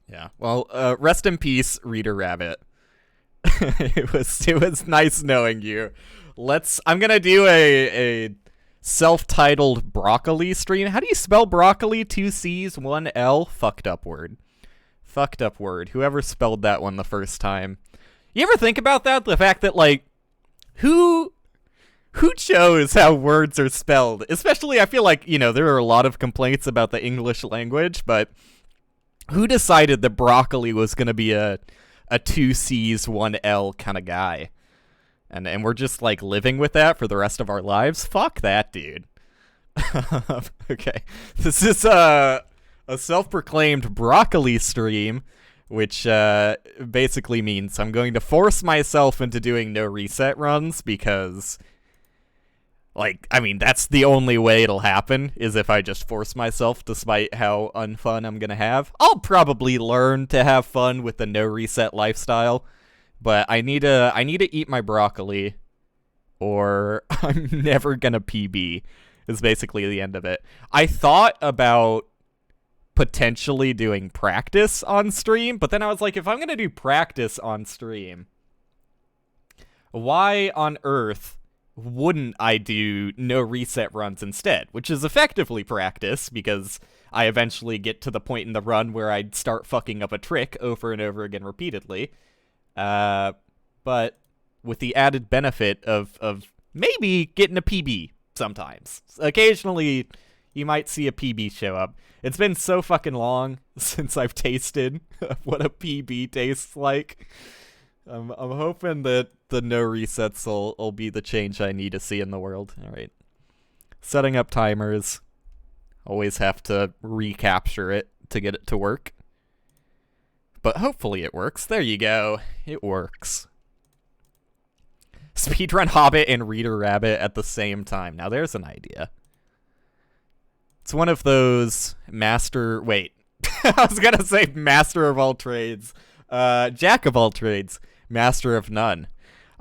Yeah. Well, rest in peace, Reader Rabbit. it was nice knowing you. I'm gonna do a self-titled broccoli stream. How do you spell broccoli? 2 C's, 1 L. Fucked up word. Fucked up word. Whoever spelled that one the first time. You ever think about that? The fact that, like, who chose how words are spelled? Especially, I feel like, there are a lot of complaints about the English language, but who decided that broccoli was going to be a 2 C's, 1 L kind of guy? And we're just, like, living with that for the rest of our lives? Fuck that, dude. Okay. This is a self-proclaimed broccoli stream, which basically means I'm going to force myself into doing no reset runs because, that's the only way it'll happen, is if I just force myself, despite how unfun I'm going to have. I'll probably learn to have fun with the no reset lifestyle, but I need to eat my broccoli, or I'm never going to PB, is basically the end of it. I thought about potentially doing practice on stream, but then I was like, if I'm gonna do practice on stream, why on earth wouldn't I do no reset runs instead? Which is effectively practice, because I eventually get to the point in the run where I'd start fucking up a trick over and over again repeatedly. But with the added benefit of maybe getting a PB sometimes. Occasionally, you might see a PB show up. It's been so fucking long since I've tasted what a PB tastes like. I'm hoping that the no resets will be the change I need to see in the world. All right. Setting up timers. Always have to recapture it to get it to work. But hopefully it works. There you go. It works. Speedrun Hobbit and Reader Rabbit at the same time. Now there's an idea. It's one of those I was gonna say master of all trades. Jack of all trades, master of none.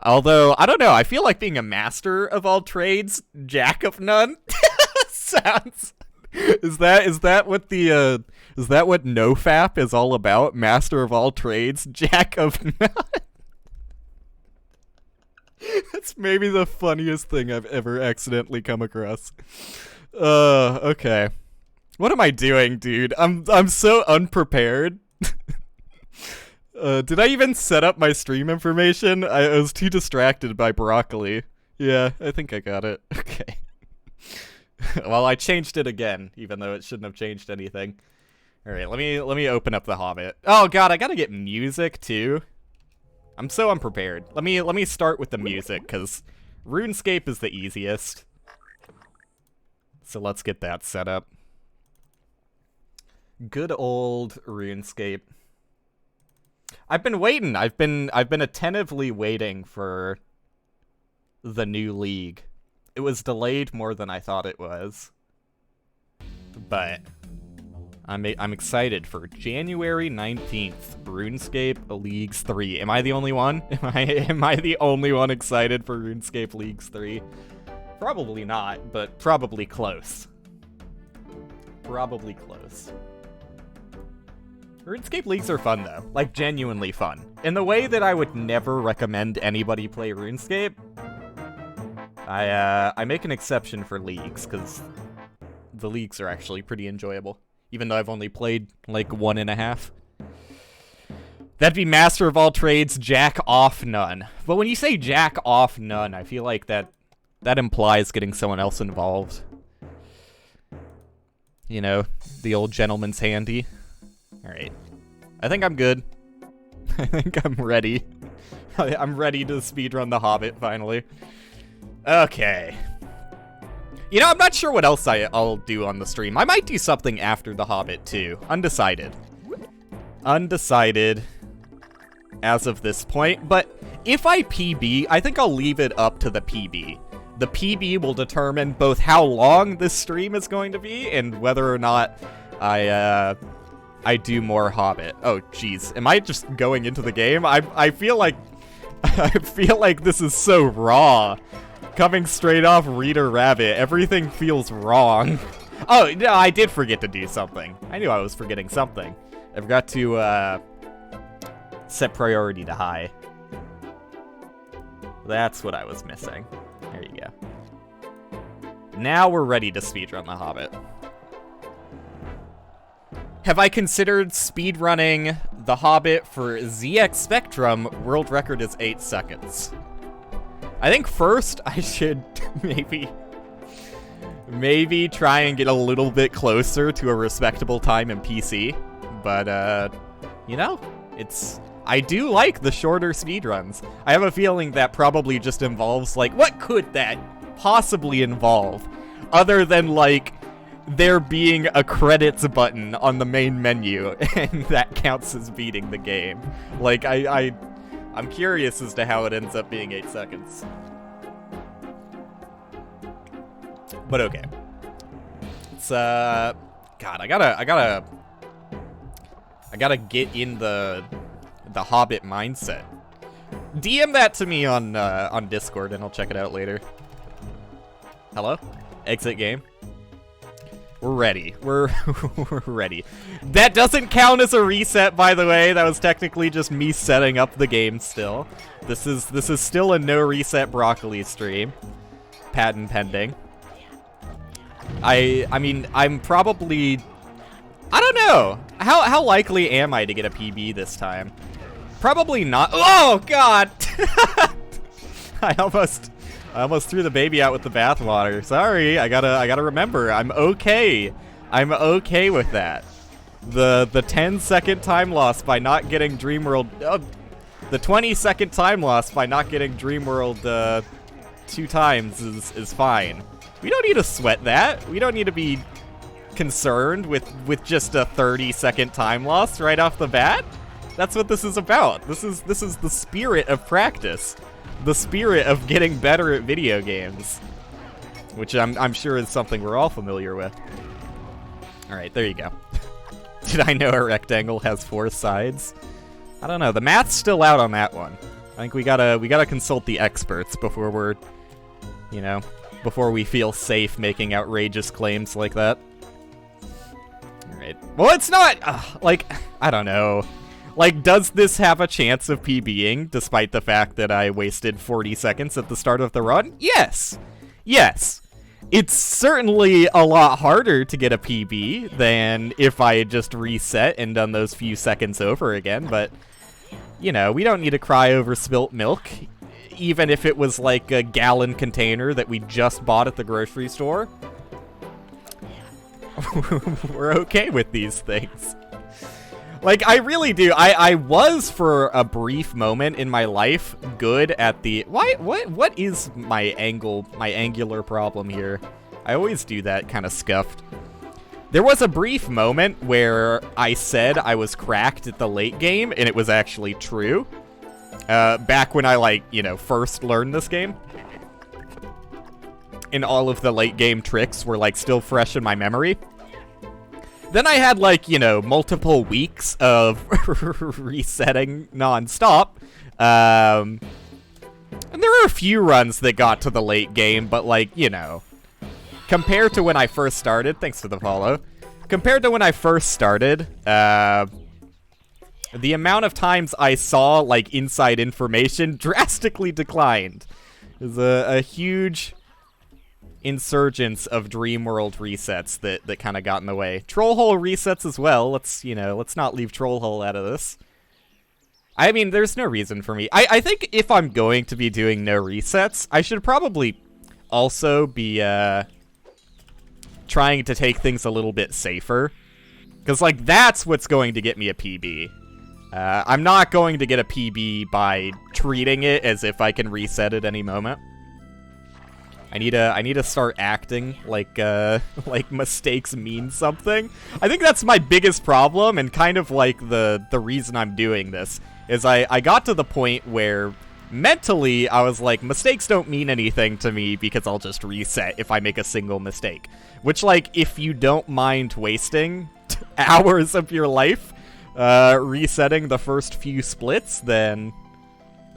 Although, I don't know, I feel like being a master of all trades, jack of none sounds... Is that what NoFap is all about? Master of all trades, jack of none? That's maybe the funniest thing I've ever accidentally come across. Okay. What am I doing, dude? I'm so unprepared. Did I even set up my stream information? I was too distracted by broccoli. Yeah, I think I got it. Okay. Well, I changed it again, even though it shouldn't have changed anything. Alright, let me open up the Hobbit. Oh god, I gotta get music too. I'm so unprepared. Let me start with the music, because RuneScape is the easiest. So let's get that set up. Good old RuneScape. I've been waiting. I've been attentively waiting for the new league. It was delayed more than I thought it was. But I'm excited for January 19th, RuneScape Leagues 3. Am I the only one? Am I the only one excited for RuneScape Leagues 3? Probably not, but probably close. Probably close. RuneScape Leagues are fun, though. Like, genuinely fun. In the way that I would never recommend anybody play RuneScape, I make an exception for Leagues, because the Leagues are actually pretty enjoyable. Even though I've only played, like, 1.5. That'd be Master of all trades, Jack off none. But when you say Jack off none, I feel like that implies getting someone else involved. You know, the old gentleman's handy. Alright. I think I'm good. I think I'm ready. I'm ready to speedrun The Hobbit, finally. Okay. You know, I'm not sure what else I'll do on the stream. I might do something after The Hobbit, too. Undecided. Undecided as of this point. But if I PB, I think I'll leave it up to the PB. The PB will determine both how long this stream is going to be and whether or not I do more Hobbit. Oh, jeez. Am I just going into the game? I feel like this is so raw. Coming straight off Reader Rabbit, everything feels wrong. Oh, no, I did forget to do something. I knew I was forgetting something. I forgot to set priority to high. That's what I was missing. There you go. Now we're ready to speedrun The Hobbit. Have I considered speedrunning The Hobbit for ZX Spectrum? World record is 8 seconds. I think first I should maybe try and get a little bit closer to a respectable time in PC. But, you know, I do like the shorter speedruns. I have a feeling that probably just involves, like, what could that possibly involve? Other than, like, there being a credits button on the main menu, and that counts as beating the game. Like, I'm curious as to how it ends up being 8 seconds. But okay. It's, God, I gotta get in the Hobbit mindset. DM that to me on Discord, and I'll check it out later. Hello? Exit game. We're ready. We're ready. That doesn't count as a reset, by the way. That was technically just me setting up the game still. This is still a no reset broccoli stream. Patent pending. I mean, I'm probably, I don't know. How likely am I to get a PB this time? Probably not. Oh god. I almost threw the baby out with the bathwater. Sorry, I gotta remember. I'm okay. I'm okay with that. The 10-second time loss by not getting Dreamworld. The 20-second time loss by not getting Dreamworld 2 times is fine. We don't need to sweat that. We don't need to be concerned with just a 30-second time loss right off the bat. That's what this is about. This is the spirit of practice. The spirit of getting better at video games, which I'm sure is something we're all familiar with. All right, there you go. Did I know a rectangle has 4 sides? I don't know. The math's still out on that one. I think we gotta consult the experts before we're, you know, before we feel safe making outrageous claims like that. All right. Well, it's not like, I don't know. Like, does this have a chance of PBing, despite the fact that I wasted 40 seconds at the start of the run? Yes. Yes. It's certainly a lot harder to get a PB than if I had just reset and done those few seconds over again, but, you know, we don't need to cry over spilt milk, even if it was like a gallon container that we just bought at the grocery store. We're okay with these things. Like, I really do. I was, for a brief moment in my life, good at the... What is my angular problem here? I always do that kind of scuffed. There was a brief moment where I said I was cracked at the late game, and it was actually true. Back when I, like, you know, first learned this game. And all of the late game tricks were, like, still fresh in my memory. Then I had, like, you know, multiple weeks of resetting nonstop. And there were a few runs that got to the late game, but, like, you know, compared to when I first started, thanks for the follow, compared to when I first started, the amount of times I saw, like, inside information drastically declined. There's a huge insurgence of Dreamworld resets that kind of got in the way. Trollhole resets as well. Let's not leave Trollhole out of this. I mean, there's no reason for me. I think if I'm going to be doing no resets, I should probably also be trying to take things a little bit safer. Because, like, that's what's going to get me a PB. I'm not going to get a PB by treating it as if I can reset at any moment. I need to start acting like mistakes mean something. I think that's my biggest problem, and kind of like the reason I'm doing this is I got to the point where mentally I was like, mistakes don't mean anything to me because I'll just reset if I make a single mistake. Which, like, if you don't mind wasting hours of your life resetting the first few splits, then,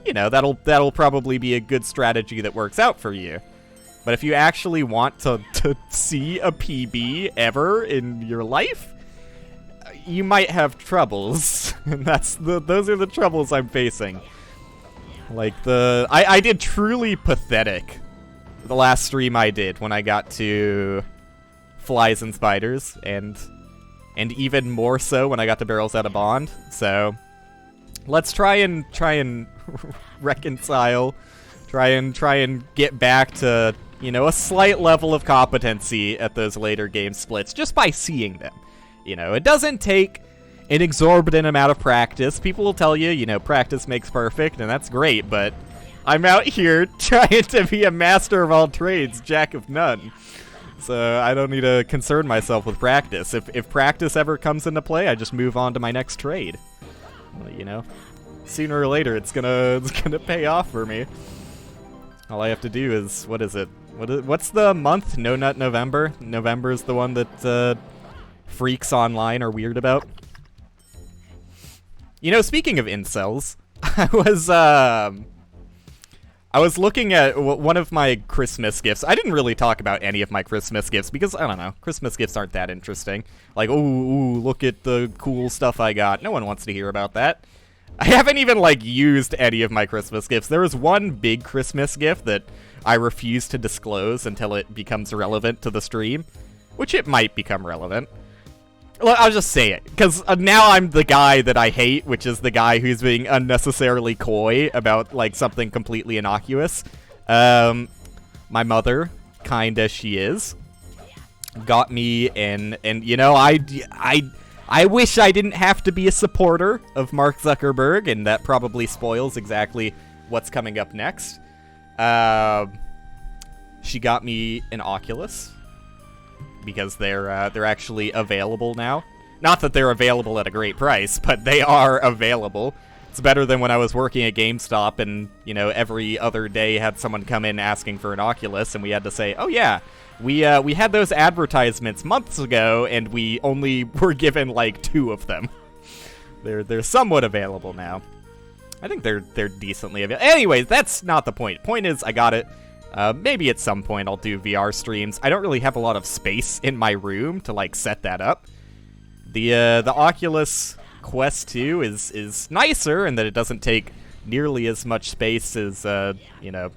you know, that'll probably be a good strategy that works out for you. But if you actually want to see a PB ever in your life, you might have troubles. And those are the troubles I'm facing. Like I did truly pathetic the last stream I did when I got to flies and spiders, and even more so when I got to barrels out of bond. So let's try and reconcile, try and get back to, you know, a slight level of competency at those later game splits just by seeing them. You know, it doesn't take an exorbitant amount of practice. People will tell you, you know, practice makes perfect, and that's great, but I'm out here trying to be a master of all trades, jack of none. So I don't need to concern myself with practice. If practice ever comes into play, I just move on to my next trade. Well, you know, sooner or later it's gonna pay off for me. All I have to do is, what is it? What's the month? No Nut November. November is the one that freaks online are weird about. You know, speaking of incels, I was looking at one of my Christmas gifts. I didn't really talk about any of my Christmas gifts because, I don't know, Christmas gifts aren't that interesting. Like, ooh, look at the cool stuff I got. No one wants to hear about that. I haven't even, like, used any of my Christmas gifts. There was one big Christmas gift that I refuse to disclose until it becomes relevant to the stream, which it might become relevant. I'll just say it, because now I'm the guy that I hate, which is the guy who's being unnecessarily coy about, like, something completely innocuous. My mother, kind as she is, got me and you know, I wish I didn't have to be a supporter of Mark Zuckerberg, and that probably spoils exactly what's coming up next. She got me an Oculus, because they're actually available now. Not that they're available at a great price, but they are available. It's better than when I was working at GameStop and, you know, every other day had someone come in asking for an Oculus, and we had to say, oh yeah, we had those advertisements months ago, and we only were given like 2 of them. They're somewhat available now. I think they're decently available. Anyways, that's not the point. Point is, I got it. Maybe at some point I'll do VR streams. I don't really have a lot of space in my room to, like, set that up. The Oculus Quest 2 is nicer in that it doesn't take nearly as much space as, you know,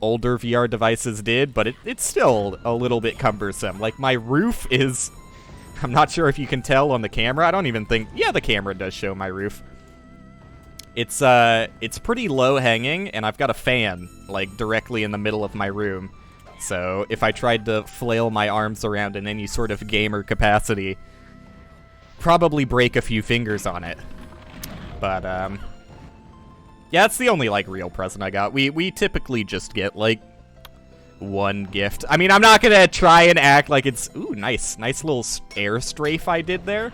older VR devices did, but it's still a little bit cumbersome. Like, my roof is... I'm not sure if you can tell on the camera. I don't even think... Yeah, the camera does show my roof. It's pretty low-hanging, and I've got a fan, like, directly in the middle of my room. So if I tried to flail my arms around in any sort of gamer capacity, probably break a few fingers on it. But, yeah, it's the only, like, real present I got. We typically just get, like, one gift. I mean, I'm not gonna try and act like it's... Ooh, nice little air strafe I did there.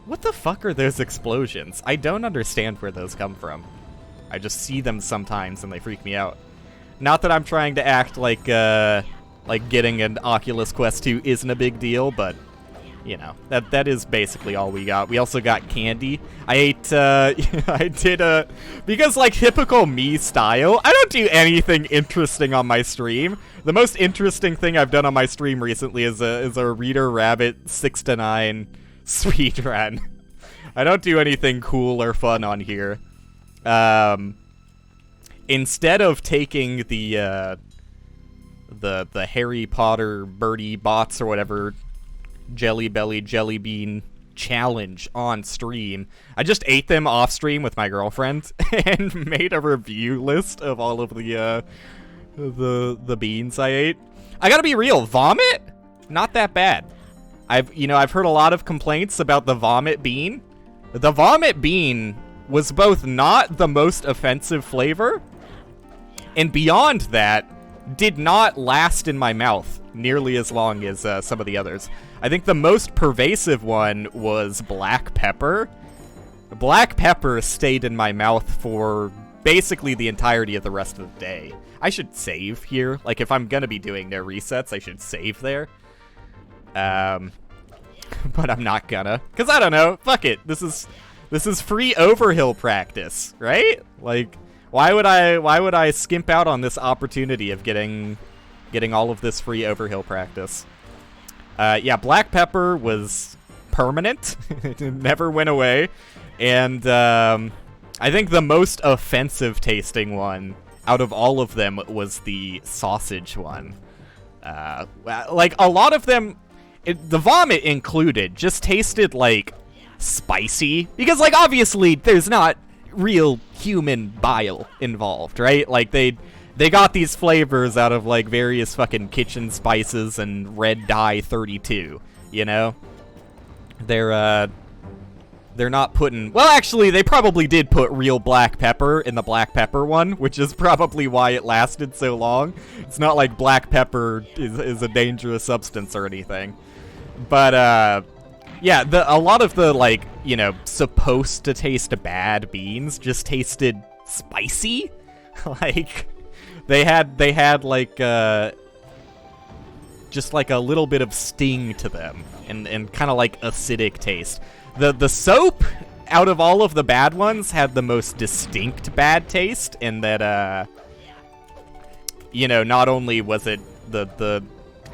What the fuck are those explosions? I don't understand where those come from. I just see them sometimes and they freak me out. Not that I'm trying to act like getting an Oculus Quest 2 isn't a big deal, but, you know, that is basically all we got. We also got candy. I ate, I did because, like, typical me style, I don't do anything interesting on my stream. The most interesting thing I've done on my stream recently is a Reader Rabbit 6 to 9 sweet run. I don't do anything cool or fun on here. Instead of taking the Harry Potter Birdie Bots or whatever Jelly Belly Jelly Bean challenge on stream, I just ate them off stream with my girlfriend and made a review list of all of the beans I ate. I gotta be real, vomit? Not that bad. I've heard a lot of complaints about the vomit bean. The vomit bean was both not the most offensive flavor, and beyond that, did not last in my mouth nearly as long as some of the others. I think the most pervasive one was black pepper. Black pepper stayed in my mouth for basically the entirety of the rest of the day. I should save here. Like, if I'm gonna be doing their resets, I should save there. But I'm not gonna, cause I don't know. Fuck it. This is free overhill practice, right? Like, why would I skimp out on this opportunity of getting all of this free overhill practice? Yeah, black pepper was permanent. It never went away. And I think the most offensive tasting one out of all of them was the sausage one. Like, a lot of them, the vomit included, just tasted, like, spicy. Because, like, obviously, there's not real human bile involved, right? Like, they got these flavors out of, like, various fucking kitchen spices and red dye 32, you know? They're not putting... Well, actually, they probably did put real black pepper in the black pepper one, which is probably why it lasted so long. It's not like black pepper is a dangerous substance or anything. But, yeah, a lot of the, like, you know, supposed to taste bad beans just tasted spicy. Like, they had, like, just, like, a little bit of sting to them and kind of, like, acidic taste. The soap, out of all of the bad ones, had the most distinct bad taste in that, you know, not only was it the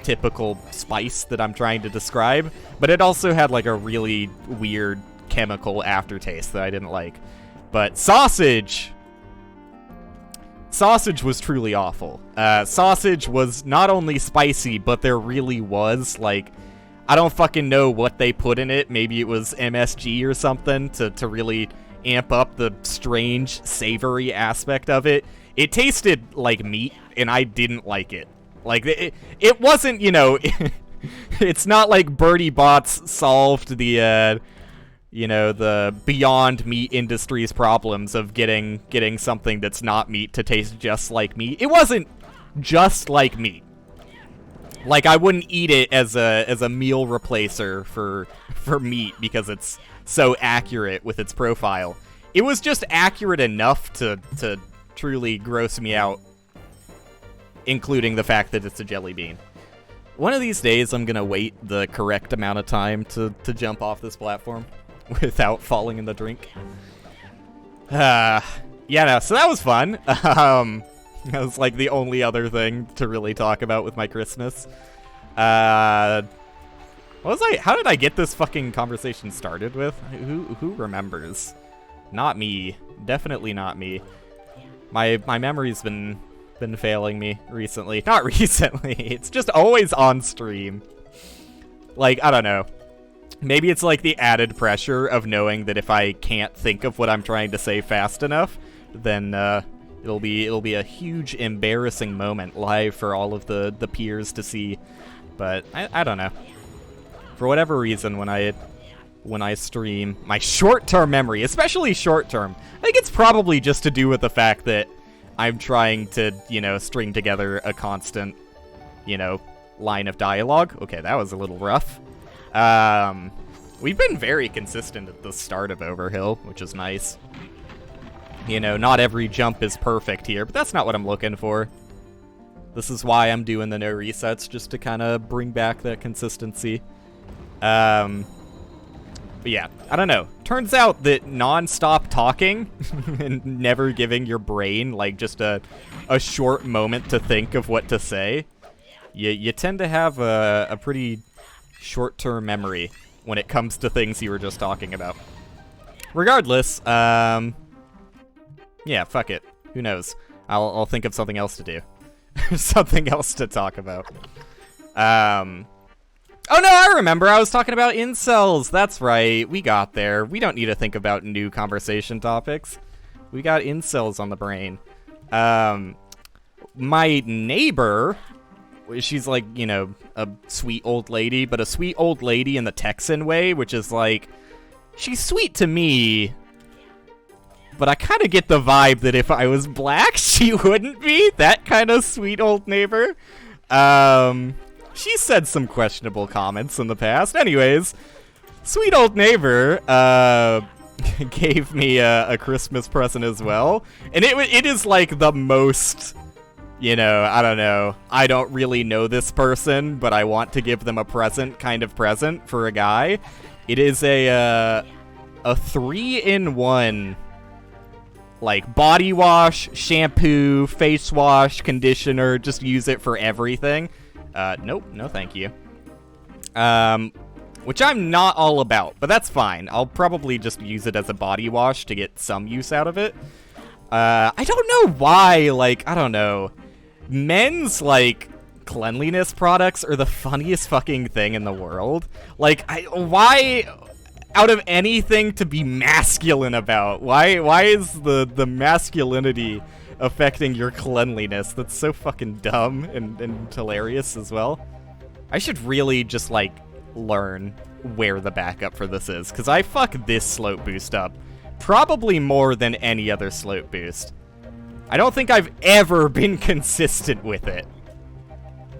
typical spice that I'm trying to describe, but it also had, like, a really weird chemical aftertaste that I didn't like. But sausage was truly awful. Sausage was not only spicy, but there really was, like... I don't fucking know what they put in it. Maybe it was MSG or something to really amp up the strange, savory aspect of it. It tasted like meat, and I didn't like it. Like, it wasn't, you know... It's not like Bertie Bott's solved the, you know, the Beyond Meat industry's problems of getting something that's not meat to taste just like meat. It wasn't just like meat. Like, I wouldn't eat it as a meal replacer for meat because it's so accurate with its profile. It was just accurate enough to truly gross me out, including the fact that it's a jelly bean. One of these days, I'm gonna wait the correct amount of time to jump off this platform without falling in the drink. Yeah, no, so that was fun. That was, like, the only other thing to really talk about with my Christmas. How did I get this fucking conversation started with? Who remembers? Not me. Definitely not me. My memory's been failing me recently. Not recently. It's just always on stream. Like, I don't know. Maybe it's, like, the added pressure of knowing that if I can't think of what I'm trying to say fast enough, then, It'll be a huge embarrassing moment live for all of the peers to see. But I don't know. For whatever reason, when I stream, my short-term memory, especially short-term, I think it's probably just to do with the fact that I'm trying to, you know, string together a constant, you know, line of dialogue. Okay, that was a little rough. We've been very consistent at the start of Overhill, which is nice. You know, not every jump is perfect here, but that's not what I'm looking for. This is why I'm doing the no resets, just to kind of bring back that consistency. But yeah, I don't know. Turns out that non-stop talking and never giving your brain, like, just a short moment to think of what to say, you tend to have a pretty short-term memory when it comes to things you were just talking about. Regardless, yeah, fuck it. Who knows? I'll think of something else to do. Something else to talk about. Oh no, I remember. I was talking about incels. That's right. We got there. We don't need to think about new conversation topics. We got incels on the brain. My neighbor, she's like, you know, a sweet old lady, but a sweet old lady in the Texan way, which is like, she's sweet to me, but I kind of get the vibe that if I was black, she wouldn't be. That kind of sweet old neighbor. She said some questionable comments in the past. Anyways, sweet old neighbor gave me a Christmas present as well. And it is like the most, you know, I don't know. I don't really know this person, but I want to give them a present kind of present for a guy. It is a 3-in-1... like, body wash, shampoo, face wash, conditioner, just use it for everything. Nope, no thank you. which I'm not all about, but that's fine. I'll probably just use it as a body wash to get some use out of it. I don't know why, like, I don't know. Men's, like, cleanliness products are the funniest fucking thing in the world. Like, why, out of anything to be masculine about, why is the masculinity affecting your cleanliness? That's so fucking dumb and hilarious as well. I should really just, like, learn where the backup for this is, because I fuck this slope boost up probably more than any other slope boost. I don't think I've ever been consistent with it.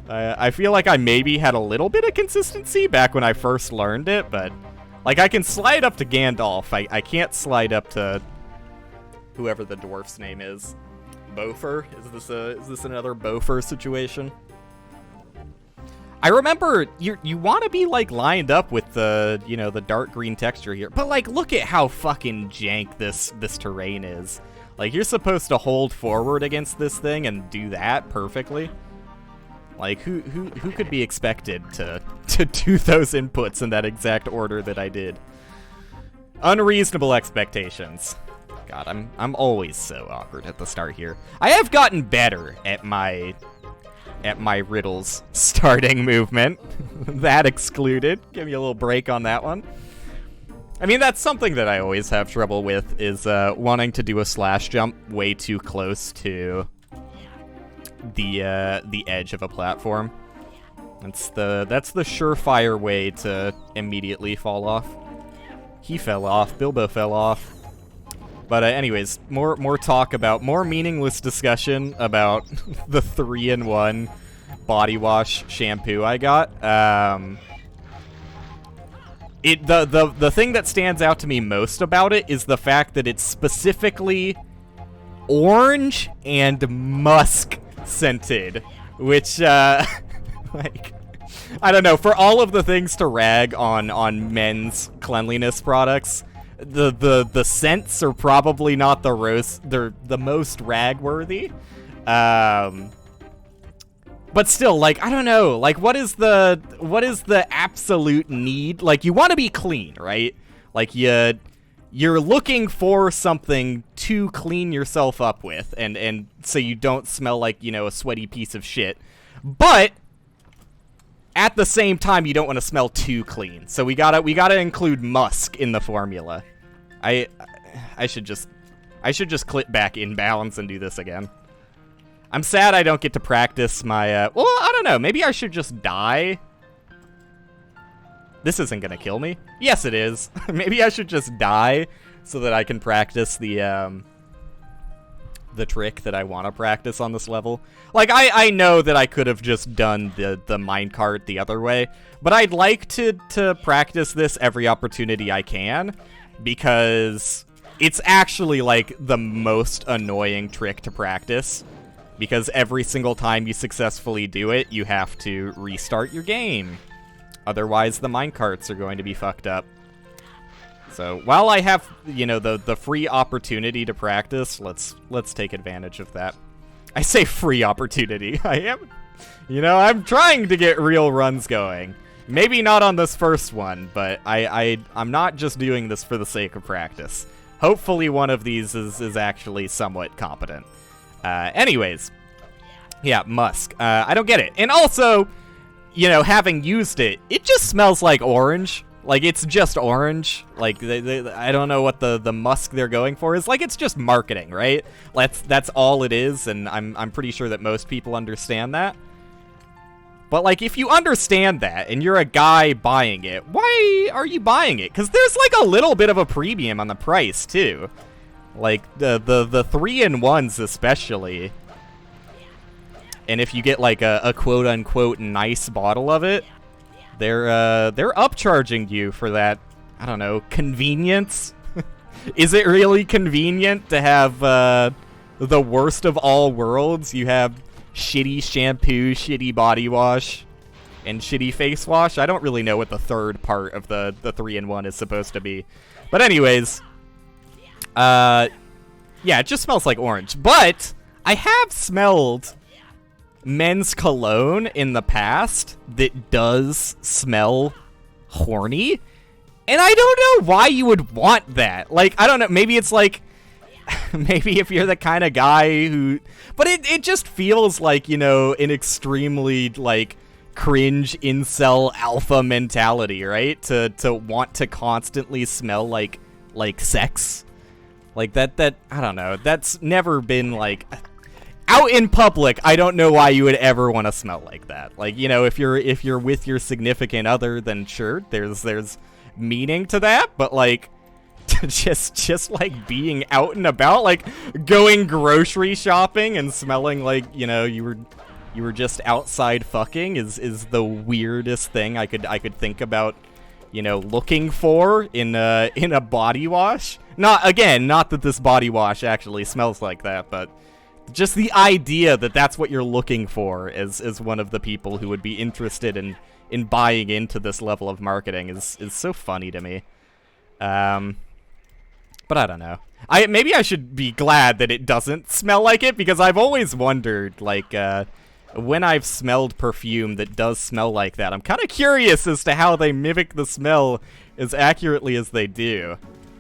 I feel like I maybe had a little bit of consistency back when I first learned it, but like I can slide up to Gandalf. I can't slide up to whoever the dwarf's name is. Bofer? Is this another Bofer situation? I remember you want to be like lined up with the, you know, the dark green texture here, but like look at how fucking jank this terrain is. Like you're supposed to hold forward against this thing and do that perfectly. Like who could be expected to do those inputs in that exact order that I did? Unreasonable expectations. God, I'm always so awkward at the start here. I have gotten better at my riddles starting movement. That excluded. Give me a little break on that one. I mean, that's something that I always have trouble with, is wanting to do a slash jump way too close to the edge of a platform. That's the surefire way to immediately fall off. He fell off. Bilbo fell off. But anyways, more meaningless discussion about the 3-in-1 body wash shampoo I got. The thing that stands out to me most about it is the fact that it's specifically orange and musk scented, which like I don't know, for all of the things to rag on men's cleanliness products, the scents are probably not they're the most rag-worthy. But still, like, I don't know, like, what is the absolute need? Like, you want to be clean, right? Like, you're looking for something to clean yourself up with, and so you don't smell like, you know, a sweaty piece of shit. But at the same time, you don't want to smell too clean. So we gotta include musk in the formula. I should just clip back inbounds and do this again. I'm sad I don't get to practice my, well, I don't know, maybe I should just die. This isn't gonna kill me. Yes, it is. Maybe I should just die so that I can practice the trick that I want to practice on this level. Like, I know that I could have just done the minecart the other way, but I'd like to practice this every opportunity I can, because it's actually, like, the most annoying trick to practice. Because every single time you successfully do it, you have to restart your game. Otherwise, the minecarts are going to be fucked up. So, while I have, you know, the free opportunity to practice, let's take advantage of that. I say free opportunity. I'm trying to get real runs going. Maybe not on this first one, but I'm not just doing this for the sake of practice. Hopefully one of these is actually somewhat competent. Anyways, yeah, musk. I don't get it. And also, you know, having used it, it just smells like orange. Like, it's just orange. Like, I don't know what the musk they're going for is. Like, it's just marketing, right? That's all it is, and I'm pretty sure that most people understand that. But, like, if you understand that, and you're a guy buying it, why are you buying it? Because there's, like, a little bit of a premium on the price, too. Like, the 3-in-1s especially. And if you get, like, a quote-unquote nice bottle of it, they're upcharging you for that, I don't know, convenience? Is it really convenient to have the worst of all worlds? You have shitty shampoo, shitty body wash, and shitty face wash? I don't really know what the third part of the 3-in-1 is supposed to be. But anyways, yeah, it just smells like orange. But I have smelled men's cologne in the past that does smell horny. And I don't know why you would want that. Like, I don't know, maybe it's like, maybe if you're the kind of guy who, but it just feels like, you know, an extremely, like, cringe incel alpha mentality, right? To want to constantly smell like sex. Like, that, I don't know, that's never been, like, out in public, I don't know why you would ever want to smell like that. Like, you know, if you're with your significant other, then sure, there's meaning to that, but, like, just like being out and about, like going grocery shopping and smelling like, you know, you were just outside fucking is the weirdest thing I could think about, you know, looking for in a body wash. Not that this body wash actually smells like that, but just the idea that that's what you're looking for as one of the people who would be interested in buying into this level of marketing is so funny to me. But I don't know. Maybe I should be glad that it doesn't smell like it, because I've always wondered, like, when I've smelled perfume that does smell like that, I'm kind of curious as to how they mimic the smell as accurately as they do.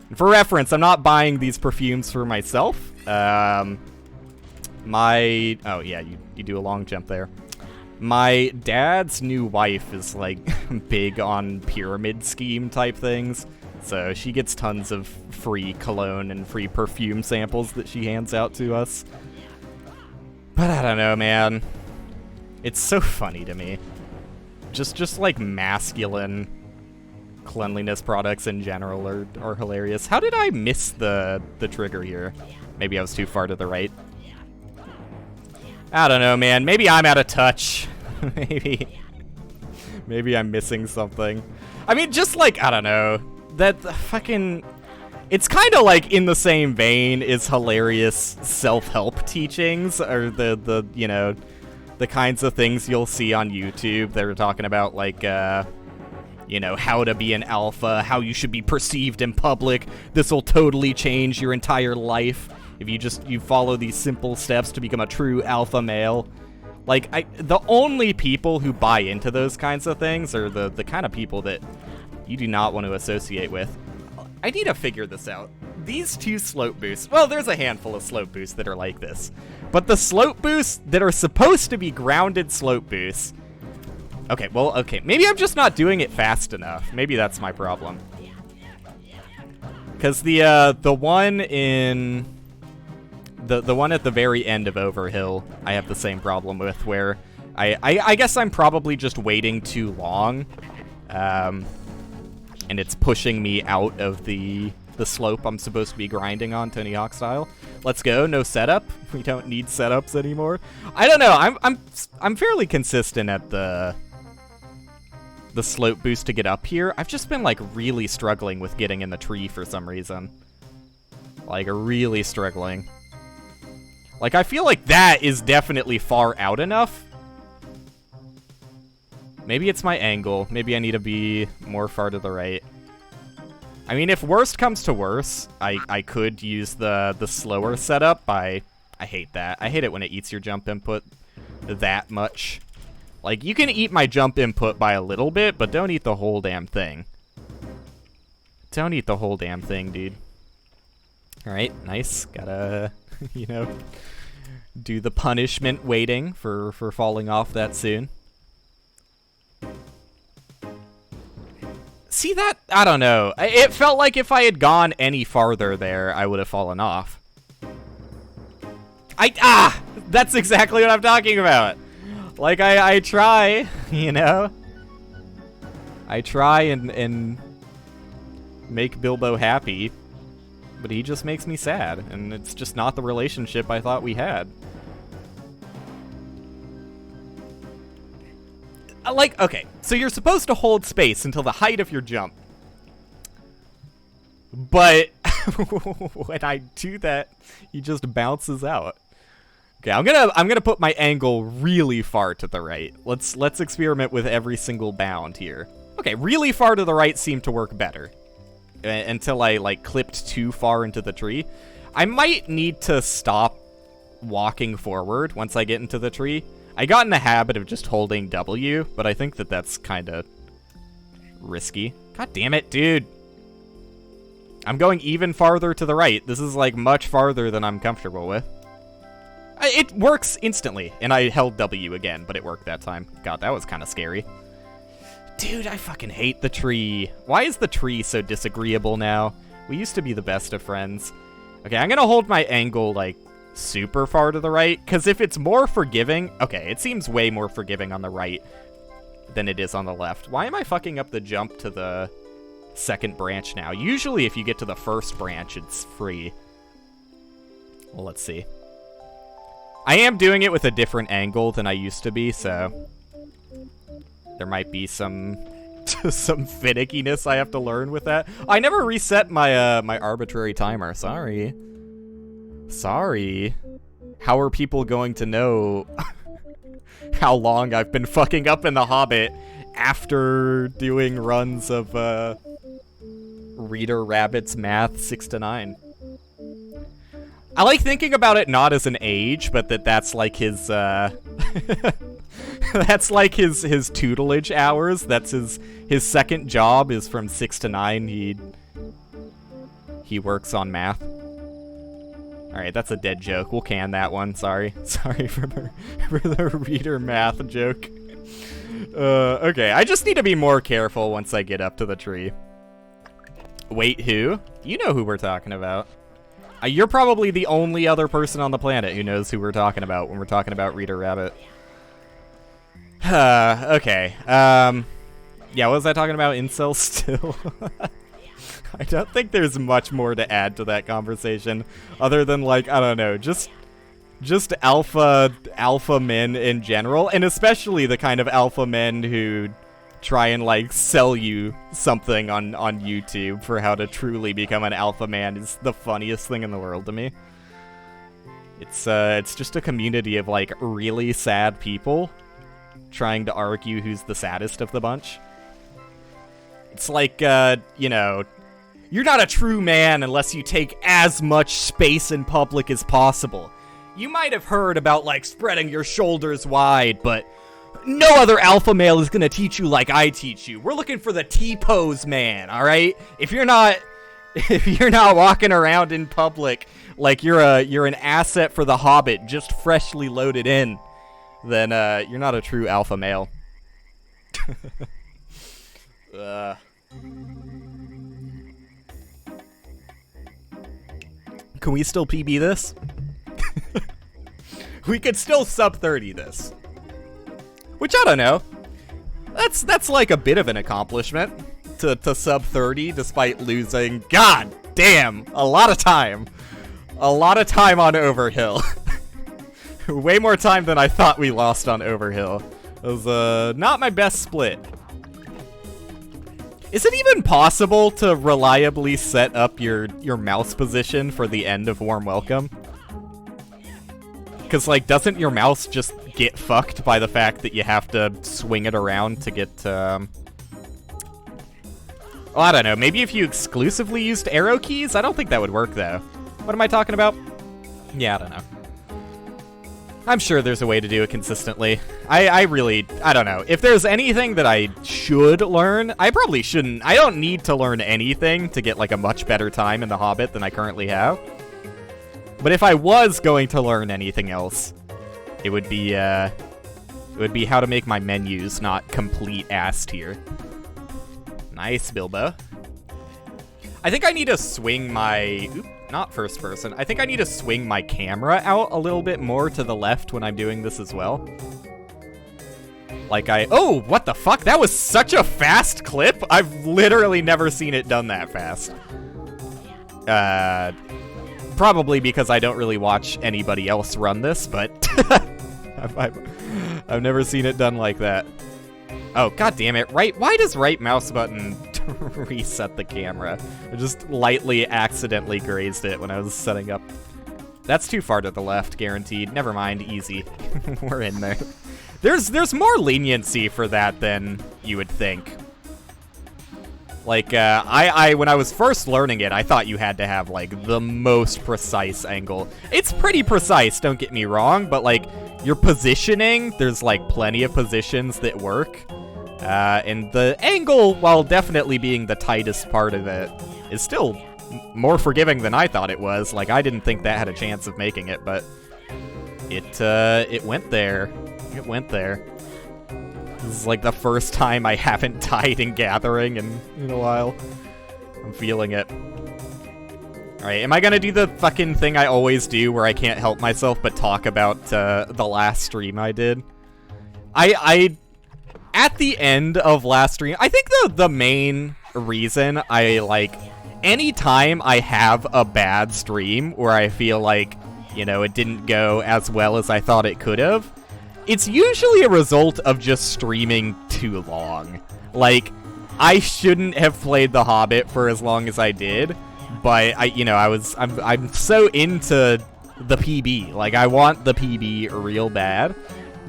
And for reference, I'm not buying these perfumes for myself. Oh yeah, you do a long jump there. My dad's new wife is, like, big on pyramid scheme type things. So she gets tons of free cologne and free perfume samples that she hands out to us. But I don't know, man. It's so funny to me. Just like masculine cleanliness products in general are hilarious. How did I miss the trigger here? Maybe I was too far to the right. I don't know, man. Maybe I'm out of touch. Maybe I'm missing something. I mean, just like, I don't know. That fucking... It's kind of like in the same vein as hilarious self-help teachings, or the you know, the kinds of things you'll see on YouTube that are talking about, like, you know, how to be an alpha, how you should be perceived in public. This will totally change your entire life if you follow these simple steps to become a true alpha male. Like, the only people who buy into those kinds of things are the kind of people that you do not want to associate with. I need to figure this out. These two slope boosts, well, there's a handful of slope boosts that are like this, but the slope boosts that are supposed to be grounded slope boosts, okay, maybe I'm just not doing it fast enough. Maybe that's my problem. Because the one in the one at the very end of Overhill, I have the same problem with, where I guess I'm probably just waiting too long. And it's pushing me out of the slope I'm supposed to be grinding on, Tony Hawk style. Let's go, no setup. We don't need setups anymore. I don't know. I'm fairly consistent at the slope boost to get up here. I've just been, like, really struggling with getting in the tree for some reason. Like, really struggling. Like, I feel like that is definitely far out enough. Maybe it's my angle. Maybe I need to be more far to the right. I mean, if worst comes to worst, I could use the slower setup. I hate that. I hate it when it eats your jump input that much. Like, you can eat my jump input by a little bit, but don't eat the whole damn thing. Don't eat the whole damn thing, dude. Alright, nice. Gotta, you know, do the punishment waiting for falling off that soon. See that? I don't know. It felt like if I had gone any farther there, I would have fallen off. That's exactly what I'm talking about. Like, I try, you know? I try and make Bilbo happy, but he just makes me sad, and it's just not the relationship I thought we had. Like, okay, so you're supposed to hold space until the height of your jump. But when I do that, he just bounces out. Okay, I'm gonna put my angle really far to the right. Let's experiment with every single bound here. Okay, really far to the right seemed to work better. Until I, like, clipped too far into the tree. I might need to stop walking forward once I get into the tree. I got in the habit of just holding W, but I think that that's kind of risky. God damn it, dude. I'm going even farther to the right. This is, like, much farther than I'm comfortable with. It works instantly, and I held W again, but it worked that time. God, that was kind of scary. Dude, I fucking hate the tree. Why is the tree so disagreeable now? We used to be the best of friends. Okay, I'm gonna hold my angle, like, super far to the right, because if it's more forgiving... Okay, it seems way more forgiving on the right than it is on the left. Why am I fucking up the jump to the second branch now? Usually if you get to the first branch, it's free. Well, let's see. I am doing it with a different angle than I used to be, so there might be some some finickiness I have to learn with that. I never reset my my arbitrary timer. Sorry. Sorry. How are people going to know how long I've been fucking up in the Hobbit after doing runs of Reader Rabbit's Math 6 to 9? I like thinking about it not as an age, but that's like his that's like his tutelage hours. That's his second job is from 6 to 9. He works on math. Alright, that's a dead joke. We'll can that one. Sorry. Sorry for the reader math joke. Okay, I just need to be more careful once I get up to the tree. Wait, who? You know who we're talking about. You're probably the only other person on the planet who knows who we're talking about when we're talking about Reader Rabbit. Okay. Yeah, what was I talking about? Incels still? I don't think there's much more to add to that conversation, other than, like, I don't know, just alpha men in general, and especially the kind of alpha men who try and, like, sell you something on YouTube for how to truly become an alpha man is the funniest thing in the world to me. It's just a community of, like, really sad people trying to argue who's the saddest of the bunch. It's like, you know, you're not a true man unless you take as much space in public as possible. You might have heard about, like, spreading your shoulders wide, but no other alpha male is gonna teach you like I teach you. We're looking for the T-pose man, alright? If you're not walking around in public like you're an asset for the Hobbit just freshly loaded in, then you're not a true alpha male. Can we still PB this? We could still sub 30 this. Which, I don't know. That's like a bit of an accomplishment to sub 30 despite losing, god damn, a lot of time. A lot of time on Overhill. Way more time than I thought we lost on Overhill. It was not my best split. Is it even possible to reliably set up your mouse position for the end of Warm Welcome? Because, like, doesn't your mouse just get fucked by the fact that you have to swing it around to get, well, I don't know, maybe if you exclusively used arrow keys? I don't think that would work, though. What am I talking about? Yeah, I don't know. I'm sure there's a way to do it consistently. I don't know. If there's anything that I should learn, I probably shouldn't. I don't need to learn anything to get, like, a much better time in The Hobbit than I currently have. But if I was going to learn anything else, it would be how to make my menus not complete ass tier. Nice, Bilbo. I think I need to swing my... Oop, not first person. I think I need to swing my camera out a little bit more to the left when I'm doing this as well. Like oh, what the fuck? That was such a fast clip. I've literally never seen it done that fast. Probably because I don't really watch anybody else run this, but I've never seen it done like that. Oh, god damn it. Why does right mouse button reset the camera? I just lightly accidentally grazed it when I was setting up. That's too far to the left, guaranteed. Never mind, easy. We're in there. There's more leniency for that than you would think. Like, when I was first learning it, I thought you had to have, like, the most precise angle. It's pretty precise, don't get me wrong, but, like, your positioning, there's, like, plenty of positions that work. And the angle, while definitely being the tightest part of it, is still more forgiving than I thought it was. Like, I didn't think that had a chance of making it, but it went there. It went there. This is like the first time I haven't died in Gathering in a while. I'm feeling it. Alright, am I gonna do the fucking thing I always do where I can't help myself but talk about the last stream I did? I at the end of last stream, I think the main reason I, like, anytime I have a bad stream where I feel like, you know, it didn't go as well as I thought it could have, it's usually a result of just streaming too long. Like, I shouldn't have played The Hobbit for as long as I did, but I'm so into the PB. Like, I want the PB real bad,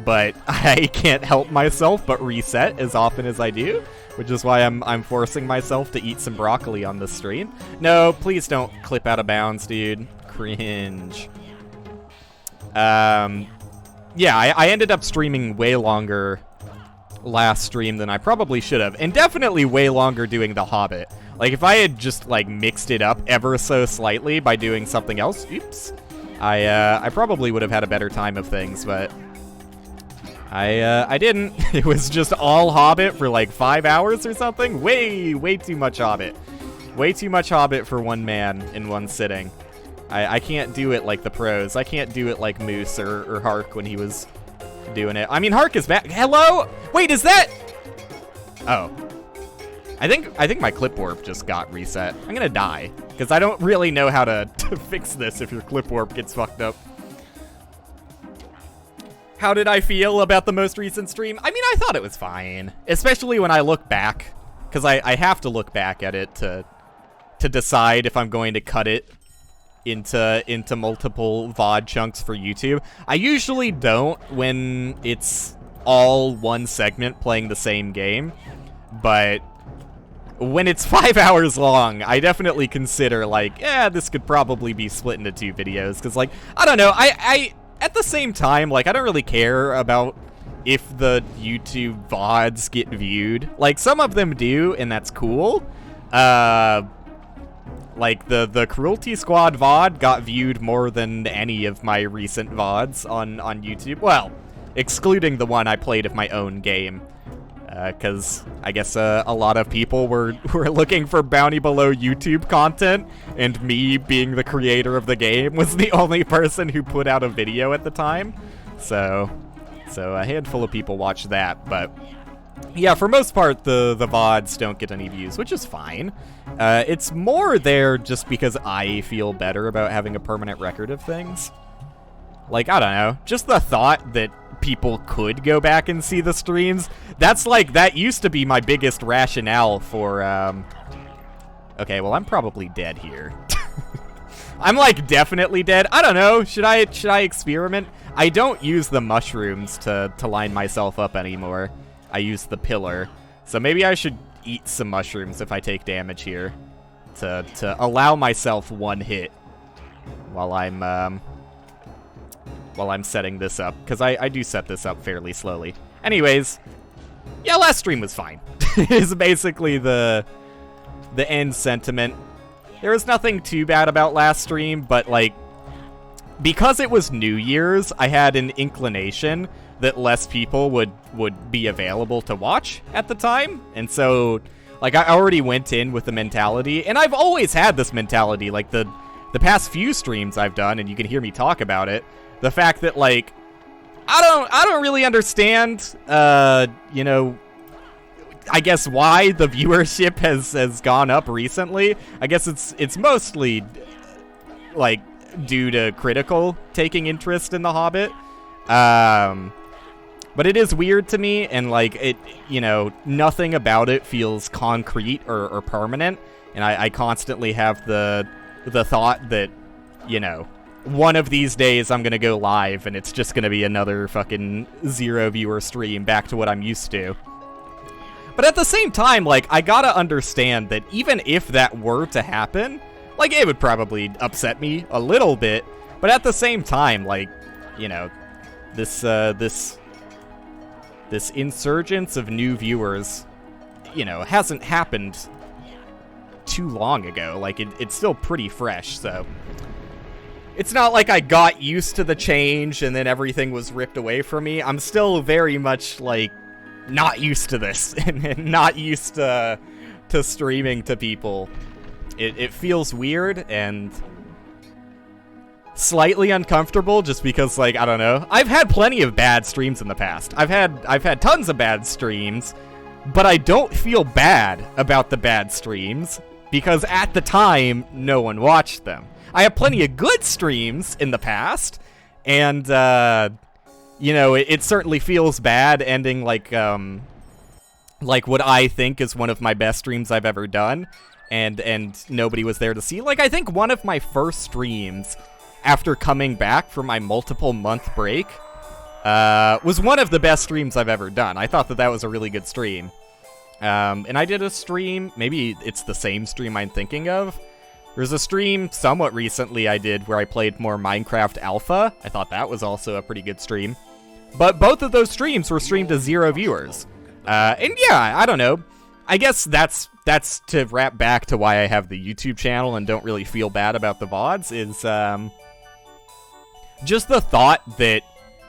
but I can't help myself but reset as often as I do, which is why I'm forcing myself to eat some broccoli on this stream. No, please don't clip out of bounds, dude. Cringe. Yeah, I ended up streaming way longer last stream than I probably should have, and definitely way longer doing The Hobbit. Like, if I had just, like, mixed it up ever so slightly by doing something else, oops, I probably would have had a better time of things, but I didn't. It was just all Hobbit for, like, 5 hours or something. Way too much Hobbit. Way too much Hobbit for one man in one sitting. I can't do it like the pros. I can't do it like Moose or Hark when he was doing it. I mean, Hark is back. Hello? Wait, is that... Oh. I think my clip warp just got reset. I'm gonna die, because I don't really know how to fix this if your clip warp gets fucked up. How did I feel about the most recent stream? I mean, I thought it was fine. Especially when I look back, because I have to look back at it to decide if I'm going to cut it into multiple VOD chunks for YouTube. I usually don't when it's all one segment playing the same game, but when it's 5 hours long, I definitely consider, like, yeah, this could probably be split into 2 videos, because, like, I don't know, I at the same time, like, I don't really care about if the YouTube VODs get viewed. Like, some of them do, and that's cool. Like, the Cruelty Squad VOD got viewed more than any of my recent VODs on YouTube. Well, excluding the one I played of my own game. Because I guess a lot of people were looking for Bounty Below YouTube content, and me, being the creator of the game, was the only person who put out a video at the time. So a handful of people watched that, but... yeah, for most part, the VODs don't get any views, which is fine. It's more there just because I feel better about having a permanent record of things. Like, I don't know, just the thought that people could go back and see the streams, that's like, that used to be my biggest rationale for, okay, well, I'm probably dead here. I'm, like, definitely dead. I don't know, should I experiment? I don't use the mushrooms to line myself up anymore. I use the pillar. So maybe I should eat some mushrooms if I take damage here to allow myself one hit while I'm setting this up, because I do set this up fairly slowly. Anyways, yeah, last stream was fine. Is basically the end sentiment. There was nothing too bad about last stream, but, like, because it was New Year's, I had an inclination that less people would be available to watch at the time. And so, like, I already went in with the mentality, and I've always had this mentality, like, the past few streams I've done, and you can hear me talk about it, the fact that, like, I don't really understand, you know, I guess why the viewership has gone up recently. I guess it's mostly, like, due to Critical taking interest in The Hobbit. But it is weird to me, and, like, it, you know, nothing about it feels concrete or permanent, and I constantly have the thought that, you know, one of these days I'm gonna go live, and it's just gonna be another fucking 0 viewer stream back to what I'm used to. But at the same time, like, I gotta understand that even if that were to happen, like, it would probably upset me a little bit, but at the same time, like, you know, this this insurgence of new viewers, you know, hasn't happened too long ago. Like, it's still pretty fresh, so it's not like I got used to the change and then everything was ripped away from me. I'm still very much, like, not used to this and not used to streaming to people. It feels weird and slightly uncomfortable just because, like, I don't know. I've had plenty of bad streams in the past. I've had tons of bad streams, but I don't feel bad about the bad streams because at the time, no one watched them. I have plenty of good streams in the past, and, you know, it certainly feels bad ending like what I think is one of my best streams I've ever done, and nobody was there to see. Like, I think one of my first streams after coming back from my multiple-month break was one of the best streams I've ever done. I thought that was a really good stream. And I did a stream, maybe it's the same stream I'm thinking of. There's a stream somewhat recently I did where I played more Minecraft Alpha. I thought that was also a pretty good stream. But both of those streams were streamed to 0 viewers. And yeah, I don't know. I guess that's to wrap back to why I have the YouTube channel and don't really feel bad about the VODs, is just the thought that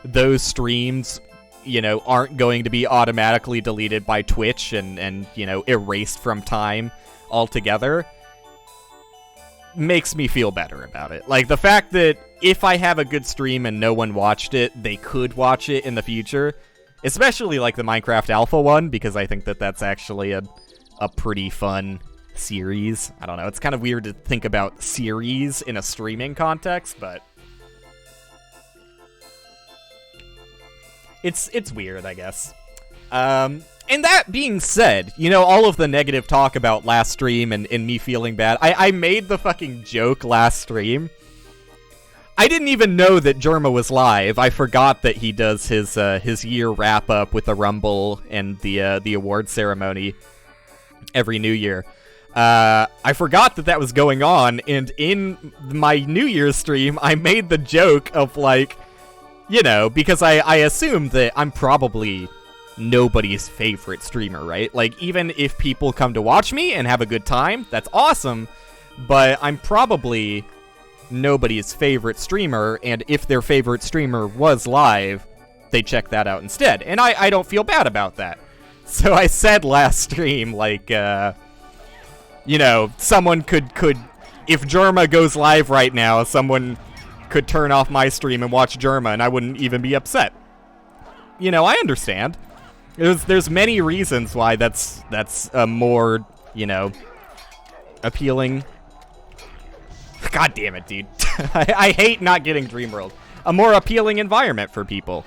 those streams, you know, aren't going to be automatically deleted by Twitch and you know, erased from time altogether makes me feel better about it. Like, the fact that if I have a good stream and no one watched it, they could watch it in the future, especially like the Minecraft Alpha one, because I think that that's actually a pretty fun series. I don't know, it's kind of weird to think about series in a streaming context, but it's weird, I guess. And that being said, you know, all of the negative talk about last stream and me feeling bad, I made the fucking joke last stream. I didn't even know that Jerma was live. I forgot that he does his year wrap-up with the Rumble and the award ceremony every New Year. I forgot that was going on, and in my New Year's stream, I made the joke of, like, you know, because I assumed that I'm probably nobody's favorite streamer, right? Like, even if people come to watch me and have a good time, that's awesome, but I'm probably nobody's favorite streamer, and if their favorite streamer was live, they check that out instead, and I don't feel bad about that. So I said last stream, like, you know, someone could if Jerma goes live right now, someone could turn off my stream and watch Jerma, and I wouldn't even be upset. You know, I understand. There's many reasons why that's a more, you know, appealing. God damn it, dude. I hate not getting Dreamworld. A more appealing environment for people.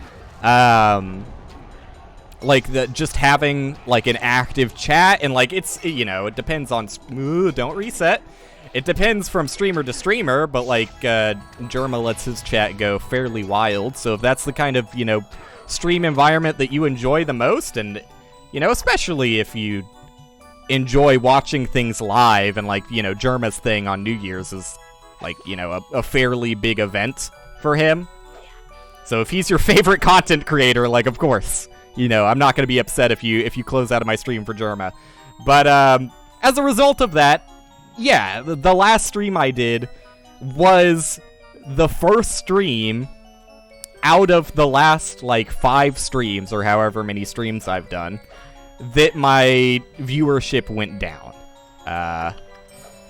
Like, just having, like, an active chat, and, like, it's, you know, it depends on, don't reset. It depends from streamer to streamer, but, like, Jerma lets his chat go fairly wild, so if that's the kind of, you know, stream environment that you enjoy the most, and, you know, especially if you enjoy watching things live, and, like, you know, Jerma's thing on New Year's is, like, you know, a fairly big event for him. So if he's your favorite content creator, like, of course, you know, I'm not going to be upset if you close out of my stream for Jerma. But as a result of that, yeah, the last stream I did was the first stream out of the last, like, 5 streams, or however many streams I've done, that my viewership went down.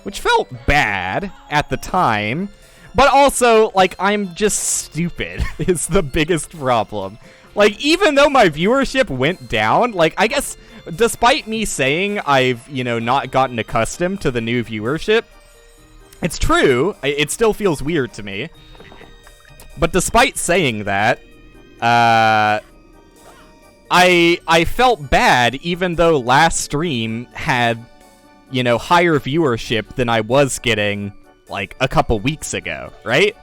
Which felt bad at the time, but also, like, I'm just stupid is the biggest problem. Like, even though my viewership went down, like, I guess, despite me saying I've, you know, not gotten accustomed to the new viewership, it's true, it still feels weird to me. But despite saying that, I felt bad even though last stream had, you know, higher viewership than I was getting, like, a couple weeks ago, right?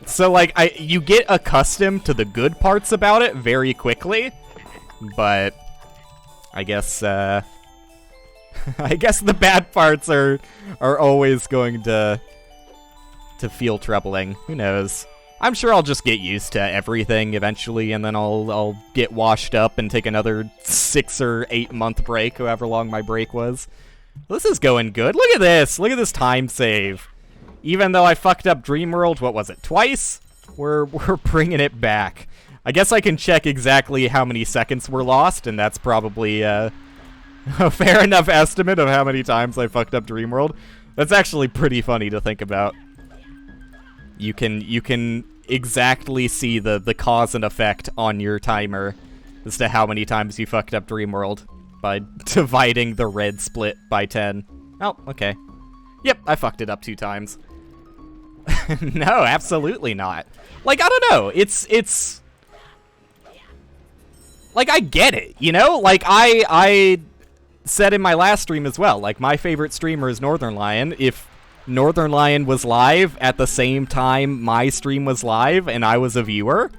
So, like, you get accustomed to the good parts about it very quickly, but I guess, I guess the bad parts are always going to feel troubling. Who knows? I'm sure I'll just get used to everything eventually, and then I'll get washed up and take another 6 or 8 month break, however long my break was. This is going good. Look at this. Look at this time save. Even though I fucked up Dreamworld, what was it, twice? We're bringing it back. I guess I can check exactly how many seconds were lost, and that's probably a fair enough estimate of how many times I fucked up Dreamworld. That's actually pretty funny to think about. You can exactly see the cause and effect on your timer as to how many times you fucked up Dreamworld by dividing the red split by 10. Oh, okay. Yep, I fucked it up 2 times. No, absolutely not. Like, I don't know. It's like, I get it, you know? Like, I said in my last stream as well, like, my favorite streamer is Northern Lion. If Northern Lion was live at the same time my stream was live and I was a viewer,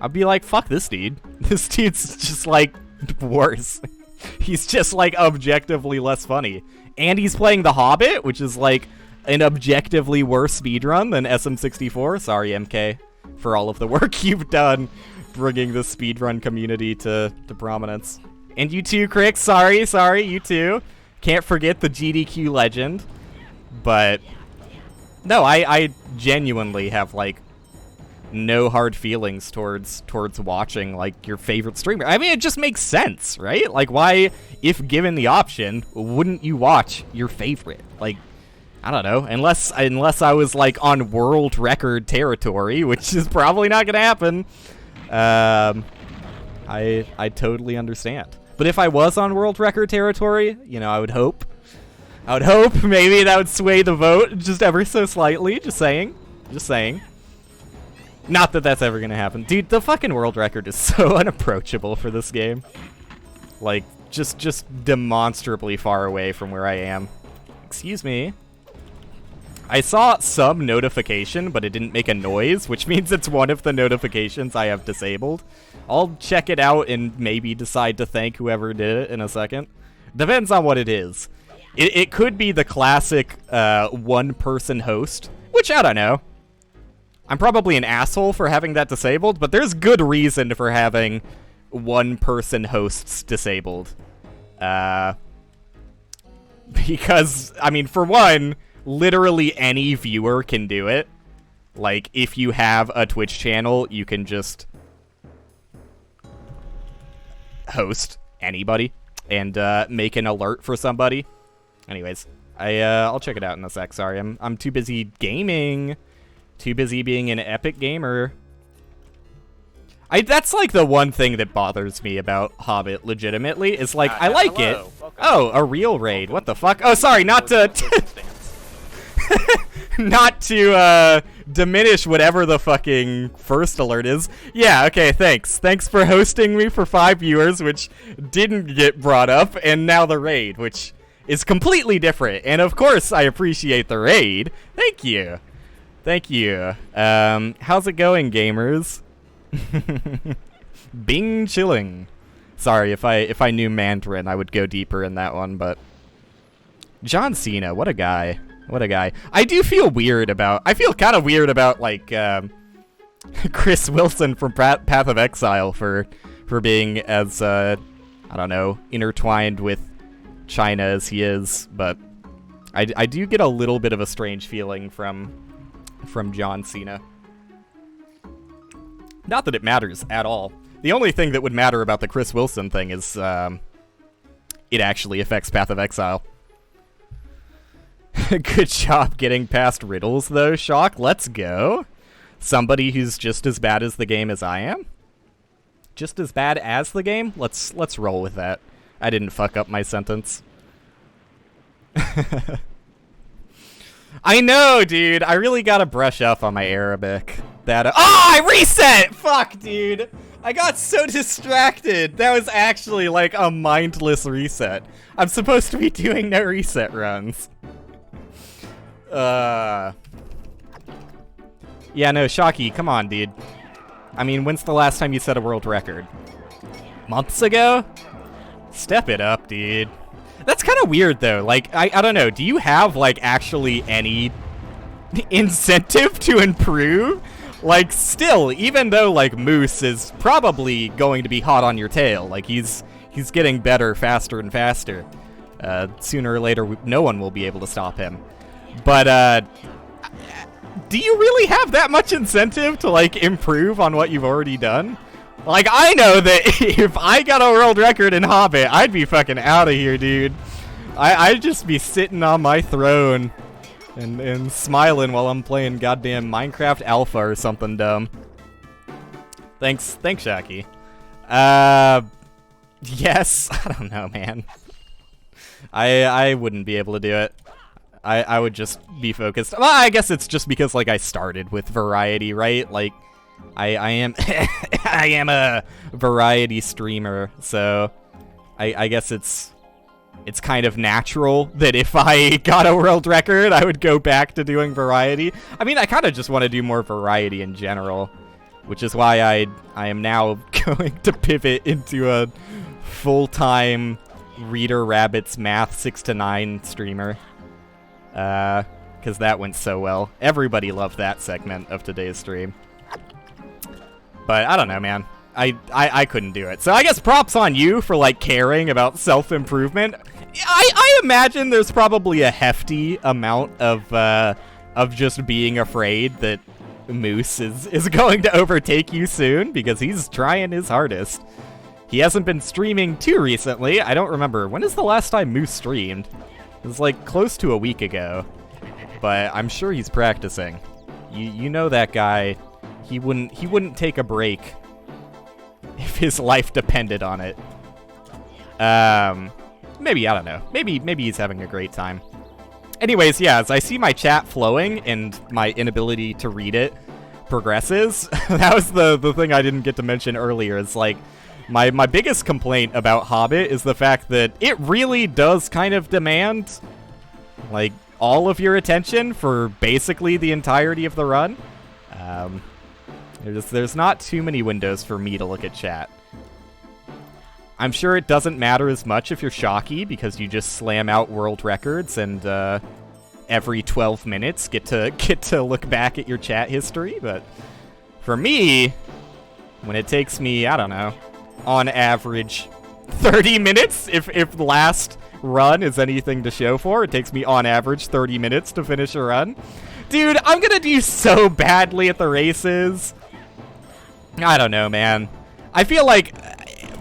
I'd be like, fuck this dude. This dude's just, like, worse. He's just, like, objectively less funny. And he's playing The Hobbit, which is, like, an objectively worse speedrun than SM64. Sorry, MK, for all of the work you've done bringing the speedrun community to prominence. And you too, Crick. Sorry, you too. Can't forget the GDQ legend. But no, I genuinely have, like, no hard feelings towards watching, like, your favorite streamer. I mean, it just makes sense, right? Like, why, if given the option, wouldn't you watch your favorite? Like, I don't know, unless I was, like, on world record territory, which is probably not gonna happen. I totally understand. But if I was on world record territory, you know, I would hope maybe that would sway the vote just ever so slightly. Just saying. Not that that's ever gonna happen. Dude, the fucking world record is so unapproachable for this game. Like, just demonstrably far away from where I am. Excuse me. I saw some notification, but it didn't make a noise, which means it's one of the notifications I have disabled. I'll check it out and maybe decide to thank whoever did it in a second. Depends on what it is. It could be the classic one-person host, which I don't know. I'm probably an asshole for having that disabled, but there's good reason for having one-person hosts disabled. Because, I mean, for one, literally any viewer can do it. Like, if you have a Twitch channel, you can just host anybody and make an alert for somebody. Anyways, I'll check it out in a sec. Sorry, I'm too busy gaming. Too busy being an epic gamer. That's like the one thing that bothers me about Hobbit, legitimately, is like, I like it. Welcome. Oh, a real raid. What the fuck? Oh, sorry, not to... not to, diminish whatever the fucking first alert is. Yeah, okay, thanks. Thanks for hosting me for 5 viewers, which didn't get brought up, and now the raid, which is completely different. And of course, I appreciate the raid. Thank you. Thank you. How's it going, gamers? Bing chilling. Sorry, if I knew Mandarin, I would go deeper in that one, but John Cena, what a guy. What a guy. I do feel weird about, I feel kind of weird about, like, Chris Wilson from Path of Exile for being as, I don't know, intertwined with China as he is, but I do get a little bit of a strange feeling from John Cena. Not that it matters at all. The only thing that would matter about the Chris Wilson thing is it actually affects Path of Exile. Good job getting past riddles, though, Shock. Let's go. Somebody who's just as bad as the game as I am? Just as bad as the game? Let's roll with that. I didn't fuck up my sentence. I know, dude. I really gotta brush up on my Arabic. Oh, I reset! Fuck, dude. I got so distracted. That was actually like a mindless reset. I'm supposed to be doing no reset runs. Yeah, no, Shocky, come on, dude. I mean, when's the last time you set a world record? Months ago? Step it up, dude. That's kind of weird, though. Like, I don't know. Do you have, like, actually any incentive to improve? Like, still, even though, like, Moose is probably going to be hot on your tail, like, he's getting better faster and faster. Sooner or later, no one will be able to stop him. But, do you really have that much incentive to, like, improve on what you've already done? Like, I know that if I got a world record in Hobbit, I'd be fucking out of here, dude. I'd just be sitting on my throne and smiling while I'm playing goddamn Minecraft Alpha or something dumb. Thanks, Shaki. Yes, I don't know, man. I wouldn't be able to do it. I would just be focused. Well, I guess it's just because, like, I started with variety, right? Like, I am I am a variety streamer, so I guess it's kind of natural that if I got a world record, I would go back to doing variety. I mean, I kind of just want to do more variety in general, which is why I am now going to pivot into a full-time Reader Rabbit's Math 6 to 9 streamer. Because that went so well. Everybody loved that segment of today's stream. But I don't know, man. I couldn't do it. So I guess props on you for, like, caring about self-improvement. I imagine there's probably a hefty amount of just being afraid that Moose is going to overtake you soon, because he's trying his hardest. He hasn't been streaming too recently. I don't remember. When is the last time Moose streamed? It was, like, close to a week ago. But I'm sure he's practicing. You know that guy. He wouldn't take a break if his life depended on it. Maybe, I don't know. Maybe he's having a great time. Anyways, yeah, as I see my chat flowing and my inability to read it progresses, that was the thing I didn't get to mention earlier. It's like, my biggest complaint about Hobbit is the fact that it really does kind of demand, like, all of your attention for basically the entirety of the run. There's not too many windows for me to look at chat. I'm sure it doesn't matter as much if you're Shocky, because you just slam out world records and every 12 minutes get to look back at your chat history. But for me, when it takes me, I don't know, on average 30 minutes, if the last run is anything to show for, it takes me on average 30 minutes to finish a run. Dude, I'm gonna do so badly at the races. I don't know, man. I feel like,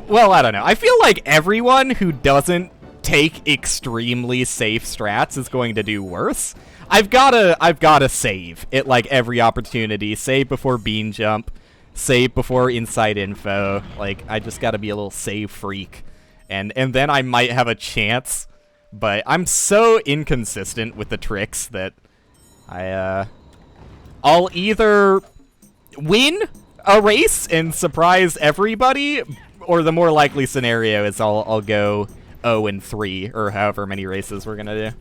well, I don't know. I feel like everyone who doesn't take extremely safe strats is going to do worse. I've gotta save at, like, every opportunity. Save before bean jump. Save before inside info. Like, I just gotta be a little save freak. And then I might have a chance. But I'm so inconsistent with the tricks that I'll either win a race and surprise everybody, or the more likely scenario is I'll go 0-3, or however many races we're gonna do.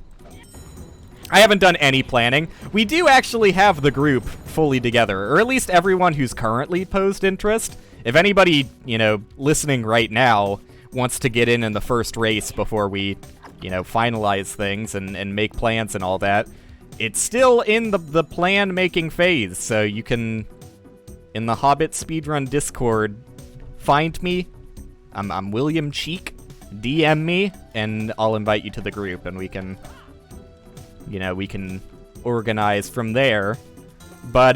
I haven't done any planning. We do actually have the group fully together, or at least everyone who's currently posed interest. If anybody, you know, listening right now wants to get in the first race before we, you know, finalize things and make plans and all that, it's still in the plan-making phase, so you can, in the Hobbit Speedrun Discord, find me. I'm William Cheek. DM me, and I'll invite you to the group, and we can, you know, we can organize from there. But,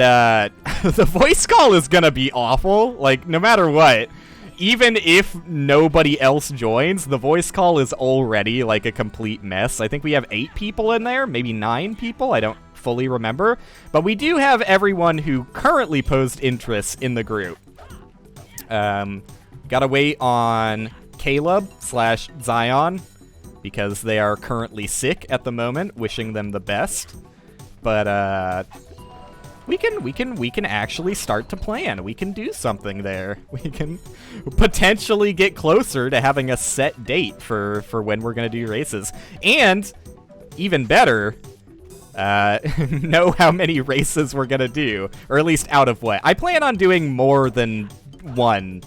the voice call is gonna be awful, like, no matter what. Even if nobody else joins, the voice call is already, like, a complete mess. I think we have 8 people in there, maybe 9 people, I don't fully remember. But we do have everyone who currently posed interest in the group. Gotta wait on Caleb/Zion, because they are currently sick at the moment, wishing them the best. But, we can actually start to plan. We can do something there. We can potentially get closer to having a set date for when we're gonna do races. And, even better, know how many races we're gonna do. Or at least out of what. I plan on doing more than one,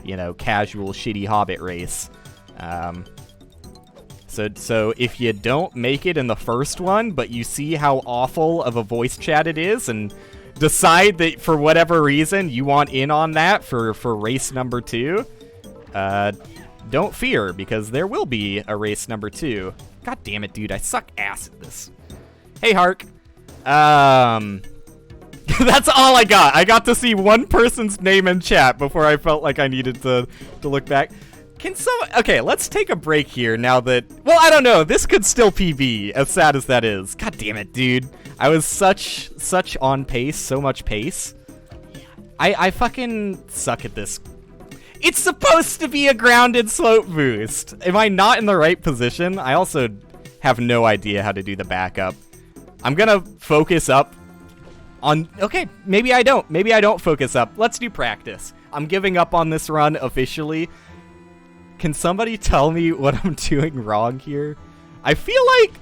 you know, casual shitty Hobbit race. So if you don't make it in the first one, but you see how awful of a voice chat it is, and decide that for whatever reason you want in on that for race number 2, don't fear, because there will be a race number 2. God damn it, dude, I suck ass at this. Hey, Hark. That's all I got. I got to see one person's name in chat before I felt like I needed to look back. Can someone... Okay, let's take a break here now that... Well, I don't know. This could still PB, as sad as that is. God damn it, dude. I was such on pace, so much pace. I fucking suck at this. It's supposed to be a grounded slope boost. Am I not in the right position? I also have no idea how to do the backup. I'm gonna focus up on... Okay, maybe I don't. Maybe I don't focus up. Let's do practice. I'm giving up on this run officially. Can somebody tell me what I'm doing wrong here? I feel like...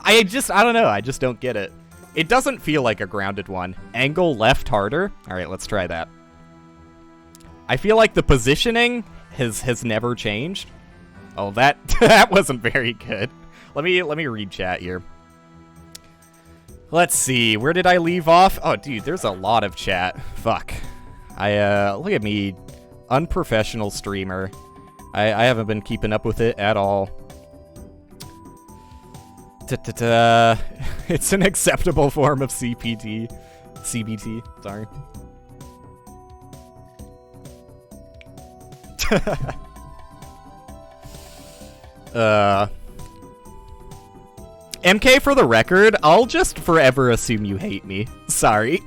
I don't know. I just don't get it. It doesn't feel like a grounded one. Angle left harder? Alright, let's try that. I feel like the positioning has never changed. Oh, that that wasn't very good. Let me read chat here. Let's see. Where did I leave off? Oh, dude, there's a lot of chat. Fuck. Look at me. Unprofessional streamer. I haven't been keeping up with it at all. It's an acceptable form of CBT, sorry. MK, for the record, I'll just forever assume you hate me. Sorry.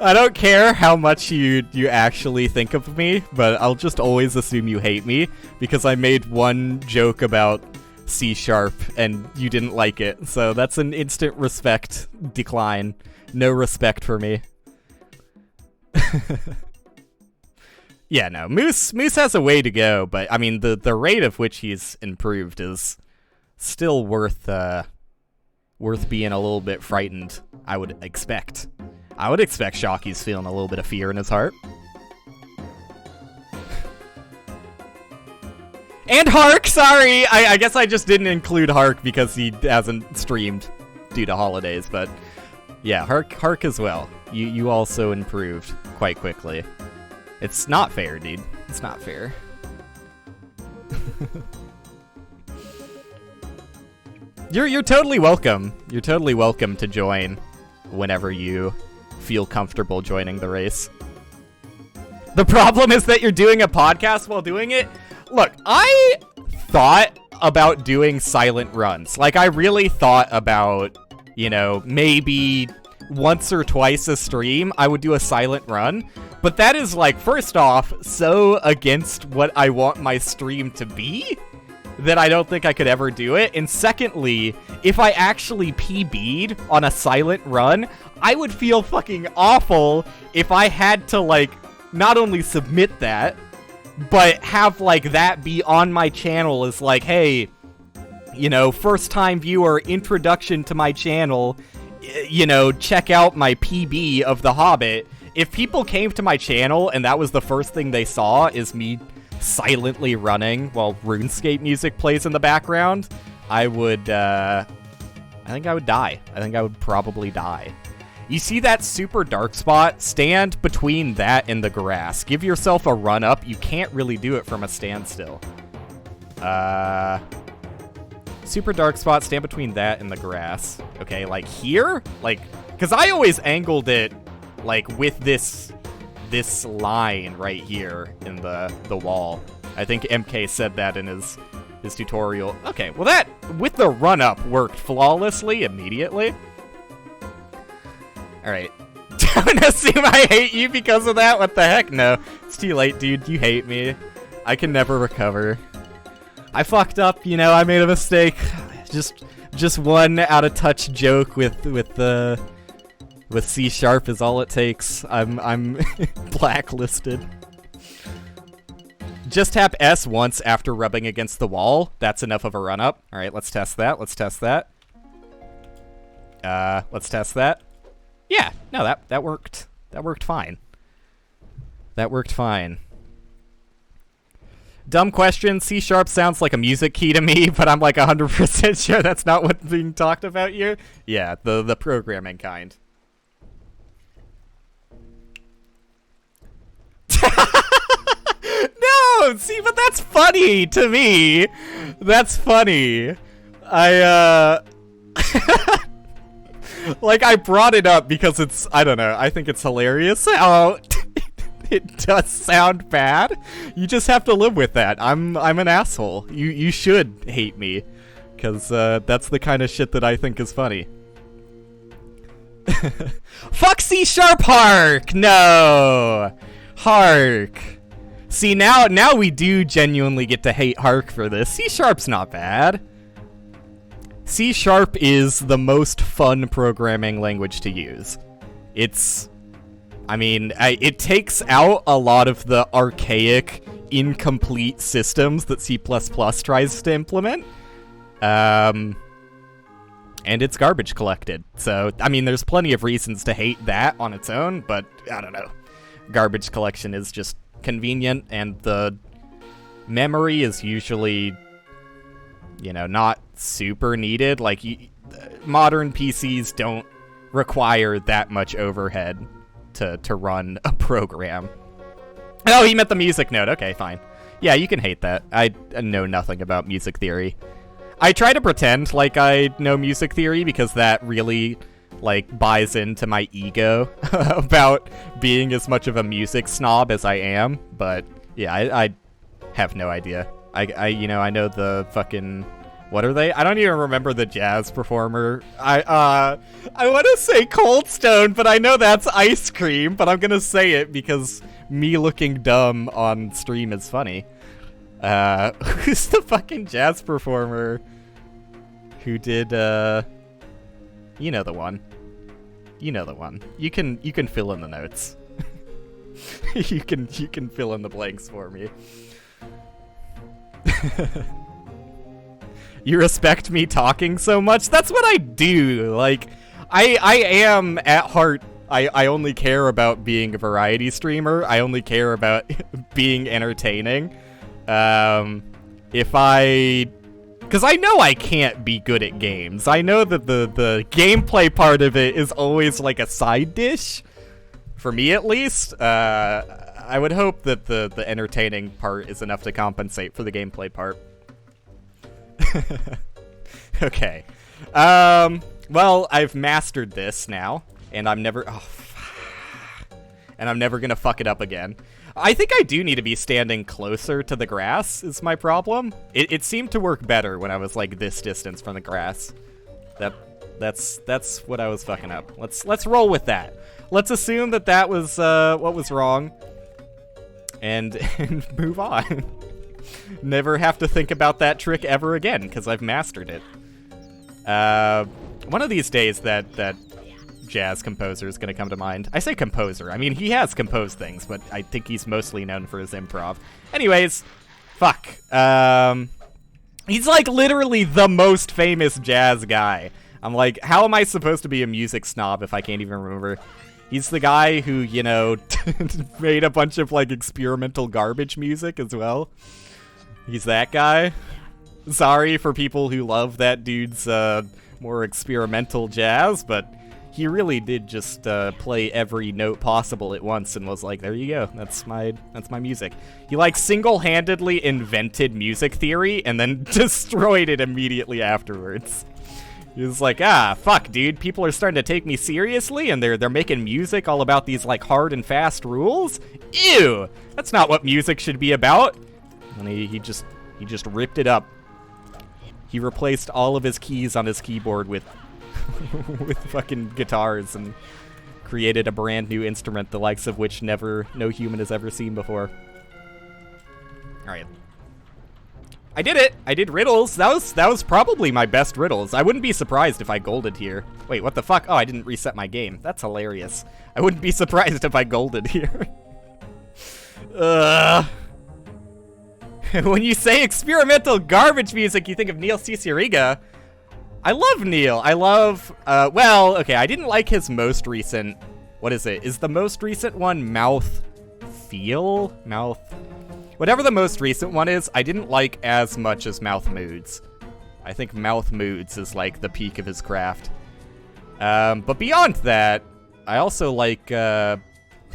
I don't care how much you actually think of me, but I'll just always assume you hate me because I made one joke about C# and you didn't like it. So that's an instant respect decline. No respect for me. Yeah, no. Moose has a way to go, but I mean the rate of which he's improved is still worth being a little bit frightened, I would expect. I would expect Shocky's feeling a little bit of fear in his heart. And Hark, sorry! I guess I just didn't include Hark because he hasn't streamed due to holidays, but yeah, Hark as well. You also improved quite quickly. It's not fair, dude. It's not fair. You're totally welcome. You're totally welcome to join whenever you feel comfortable joining the race. The problem is that you're doing a podcast while doing it. Look, I thought about doing silent runs. Like, I really thought about, you know, maybe once or twice a stream, I would do a silent run. But that is, like, first off, so against what I want my stream to be that I don't think I could ever do it. And secondly, if I actually PB'd on a silent run, I would feel fucking awful if I had to, like, not only submit that, but have, like, that be on my channel as, like, hey, you know, first-time viewer, introduction to my channel, you know, check out my PB of The Hobbit. If people came to my channel and that was the first thing they saw is me silently running while RuneScape music plays in the background, I would, I think I would die. I think I would probably die. You see that super dark spot? Stand between that and the grass. Give yourself a run up. You can't really do it from a standstill. Super dark spot, stand between that and the grass. Okay, like here? Like, because I always angled it, like, with this line right here in the wall. I think MK said that in his tutorial. Okay, well that, with the run up, worked flawlessly immediately. Alright. Don't assume I hate you because of that? What the heck? No. It's too late, dude. You hate me. I can never recover. I fucked up, you know, I made a mistake. Just one out of touch joke with C# is all it takes. I'm blacklisted. Just tap S once after rubbing against the wall. That's enough of a run up. Alright, let's test that. Let's test that. Let's test that. Yeah, no, that worked. That worked fine. That worked fine. Dumb question. C# sounds like a music key to me, but I'm like 100% sure that's not what's being talked about here. Yeah, the programming kind. don't! See, but that's funny to me! That's funny. Like, I brought it up because it's, I don't know, I think it's hilarious. Oh, it does sound bad. You just have to live with that. I'm an asshole. You should hate me, because that's the kind of shit that I think is funny. Fuck C# Hark! No! Hark. See, now we do genuinely get to hate Hark for this. C#'s not bad. C# is the most fun programming language to use. It's... I mean, it takes out a lot of the archaic, incomplete systems that C++ tries to implement. And it's garbage collected. So, I mean, there's plenty of reasons to hate that on its own, but I don't know. Garbage collection is just convenient, and the memory is usually, you know, not super needed. Like, modern PCs don't require that much overhead to run a program. Oh, he meant the music note. Okay, fine. Yeah, you can hate that. I know nothing about music theory. I try to pretend like I know music theory because that really, like, buys into my ego about being as much of a music snob as I am. But, yeah, I have no idea. You know, I know the fucking... What are they? I don't even remember the jazz performer. I want to say Cold Stone, but I know that's ice cream, but I'm gonna say it because me looking dumb on stream is funny. Who's the fucking jazz performer who did, you know the one. You know the one. You can fill in the notes. you can fill in the blanks for me. You respect me talking so much? That's what I do. Like, I am, at heart, I only care about being a variety streamer. I only care about being entertaining. Because I know I can't be good at games. I know that the gameplay part of it is always like a side dish. For me, at least. I would hope that the entertaining part is enough to compensate for the gameplay part. Okay. Well, I've mastered this now, and I'm never... Oh, and I'm never gonna fuck it up again. I think I do need to be standing closer to the grass, is my problem. It seemed to work better when I was, like, this distance from the grass. That's what I was fucking up. Let's roll with that. Let's assume that was, what was wrong. And move on. Never have to think about that trick ever again, because I've mastered it. One of these days that jazz composer is going to come to mind. I say composer. I mean, he has composed things, but I think he's mostly known for his improv. Anyways, fuck. He's, like, literally the most famous jazz guy. I'm like, how am I supposed to be a music snob if I can't even remember? He's the guy who, you know, made a bunch of, like, experimental garbage music as well. He's that guy. Sorry for people who love that dude's more experimental jazz, but he really did just play every note possible at once and was like, there you go, that's my music. He, like, single-handedly invented music theory and then destroyed it immediately afterwards. He was like, fuck, dude, people are starting to take me seriously, and they're making music all about these, like, hard and fast rules? Ew! That's not what music should be about. And he just ripped it up. He replaced all of his keys on his keyboard with with fucking guitars and created a brand new instrument, the likes of which no human has ever seen before. Alright. I did it! I did riddles! That was probably my best riddles. I wouldn't be surprised if I golded here. Wait, what the fuck? Oh, I didn't reset my game. That's hilarious. I wouldn't be surprised if I golded here. When you say experimental garbage music, you think of Neil Cicierega. I love Neil. I love, well, okay, I didn't like his most recent, what is it? Is the most recent one Mouth Feel? Mouth... Whatever the most recent one is, I didn't like as much as Mouth Moods. I think Mouth Moods is, like, the peak of his craft. But beyond that, I also like,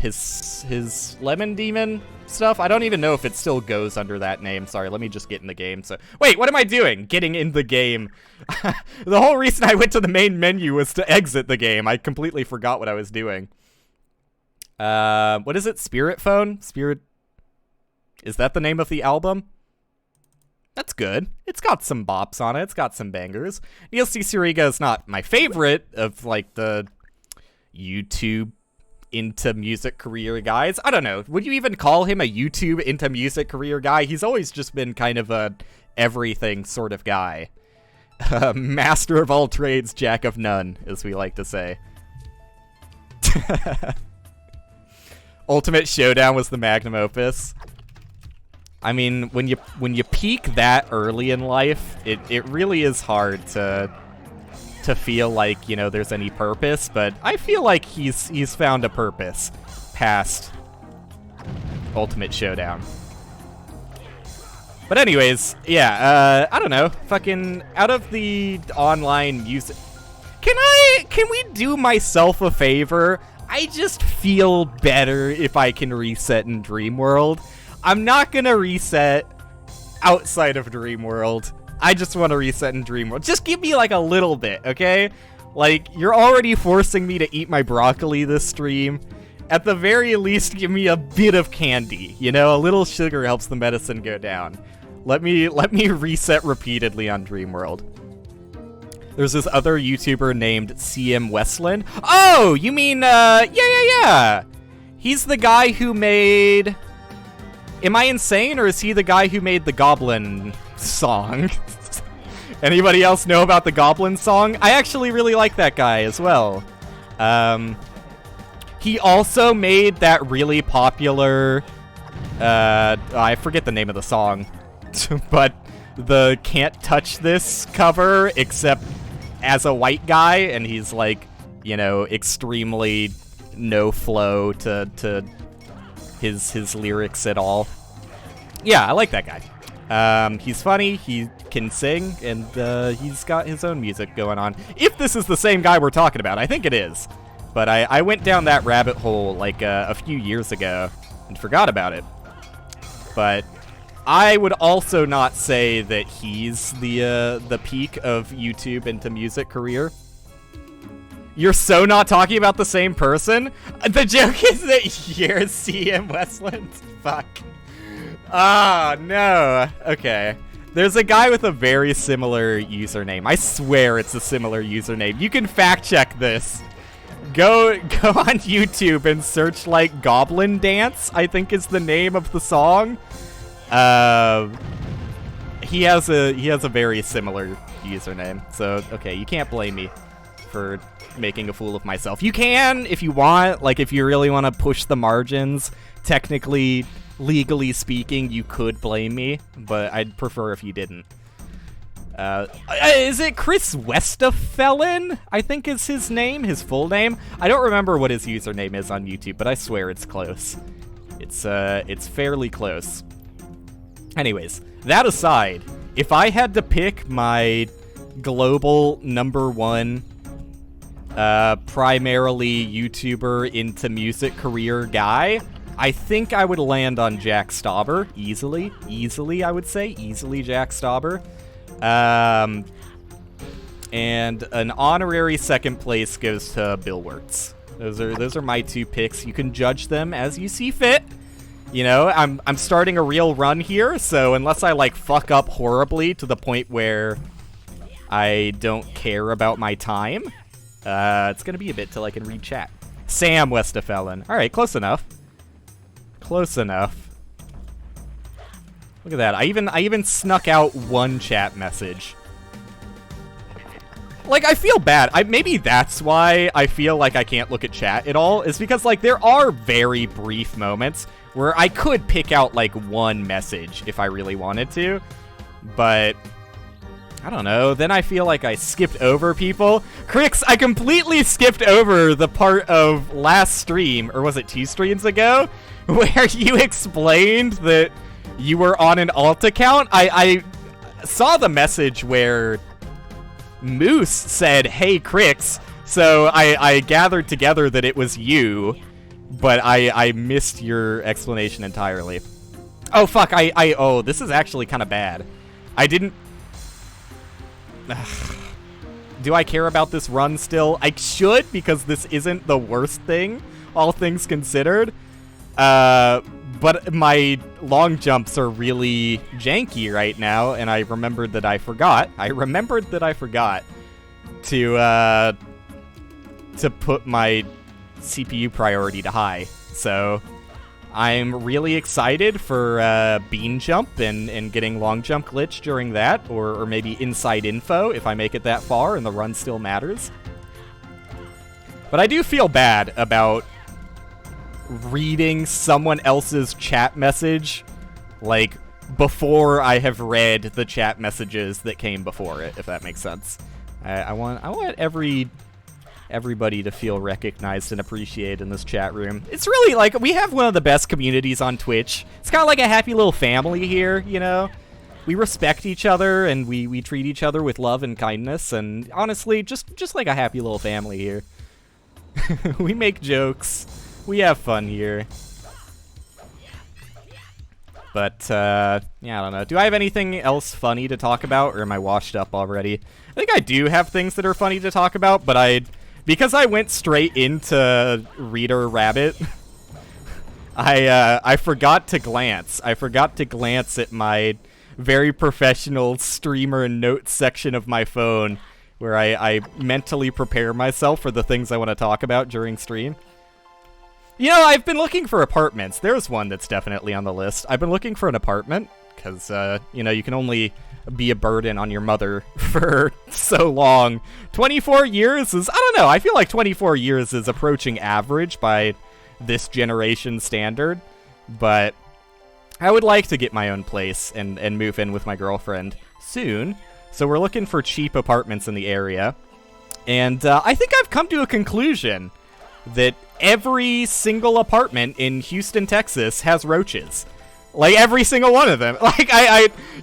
his Lemon Demon stuff. I don't even know if it still goes under that name. Sorry, let me just get in the game. So wait, what am I doing? Getting in the game. The whole reason I went to the main menu was to exit the game. I completely forgot what I was doing. What is it? Spirit Phone? Spirit... Is that the name of the album? That's good. It's got some bops on it. It's got some bangers. Neil C. Suriga is not my favorite of, like, the YouTube into music career guys. I don't know. Would you even call him a YouTube into music career guy? He's always just been kind of a everything sort of guy. Master of all trades, jack of none, as we like to say. Ultimate Showdown was the magnum opus. I mean, when you peak that early in life, it really is hard to feel like, you know, there's any purpose, but I feel like he's found a purpose past Ultimate Showdown. But anyways, yeah, I don't know, fucking out of the online music, can we do myself a favor? I just feel better if I can reset in Dreamworld. I'm not gonna reset outside of Dreamworld. I just want to reset in Dreamworld. Just give me, like, a little bit, okay? Like, you're already forcing me to eat my broccoli this stream. At the very least, give me a bit of candy. You know, a little sugar helps the medicine go down. Let me reset repeatedly on Dreamworld. There's this other YouTuber named CM Westland. Oh, you mean, yeah. He's the guy who made... Am I insane, or is he the guy who made the Goblin song? Anybody else know about the Goblin song? I actually really like that guy as well. He also made that really popular... I forget the name of the song. But the Can't Touch This cover, except as a white guy, and he's, like, you know, extremely no flow to his lyrics at all. Yeah, I like that guy. He's funny, he can sing, and he's got his own music going on. If this is the same guy we're talking about, I think it is. But I went down that rabbit hole, like, a few years ago and forgot about it. But I would also not say that he's the peak of YouTube into music career. You're so not talking about the same person? The joke is that you're CM Westland? Fuck. Ah, no. Okay. There's a guy with a very similar username. I swear it's a similar username. You can fact check this. Go on YouTube and search, like, Goblin Dance, I think is the name of the song. He has a very similar username. So, okay, you can't blame me for making a fool of myself. You can if you want, like, if you really want to push the margins. Technically, legally speaking, you could blame me, but I'd prefer if you didn't. Is it Chris Westafelin? I think is his name, his full name. I don't remember what his username is on YouTube, but I swear it's close. It's fairly close. Anyways, that aside, if I had to pick my global #1 primarily YouTuber into music career guy, I think I would land on Jack Stauber easily. Easily, I would say. Easily Jack Stauber. And an honorary second place goes to Bill Wirtz. Those are my two picks. You can judge them as you see fit. You know, I'm starting a real run here, so unless I, like, fuck up horribly to the point where I don't care about my time, it's gonna be a bit till I can read chat. Sam Westafelin. All right, close enough. Close enough. Look at that. I even snuck out one chat message. Like, I feel bad. Maybe that's why I feel like I can't look at chat at all, is because, like, there are very brief moments where I could pick out, like, one message if I really wanted to, but I don't know. Then I feel like I skipped over people. Crix, I completely skipped over the part of last stream, or was it 2 streams ago, where you explained that you were on an alt account. I saw the message where Moose said, "Hey, Crix," so I gathered together that it was you, but I missed your explanation entirely. Oh, fuck, oh, this is actually kind of bad. I didn't... Do I care about this run still? I should, because this isn't the worst thing, all things considered. But my long jumps are really janky right now, and I remembered that I forgot. To put my CPU priority to high. So I'm really excited for bean jump and getting long jump glitch during that, or maybe inside info if I make it that far and the run still matters. But I do feel bad about reading someone else's chat message, like, before I have read the chat messages that came before it, if that makes sense. I want everybody to feel recognized and appreciated in this chat room. It's really, like, we have one of the best communities on Twitch. It's kind of like a happy little family here, you know? We respect each other, and we treat each other with love and kindness, and honestly, just like a happy little family here. We make jokes. We have fun here. But, yeah, I don't know. Do I have anything else funny to talk about, or am I washed up already? I think I do have things that are funny to talk about, but because I went straight into Reader Rabbit, I forgot to glance. I forgot to glance at my very professional streamer notes section of my phone, where I mentally prepare myself for the things I want to talk about during stream. You know, I've been looking for apartments. There's one that's definitely on the list. I've been looking for an apartment, because, you know, you can only be a burden on your mother for so long. 24 years is, I don't know, I feel like 24 years is approaching average by this generation standard, but I would like to get my own place and move in with my girlfriend soon, so we're looking for cheap apartments in the area, and I think I've come to a conclusion that every single apartment in Houston, Texas has roaches. Like, every single one of them. Like,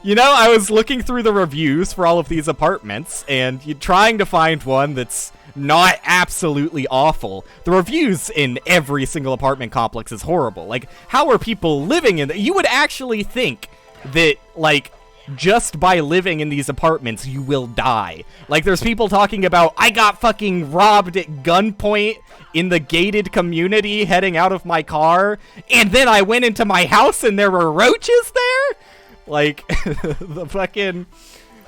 you know, I was looking through the reviews for all of these apartments, and trying to find one that's not absolutely awful. The reviews in every single apartment complex is horrible. Like, how are people living in You would actually think that, like, just by living in these apartments, you will die. Like, there's people talking about, I got fucking robbed at gunpoint in the gated community heading out of my car, and then I went into my house and there were roaches there? Like, the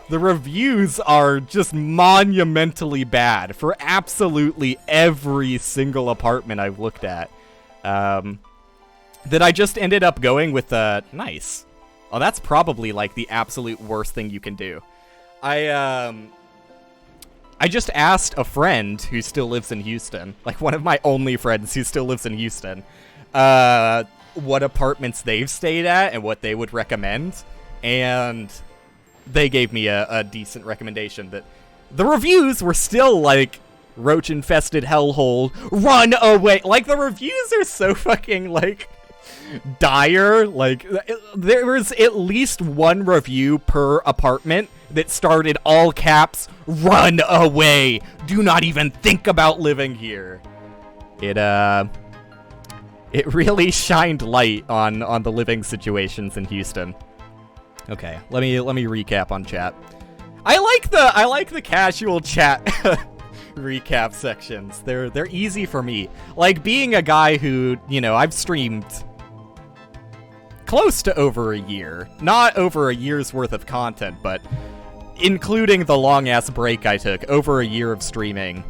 reviews are just monumentally bad for absolutely every single apartment I've looked at. That I just ended up going with, nice. Oh, that's probably, like, the absolute worst thing you can do. I just asked a friend who still lives in Houston, like, one of my only friends who still lives in Houston, what apartments they've stayed at and what they would recommend, and they gave me a decent recommendation that the reviews were still, like, roach-infested hellhole, run away. Like, the reviews are so fucking, like, dire. Like, there was at least one review per apartment that started all caps, run away, do not even think about living here. It really shined light on the living situations in Houston. Okay, let me recap on chat. I like the casual chat recap sections. They're easy for me. Like, being a guy who, you know, I've streamed close to over a year. Not over a year's worth of content, but including the long-ass break I took, over a year of streaming.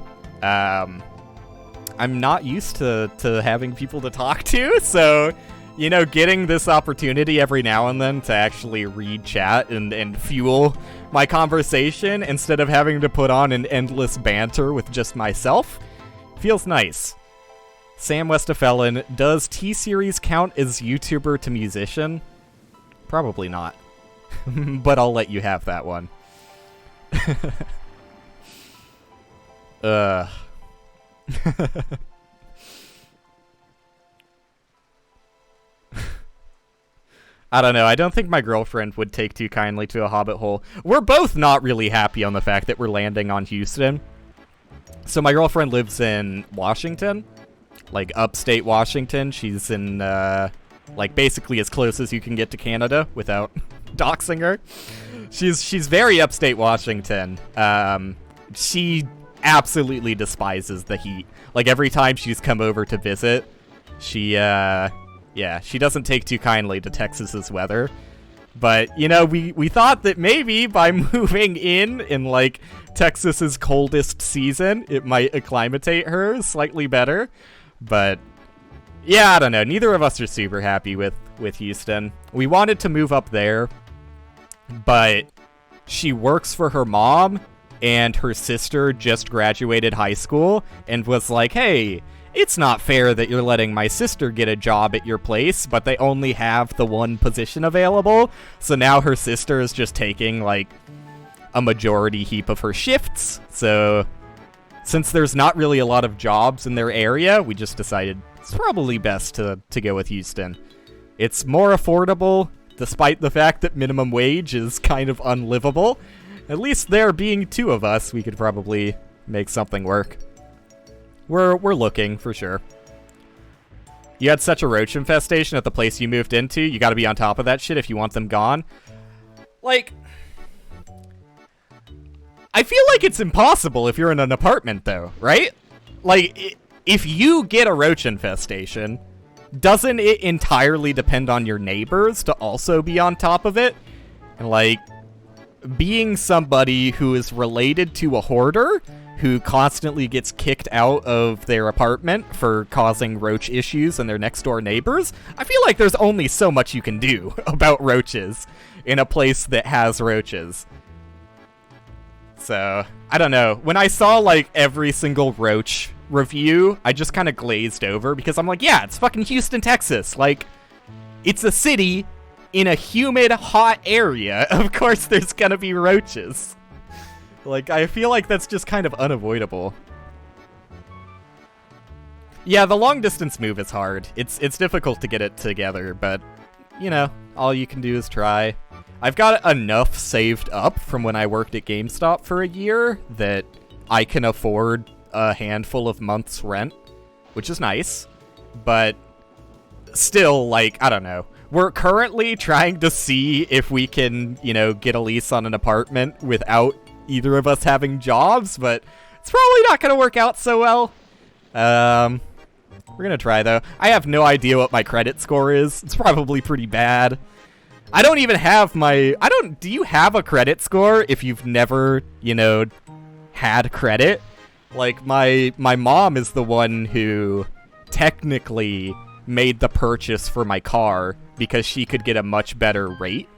I'm not used to having people to talk to, so, you know, getting this opportunity every now and then to actually read chat and fuel my conversation instead of having to put on an endless banter with just myself feels nice. Sam Westafellan, does T-Series count as YouTuber to musician? Probably not. But I'll let you have that one. I don't know. I don't think my girlfriend would take too kindly to a Hobbit hole. We're both not really happy on the fact that we're landing on Houston. So my girlfriend lives in Washington. like upstate Washington. She's in like basically as close as you can get to Canada without doxing her. She's very upstate Washington. She absolutely despises the heat. Like every time she's come over to visit, she doesn't take too kindly to Texas's weather. But, you know, we thought that maybe by moving in like Texas's coldest season, it might acclimatate her slightly better. But yeah, I don't know. Neither of us are super happy with Houston. We wanted to move up there, but she works for her mom, and her sister just graduated high school and was like, hey, it's not fair that you're letting my sister get a job at your place, but they only have the one position available. So now her sister is just taking, like, a majority heap of her shifts. So since there's not really a lot of jobs in their area, we just decided it's probably best to go with Houston. It's more affordable, despite the fact that minimum wage is kind of unlivable. At least there being two of us, we could probably make something work. We're looking, for sure. You had such a roach infestation at the place you moved into. You gotta be on top of that shit if you want them gone. Like, I feel like it's impossible if you're in an apartment, though, right? Like, if you get a roach infestation, doesn't it entirely depend on your neighbors to also be on top of it? And, like, being somebody who is related to a hoarder who constantly gets kicked out of their apartment for causing roach issues and their next door neighbors, I feel like there's only so much you can do about roaches in a place that has roaches. So, I don't know. When I saw, like, every single roach review, I just kind of glazed over because I'm like, yeah, it's fucking Houston, Texas. Like, it's a city in a humid, hot area. Of course there's gonna be roaches. Like, I feel like that's just kind of unavoidable. Yeah, the long-distance move is hard. It's difficult to get it together, but, you know, all you can do is try. I've got enough saved up from when I worked at GameStop for a year that I can afford a handful of months' rent, which is nice. But still, like, I don't know. We're currently trying to see if we can, you know, get a lease on an apartment without either of us having jobs, but it's probably not going to work out so well. We're going to try, though. I have no idea what my credit score is. It's probably pretty bad. I don't even have my... Do you have a credit score if you've never, you know, had credit? Like, my mom is the one who technically made the purchase for my car because she could get a much better rate.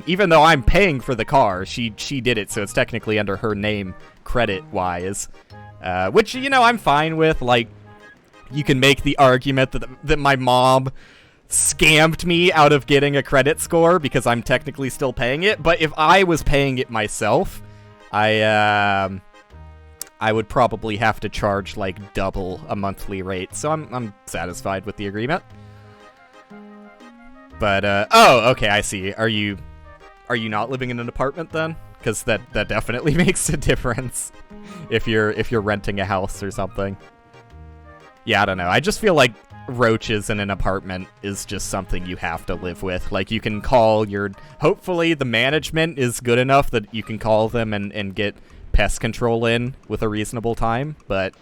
Even though I'm paying for the car, she did it, so it's technically under her name, credit-wise. Which, you know, I'm fine with. Like, you can make the argument that my mom scammed me out of getting a credit score because I'm technically still paying it. But if I was paying it myself, I would probably have to charge, like, double a monthly rate. So I'm satisfied with the agreement. But, oh, okay, I see. Are you not living in an apartment then? Because that definitely makes a difference if you're renting a house or something. Yeah, I don't know. I just feel like roaches in an apartment is just something you have to live with. Like, you can call hopefully the management is good enough that you can call them and get pest control in with a reasonable time, but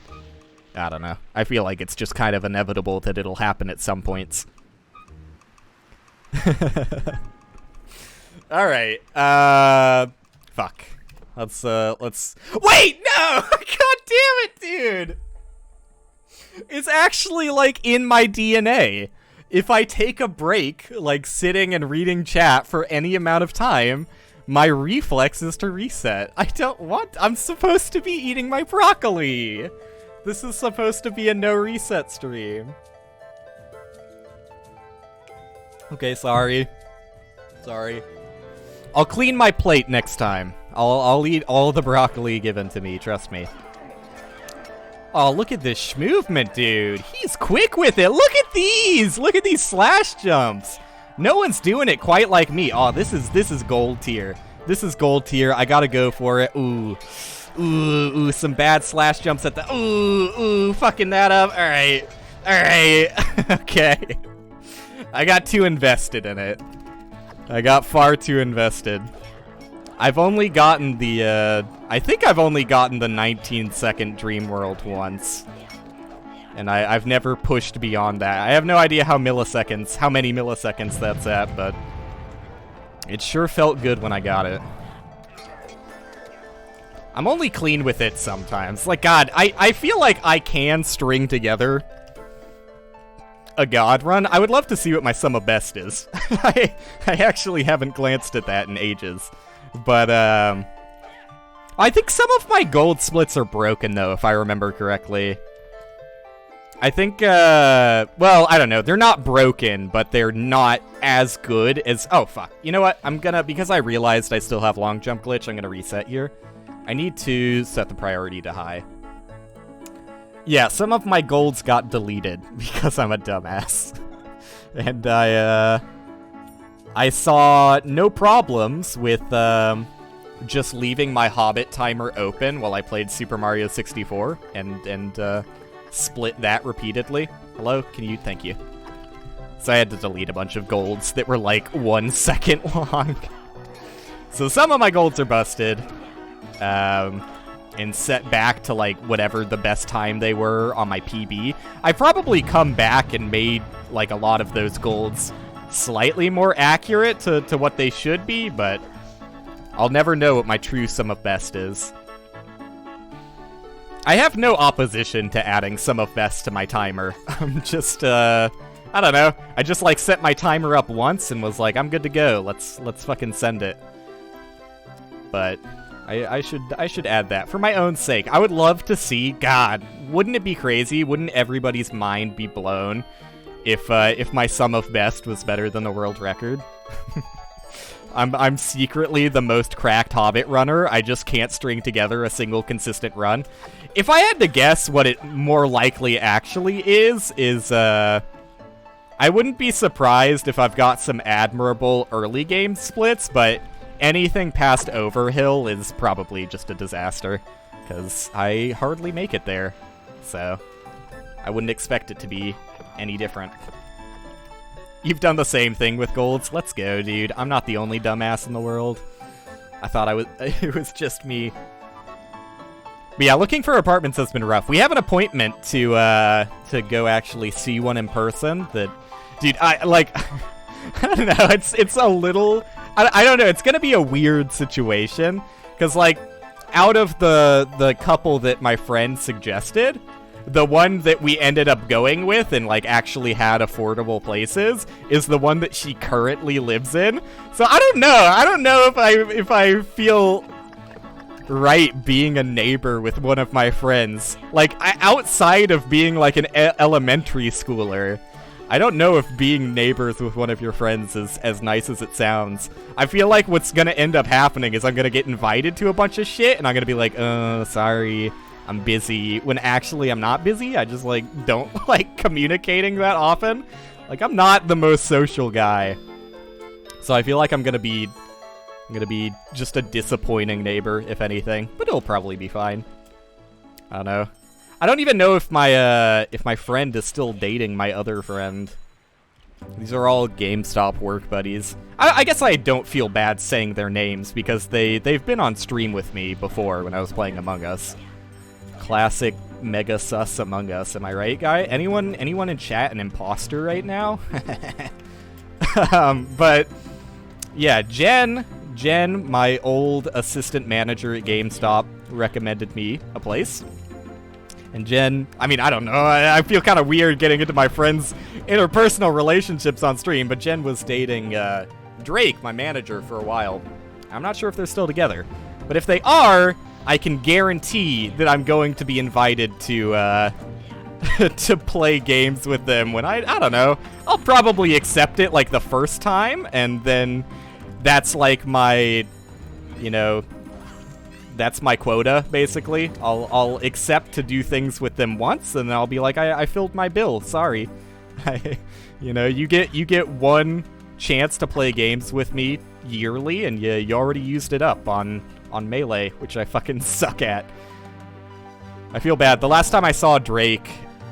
I don't know. I feel like it's just kind of inevitable that it'll happen at some points. Alright, fuck. Let's, wait, no! God damn it, dude! It's actually, like, in my DNA. If I take a break, like, sitting and reading chat for any amount of time, my reflex is to reset. I'm supposed to be eating my broccoli! This is supposed to be a no reset stream. Okay, sorry. I'll clean my plate next time. I'll eat all the broccoli given to me, trust me. Oh, look at this schmovement, dude. He's quick with it. Look at these! Look at these slash jumps. No one's doing it quite like me. Oh, this is gold tier. This is gold tier. I gotta go for it. Ooh. Ooh, some bad slash jumps at the... Ooh, fucking that up. Alright. Okay. I got too invested in it. I got far too invested. I've only gotten the, I think I've only gotten the 19-second Dream World once. And I've never pushed beyond that. I have no idea how many milliseconds that's at, but it sure felt good when I got it. I'm only clean with it sometimes. Like, God, I feel like I can string together a God run. I would love to see what my sum of best is. I actually haven't glanced at that in ages. But, I think some of my gold splits are broken, though, if I remember correctly. I think, well, I don't know. They're not broken, but they're not as good as... Oh, fuck. You know what? Because I realized I still have long jump glitch, I'm gonna reset here. I need to set the priority to high. Yeah, some of my golds got deleted because I'm a dumbass. And I saw no problems with, just leaving my Hobbit timer open while I played Super Mario 64 and split that repeatedly. Hello? Thank you. So I had to delete a bunch of golds that were like 1 second long. So some of my golds are busted. And set back to like whatever the best time they were on my PB. I probably come back and made like a lot of those golds slightly more accurate to what they should be, but I'll never know what my true sum of best is. I have no opposition to adding sum of best to my timer. I'm just, I don't know. I just, like, set my timer up once and was like, I'm good to go. Let's fucking send it. But I should add that for my own sake. I would love to see, God, wouldn't it be crazy? Wouldn't everybody's mind be blown if my sum of best was better than the world record? I'm secretly the most cracked Hobbit runner. I just can't string together a single consistent run. If I had to guess what it more likely actually is I wouldn't be surprised if I've got some admirable early game splits, but anything past Overhill is probably just a disaster, because I hardly make it there, so I wouldn't expect it to be any different. You've done the same thing with golds. Let's go, dude. I'm not the only dumbass in the world. I thought it was just me. But yeah, looking for apartments has been rough. We have an appointment to go actually see one in person. Dude, I don't know. It's a little. I don't know. It's gonna be a weird situation because like out of the couple that my friend suggested, the one that we ended up going with and like actually had affordable places is the one that she currently lives in. So I don't know. I don't know if I feel right being a neighbor with one of my friends. Like outside of being like an elementary schooler, I don't know if being neighbors with one of your friends is as nice as it sounds. I feel like what's gonna end up happening is I'm gonna get invited to a bunch of shit and I'm gonna be like, sorry, I'm busy, when actually I'm not busy. I just like don't like communicating that often. Like I'm not the most social guy. So I feel like I'm gonna be just a disappointing neighbor, if anything. But it'll probably be fine. I don't know. I don't even know if my friend is still dating my other friend. These are all GameStop work buddies. I guess I don't feel bad saying their names because they've been on stream with me before when I was playing Among Us. Classic mega sus Among Us, am I right, guy? Anyone in chat an imposter right now? But yeah, Jen, my old assistant manager at GameStop, recommended me a place. And Jen, I mean, I don't know, I feel kind of weird getting into my friends' interpersonal relationships on stream, but Jen was dating Drake, my manager, for a while. I'm not sure if they're still together. But if they are, I can guarantee that I'm going to be invited to to play games with them when I don't know. I'll probably accept it like the first time, and then that's like my, that's my quota, basically. I'll accept to do things with them once, and then I'll be like, I filled my bill, sorry. You get one chance to play games with me yearly, and you already used it up on on Melee, which I fucking suck at. I feel bad. The last time I saw Drake,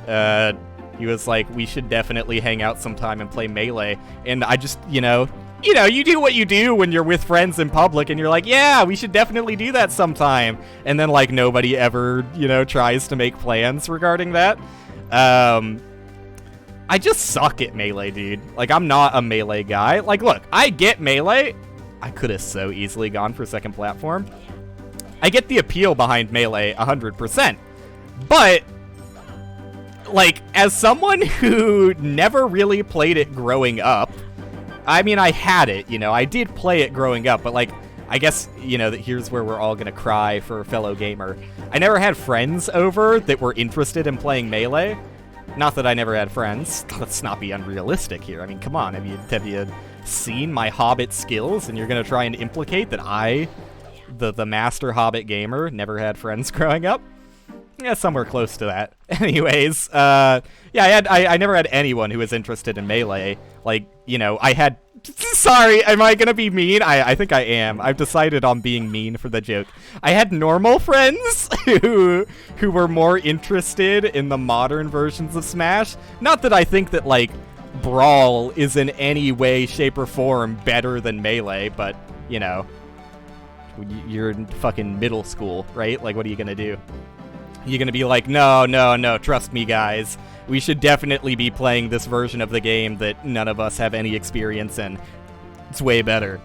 he was like, we should definitely hang out sometime and play Melee. And I just, you do what you do when you're with friends in public, and you're like, yeah, we should definitely do that sometime. And then, like, nobody ever, tries to make plans regarding that. I just suck at Melee, dude. Like, I'm not a Melee guy. Like, look, I get Melee. I could have so easily gone for second platform. I get the appeal behind Melee 100%. But, like, as someone who never really played it growing up, I mean, I had it, I did play it growing up, but, like, I guess, that here's where we're all gonna cry for a fellow gamer. I never had friends over that were interested in playing Melee. Not that I never had friends. Let's not be unrealistic here. I mean, come on, have you seen my Hobbit skills, and you're gonna try and implicate that I, the master Hobbit gamer, never had friends growing up? Yeah, somewhere close to that. Anyways, yeah, I never had anyone who was interested in Melee. Like, I had... Sorry, am I gonna be mean? I think I am. I've decided on being mean for the joke. I had normal friends who were more interested in the modern versions of Smash. Not that I think that, like, Brawl is in any way, shape, or form better than Melee, but, you're in fucking middle school, right? Like, what are you gonna do? You're gonna be like, no, trust me, guys. We should definitely be playing this version of the game that none of us have any experience in. It's way better.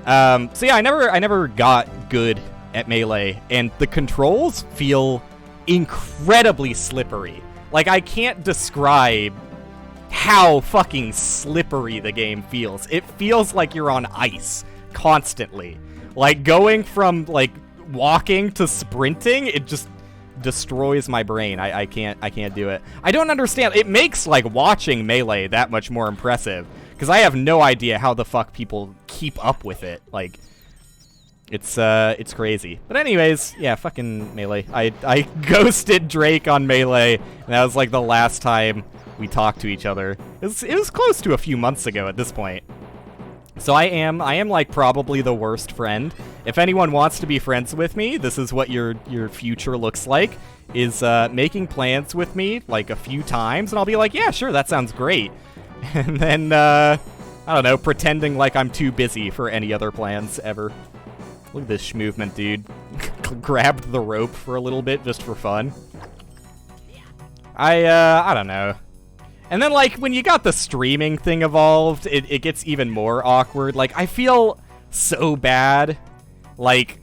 So yeah, I never got good at Melee, and the controls feel incredibly slippery. Like, I can't describe how fucking slippery the game feels. It feels like you're on ice constantly. Like, going from, like, walking to sprinting, it just destroys my brain. I can't do it. I don't understand. It makes, like, watching Melee that much more impressive, because I have no idea how the fuck people keep up with it. Like, it's crazy. But anyways, yeah, fucking Melee. I ghosted Drake on Melee, and that was, like, the last time we talked to each other. It was close to a few months ago at this point. So I am like probably the worst friend. If anyone wants to be friends with me, this is what your future looks like, is making plans with me like a few times, and I'll be like, yeah, sure, that sounds great. And then, I don't know, pretending like I'm too busy for any other plans ever. Look at this schmovement, dude. Grabbed the rope for a little bit just for fun. I don't know. And then, like, when you got the streaming thing evolved, it gets even more awkward. Like, I feel so bad. Like,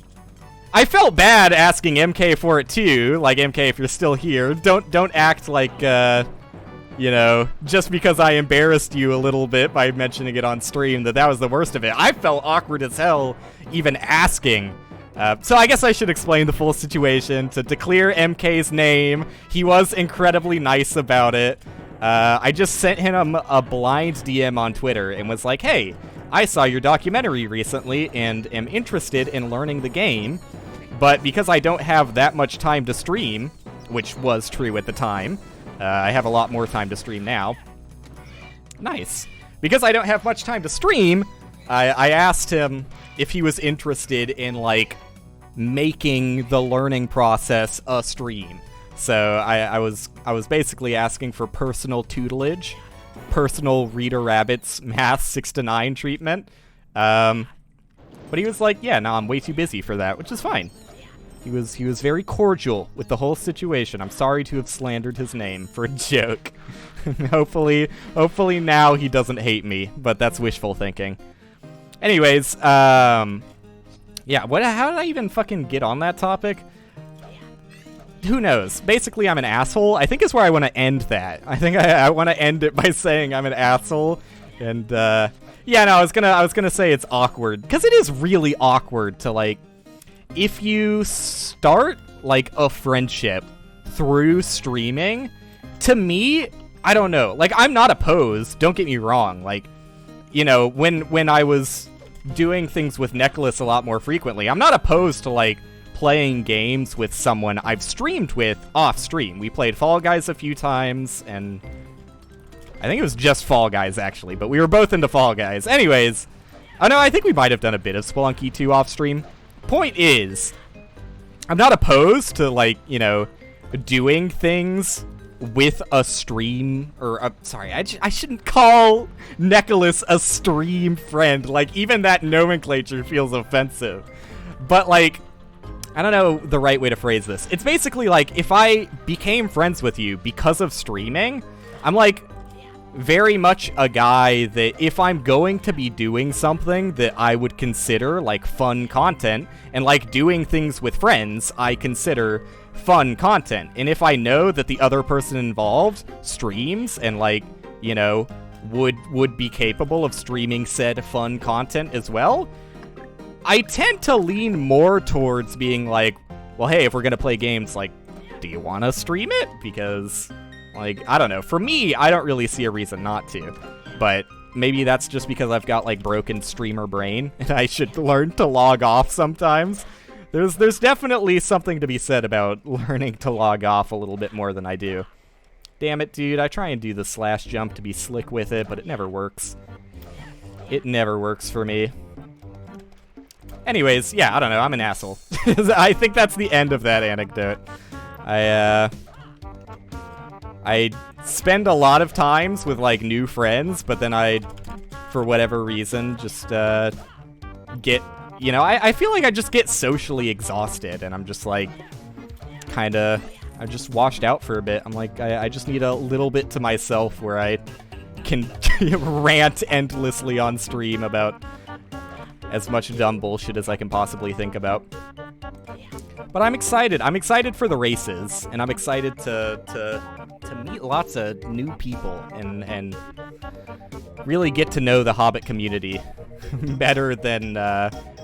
I felt bad asking MK for it, too. Like, MK, if you're still here, don't act like, just because I embarrassed you a little bit by mentioning it on stream, that was the worst of it. I felt awkward as hell even asking. So I guess I should explain the full situation. To clear MK's name, he was incredibly nice about it. I just sent him a blind DM on Twitter and was like, hey, I saw your documentary recently and am interested in learning the game, but because I don't have that much time to stream, which was true at the time, I have a lot more time to stream now. Nice. Because I don't have much time to stream, I asked him if he was interested in, like, making the learning process a stream. So I was basically asking for personal tutelage, personal Rita Rabbit's Math 6 to 9 treatment. But he was like, yeah, no, I'm way too busy for that, which is fine. He was very cordial with the whole situation. I'm sorry to have slandered his name for a joke. hopefully now he doesn't hate me, but that's wishful thinking. Anyways, yeah, how did I even fucking get on that topic? Who knows? Basically, I'm an asshole. I think is where I want to end that. I think I want to end it by saying I'm an asshole. And, yeah, no, I was gonna say it's awkward. Because it is really awkward to, like, if you start, like, a friendship through streaming, to me, I don't know. Like, I'm not opposed. Don't get me wrong. Like, when I was doing things with Nicholas a lot more frequently, I'm not opposed to, like, playing games with someone I've streamed with off stream. We played Fall Guys a few times, and I think it was just Fall Guys, actually, but we were both into Fall Guys. Anyways, oh no, I think we might have done a bit of Spelunky 2 off stream, point is, I'm not opposed to, like, you know, doing things with a stream, or, sorry, I shouldn't call Nicholas a stream friend. Like, even that nomenclature feels offensive. But, like, I don't know the right way to phrase this. It's basically like, if I became friends with you because of streaming, I'm, like, very much a guy that if I'm going to be doing something that I would consider, like, fun content, and, like, doing things with friends, I consider fun content. And if I know that the other person involved streams and, like, you know, would be capable of streaming said fun content as well, I tend to lean more towards being like, well, hey, if we're gonna play games, like, do you want to stream it? Because, like, I don't know. For me, I don't really see a reason not to. But maybe that's just because I've got, like, broken streamer brain, and I should learn to log off sometimes. There's definitely something to be said about learning to log off a little bit more than I do. Damn it, dude. I try and do the slash jump to be slick with it, but it never works. It never works for me. Anyways, yeah, I don't know. I'm an asshole. I think that's the end of that anecdote. I spend a lot of times with, like, new friends, but then I, for whatever reason, just get, you know, I feel like I just get socially exhausted, and I'm just, like, kinda, I just washed out for a bit. I'm like, I just need a little bit to myself where I can rant endlessly on stream about as much dumb bullshit as I can possibly think about. But I'm excited. I'm excited for the races, and I'm excited to meet lots of new people and really get to know the Hobbit community better than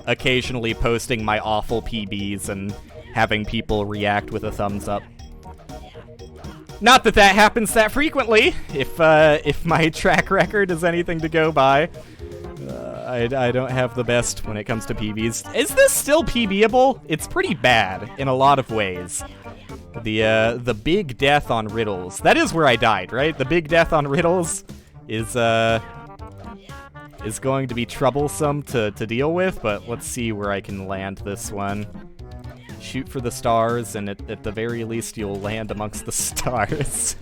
occasionally posting my awful PBs and having people react with a thumbs up. Not that that happens that frequently, if my track record is anything to go by. I don't have the best when it comes to PBs. Is this still PBable? It's pretty bad in a lot of ways. The big death on Riddles. That is where I died, right? The big death on Riddles is going to be troublesome to deal with, but let's see where I can land this one. Shoot for the stars, and at the very least, you'll land amongst the stars.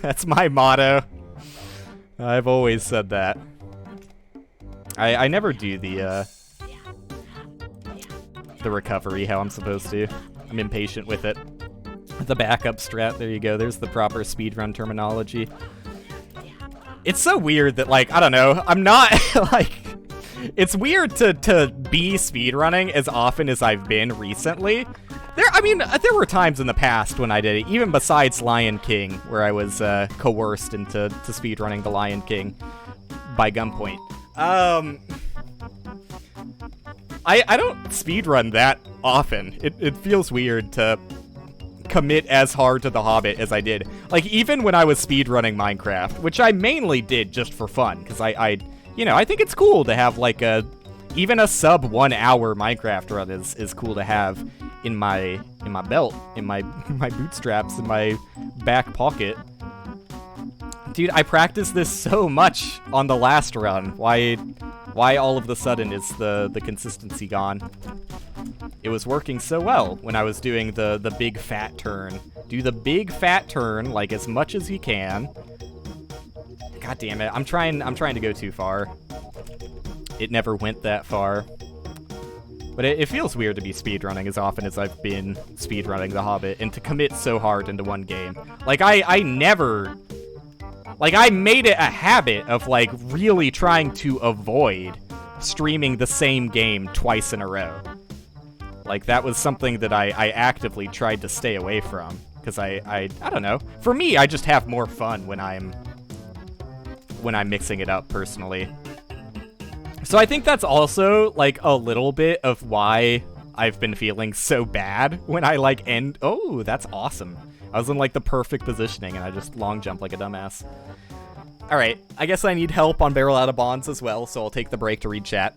That's my motto. I've always said that. I never do the recovery how I'm supposed to. I'm impatient with it. The backup strat, there you go. There's the proper speedrun terminology. It's so weird that, like, I don't know, I'm not, like, it's weird to be speedrunning as often as I've been recently. There were times in the past when I did it, even besides Lion King, where I was coerced into speedrunning the Lion King by gunpoint. I don't speedrun that often. It feels weird to commit as hard to The Hobbit as I did. Like, even when I was speedrunning Minecraft, which I mainly did just for fun, because I think it's cool to have, like, even a sub 1 hour Minecraft run is cool to have in my belt, in my bootstraps, in my back pocket. Dude, I practiced this so much on the last run. Why all of a sudden is the consistency gone? It was working so well when I was doing the big fat turn. Do the big fat turn, like, as much as you can. God damn it, I'm trying to go too far. It never went that far. But it feels weird to be speedrunning as often as I've been speedrunning The Hobbit, and to commit so hard into one game. Like, I never... Like, I made it a habit of, like, really trying to avoid streaming the same game twice in a row. Like, that was something that I actively tried to stay away from. Because I don't know. For me, I just have more fun when I'm mixing it up, personally. So I think that's also, like, a little bit of why I've been feeling so bad when I, like, end... Oh, that's awesome. I was in, like, the perfect positioning, and I just long jumped like a dumbass. Alright, I guess I need help on Barrel Out of Bonds as well, so I'll take the break to read chat.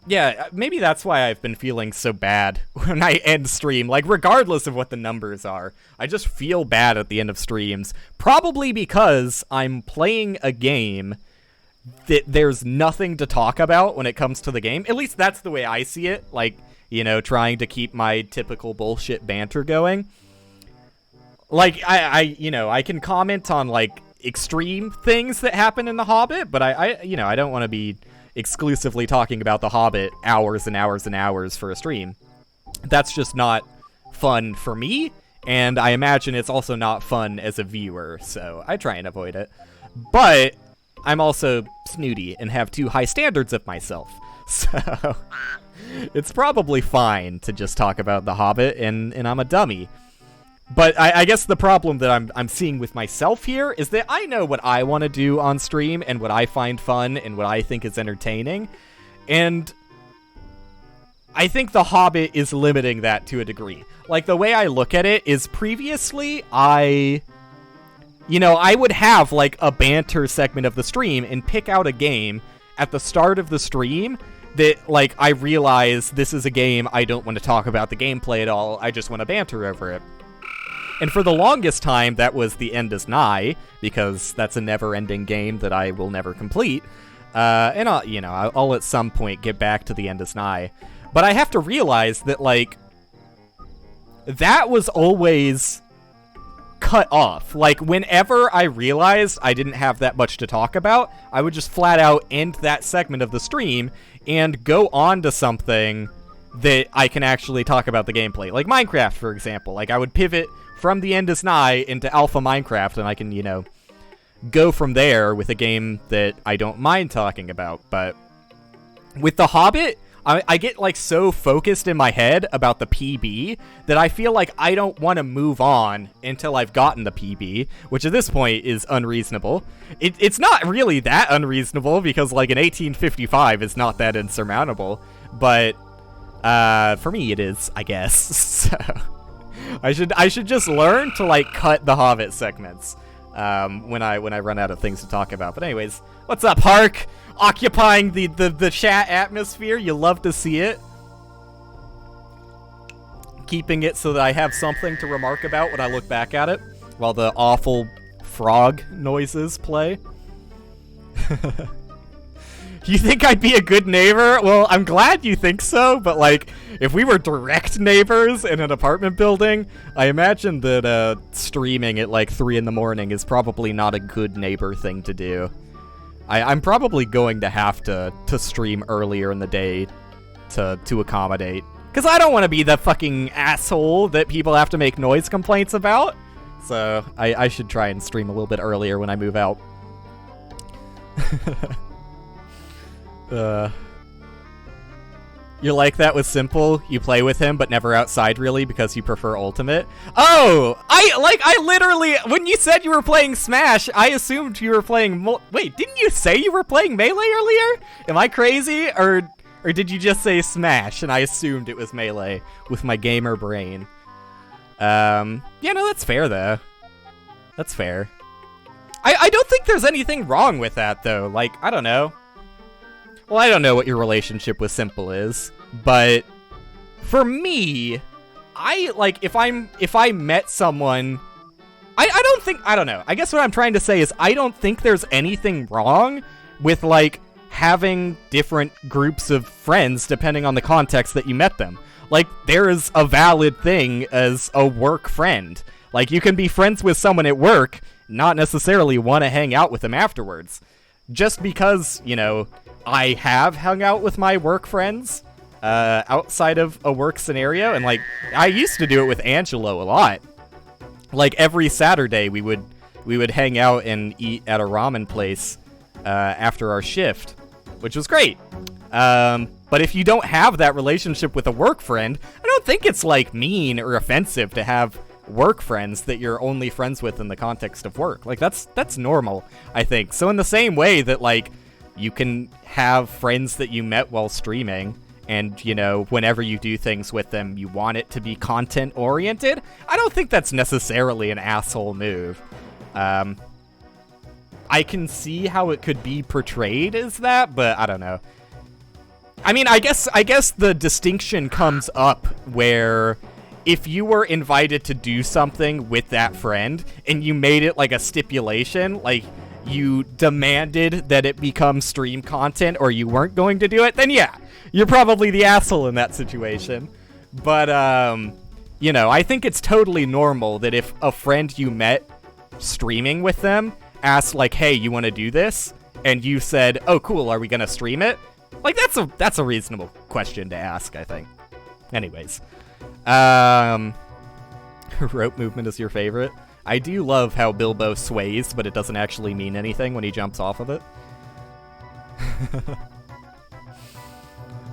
Yeah, maybe that's why I've been feeling so bad when I end stream. Like, regardless of what the numbers are, I just feel bad at the end of streams. Probably because I'm playing a game there's nothing to talk about when it comes to the game. At least that's the way I see it. Like, you know, trying to keep my typical bullshit banter going. Like, I can comment on, like, extreme things that happen in The Hobbit, but I don't want to be exclusively talking about The Hobbit hours and hours and hours for a stream. That's just not fun for me, and I imagine it's also not fun as a viewer, so I try and avoid it. But I'm also snooty and have too high standards of myself, so it's probably fine to just talk about The Hobbit, and I'm a dummy. But I guess the problem that I'm seeing with myself here is that I know what I want to do on stream and what I find fun and what I think is entertaining. And I think The Hobbit is limiting that to a degree. Like, the way I look at it is previously I would have, like, a banter segment of the stream and pick out a game at the start of the stream that, like, I realize this is a game I don't want to talk about the gameplay at all. I just want to banter over it. And for the longest time, that was The End Is Nigh, because that's a never-ending game that I will never complete. And I'll at some point get back to The End Is Nigh. But I have to realize that, like, that was always cut off. Like, whenever I realized I didn't have that much to talk about, I would just flat out end that segment of the stream and go on to something that I can actually talk about the gameplay. Like Minecraft, for example. Like, I would pivot from The End Is Nigh into Alpha Minecraft, and I can, go from there with a game that I don't mind talking about. But with The Hobbit, I get, like, so focused in my head about the PB that I feel like I don't want to move on until I've gotten the PB, which at this point is unreasonable. It's not really that unreasonable, because, like, an 1855 is not that insurmountable, but for me it is, I guess. So I should just learn to, like, cut the Hobbit segments when I run out of things to talk about. But anyways, what's up, Hark? Occupying the chat atmosphere. You love to see it. Keeping it so that I have something to remark about when I look back at it, while the awful frog noises play. You think I'd be a good neighbor? Well, I'm glad you think so, but, like, if we were direct neighbors in an apartment building, I imagine that streaming at, like, 3 in the morning is probably not a good neighbor thing to do. I'm probably going to have to stream earlier in the day to accommodate. Because I don't want to be the fucking asshole that people have to make noise complaints about. So I should try and stream a little bit earlier when I move out. You're like that with Simple. You play with him, but never outside, really, because you prefer Ultimate. Oh! I literally, when you said you were playing Smash, I assumed you were playing wait, didn't you say you were playing Melee earlier? Am I crazy? Or did you just say Smash, and I assumed it was Melee with my gamer brain? Yeah, no, that's fair, though. That's fair. I don't think there's anything wrong with that, though. Like, I don't know. Well, I don't know what your relationship with Simple is, but for me, if I met someone, I don't know. I guess what I'm trying to say is I don't think there's anything wrong with, like, having different groups of friends depending on the context that you met them. Like, there is a valid thing as a work friend. Like, you can be friends with someone at work, not necessarily want to hang out with them afterwards. Just because, I have hung out with my work friends outside of a work scenario, and, like, I used to do it with Angelo a lot. Like, every Saturday we would hang out and eat at a ramen place after our shift, which was great. But if you don't have that relationship with a work friend, I don't think it's, like, mean or offensive to have work friends that you're only friends with in the context of work. Like, that's normal, I think. So in the same way that, like, you can have friends that you met while streaming, and, whenever you do things with them, you want it to be content-oriented, I don't think that's necessarily an asshole move. I can see how it could be portrayed as that, but I don't know. I mean, I guess the distinction comes up where if you were invited to do something with that friend, and you made it, like, a stipulation, like, you demanded that it become stream content or you weren't going to do it, then yeah, you're probably the asshole in that situation. But, you know, I think it's totally normal that if a friend you met streaming with them asked, like, hey, you want to do this? And you said, oh, cool, are we going to stream it? Like, that's a reasonable question to ask, I think. Anyways. Rope movement is your favorite? I do love how Bilbo sways, but it doesn't actually mean anything when he jumps off of it.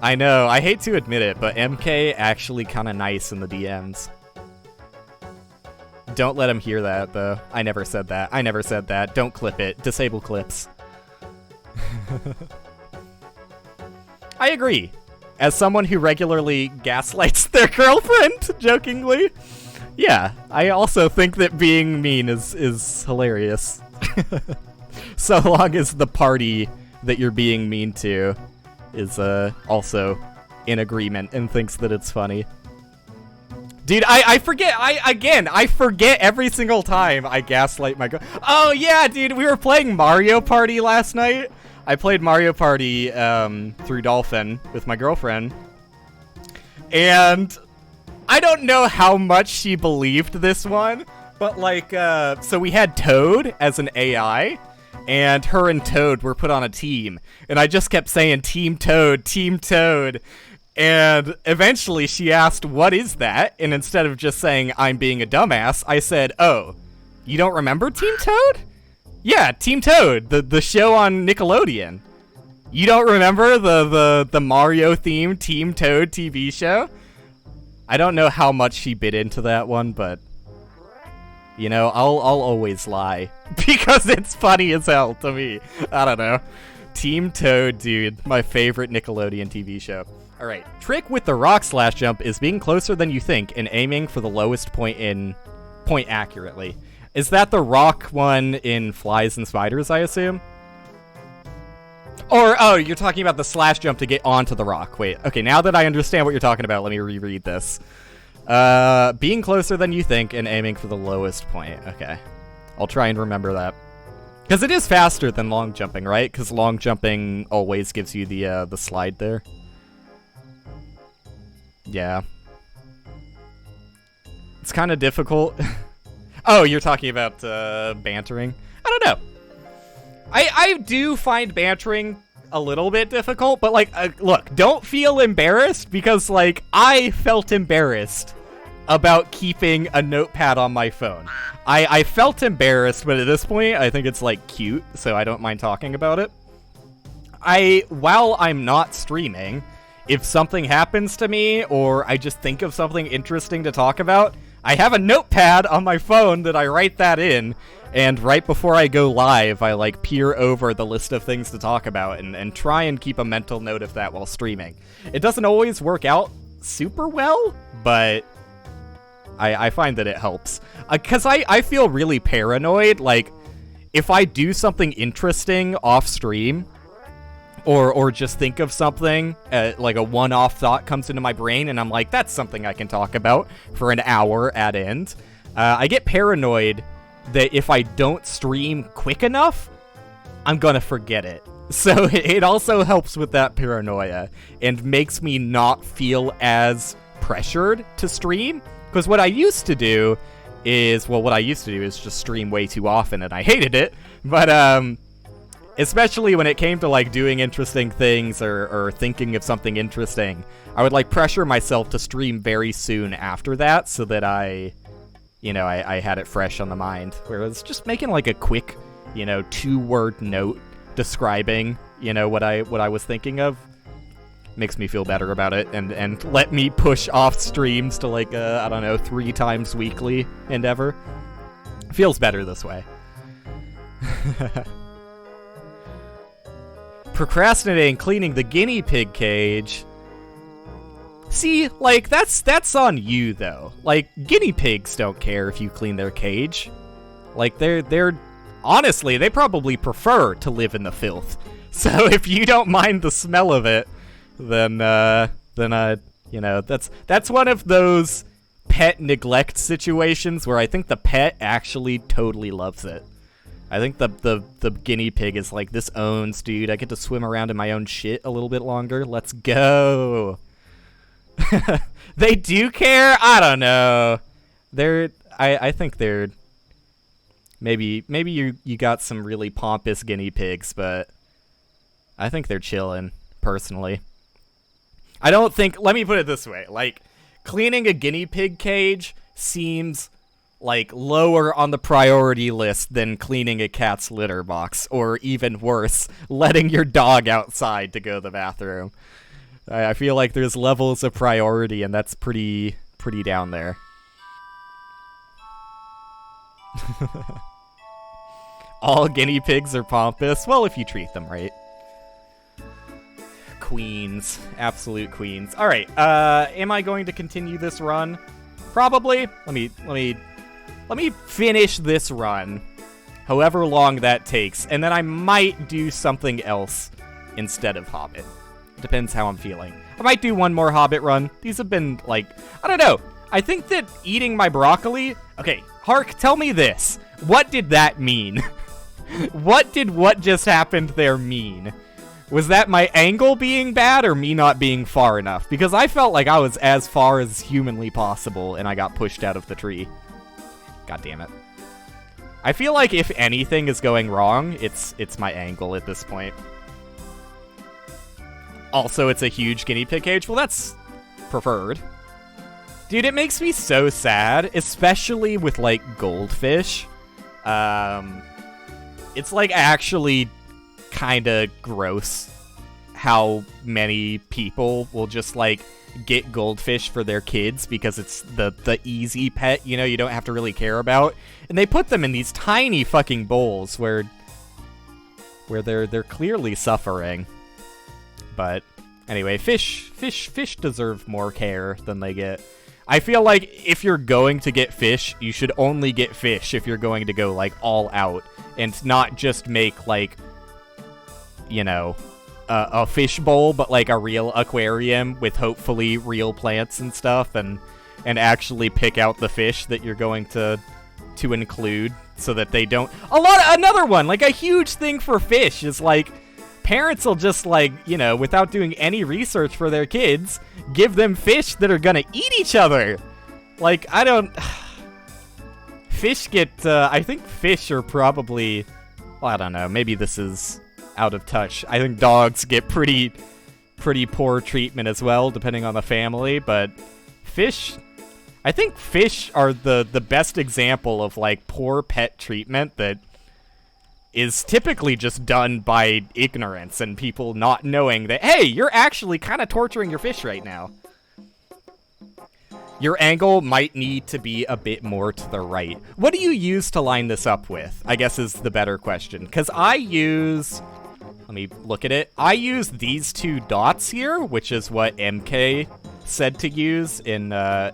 I know, I hate to admit it, but MK actually kind of nice in the DMs. Don't let him hear that, though. I never said that. I never said that. Don't clip it. Disable clips. I agree. As someone who regularly gaslights their girlfriend, jokingly, yeah, I also think that being mean is hilarious. So long as the party that you're being mean to is also in agreement and thinks that it's funny. Dude, I forget, I forget every single time I gaslight my girl. Oh yeah, dude, we were playing Mario Party last night. I played Mario Party through Dolphin with my girlfriend. And I don't know how much she believed this one, but like, so we had Toad as an AI, and her and Toad were put on a team. And I just kept saying, Team Toad, Team Toad. And eventually she asked, what is that? And instead of just saying, I'm being a dumbass, I said, oh, you don't remember Team Toad? Yeah, Team Toad, the show on Nickelodeon. You don't remember the Mario-themed Team Toad TV show? I don't know how much she bit into that one, but, you know, I'll always lie. Because it's funny as hell to me. I don't know. Team Toad, dude. My favorite Nickelodeon TV show. Alright, trick with the rock slash jump is being closer than you think and aiming for the lowest point accurately. Is that the rock one in Flies and Spiders, I assume? Or, oh, you're talking about the slash jump to get onto the rock. Wait, okay, now that I understand what you're talking about, let me reread this. Being closer than you think and aiming for the lowest point. Okay. I'll try and remember that. Because it is faster than long jumping, right? Because long jumping always gives you the slide there. Yeah. It's kind of difficult. Oh, you're talking about bantering? I don't know. I do find bantering a little bit difficult, but, like, look, don't feel embarrassed, because, like, I felt embarrassed about keeping a notepad on my phone. I felt embarrassed, but at this point, I think it's, like, cute, so I don't mind talking about it. While I'm not streaming, if something happens to me, or I just think of something interesting to talk about, I have a notepad on my phone that I write that in, and right before I go live, I, like, peer over the list of things to talk about and try and keep a mental note of that while streaming. It doesn't always work out super well, but I find that it helps. Because I feel really paranoid, like, if I do something interesting off stream, or just think of something, like a one-off thought comes into my brain, and I'm like, that's something I can talk about for an hour at end. I get paranoid that if I don't stream quick enough, I'm gonna forget it. So it also helps with that paranoia, and makes me not feel as pressured to stream. Because what I used to do is just stream way too often, and I hated it. But, especially when it came to, like, doing interesting things or thinking of something interesting, I would, like, pressure myself to stream very soon after that so that I had it fresh on the mind. Whereas just making, like, a quick, 2-word note describing, what I was thinking of makes me feel better about it and let me push off streams to, like, 3 times weekly endeavor. Feels better this way. Procrastinating cleaning the guinea pig cage. See, like, that's on you, though. Like, guinea pigs don't care if you clean their cage. Like, they're honestly, they probably prefer to live in the filth. So if you don't mind the smell of it, then that's one of those pet neglect situations where I think the pet actually totally loves it. I think the guinea pig is like, this owns, dude. I get to swim around in my own shit a little bit longer. Let's go. They do care? I don't know. I think they're maybe you got some really pompous guinea pigs, but I think they're chilling, personally. I don't think, let me put it this way, like, cleaning a guinea pig cage seems like lower on the priority list than cleaning a cat's litter box, or even worse, letting your dog outside to go to the bathroom. I feel like there's levels of priority, and that's pretty down there. All guinea pigs are pompous. Well, if you treat them right. Queens. Absolute queens. Alright, am I going to continue this run? Probably. Let me finish this run, however long that takes, and then I might do something else instead of Hobbit. Depends how I'm feeling. I might do one more Hobbit run. These have been, like, I don't know. I think that eating my broccoli... Okay, Hark, tell me this. What did that mean? What did what just happened there mean? Was that my angle being bad or me not being far enough? Because I felt like I was as far as humanly possible and I got pushed out of the tree. God damn it. I feel like if anything is going wrong, it's my angle at this point. Also, it's a huge guinea pig cage. Well, that's preferred. Dude, it makes me so sad, especially with, like, goldfish. It's, like, actually kind of gross how many people will just, like, get goldfish for their kids because it's the easy pet, you know, you don't have to really care about. And they put them in these tiny fucking bowls where they're clearly suffering. But anyway, fish deserve more care than they get. I feel like if you're going to get fish, you should only get fish if you're going to go, like, all out and not just make, like, you know, a fish bowl, but like a real aquarium with hopefully real plants and stuff, and actually pick out the fish that you're going to include so that they don't... Another one, like a huge thing for fish is like, parents will just, like, you know, without doing any research for their kids, give them fish that are gonna eat each other. Like, I don't... Fish get, I think fish are probably... Well, I don't know, maybe this is out of touch. I think dogs get pretty poor treatment as well, depending on the family, but fish... I think fish are the best example of, like, poor pet treatment that is typically just done by ignorance and people not knowing that, hey, you're actually kind of torturing your fish right now. Your angle might need to be a bit more to the right. What do you use to line this up with, I guess is the better question. Because I use... Let me look at it. I use these two dots here, which is what MK said to use in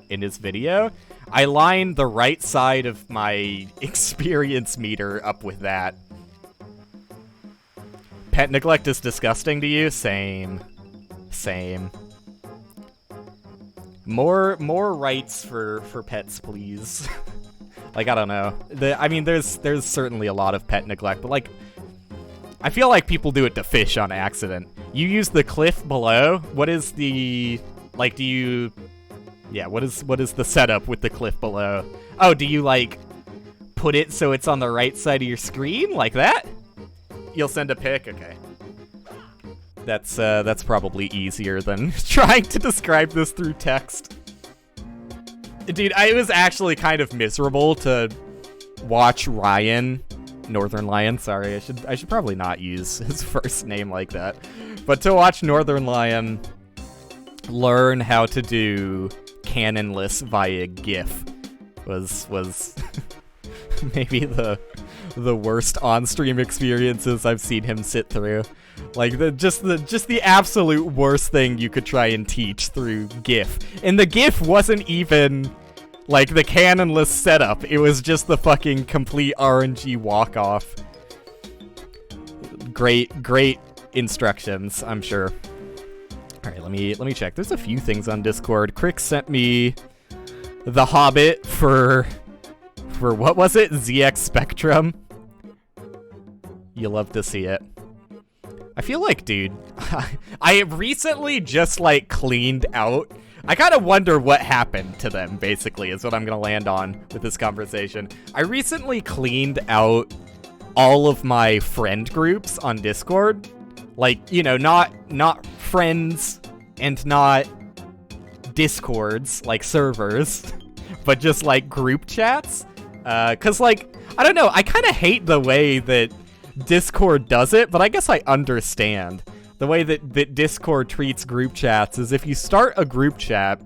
his video. I line the right side of my experience meter up with that. Pet neglect is disgusting to you? Same. More rights for pets, please. Like, I don't know. I mean, there's certainly a lot of pet neglect, but, like, I feel like people do it to fish on accident. You use the cliff below. What is the... Like, do you... Yeah, what is the setup with the cliff below? Oh, do you, like, put it so it's on the right side of your screen? Like that? You'll send a pic? Okay. That's probably easier than trying to describe this through text. Dude, it was actually kind of miserable to watch Ryan... Northern Lion, sorry, I should probably not use his first name like that. But to watch Northern Lion learn how to do canonless via GIF was maybe the worst on-stream experiences I've seen him sit through. Like just the absolute worst thing you could try and teach through GIF. And the GIF wasn't even like the canonless setup, it was just the fucking complete RNG walk-off. Great instructions, I'm sure. Alright, let me check. There's a few things on Discord. Crick sent me The Hobbit for what was it? ZX Spectrum. You love to see it. I feel like, dude, I recently just, like, cleaned out. I kind of wonder what happened to them, basically, is what I'm going to land on with this conversation. I recently cleaned out all of my friend groups on Discord. Like, you know, not friends and not Discords, like servers, but just, like, group chats. 'Cause, like, I don't know, I kind of hate the way that Discord does it, but I guess I understand. The way that Discord treats group chats is if you start a group chat,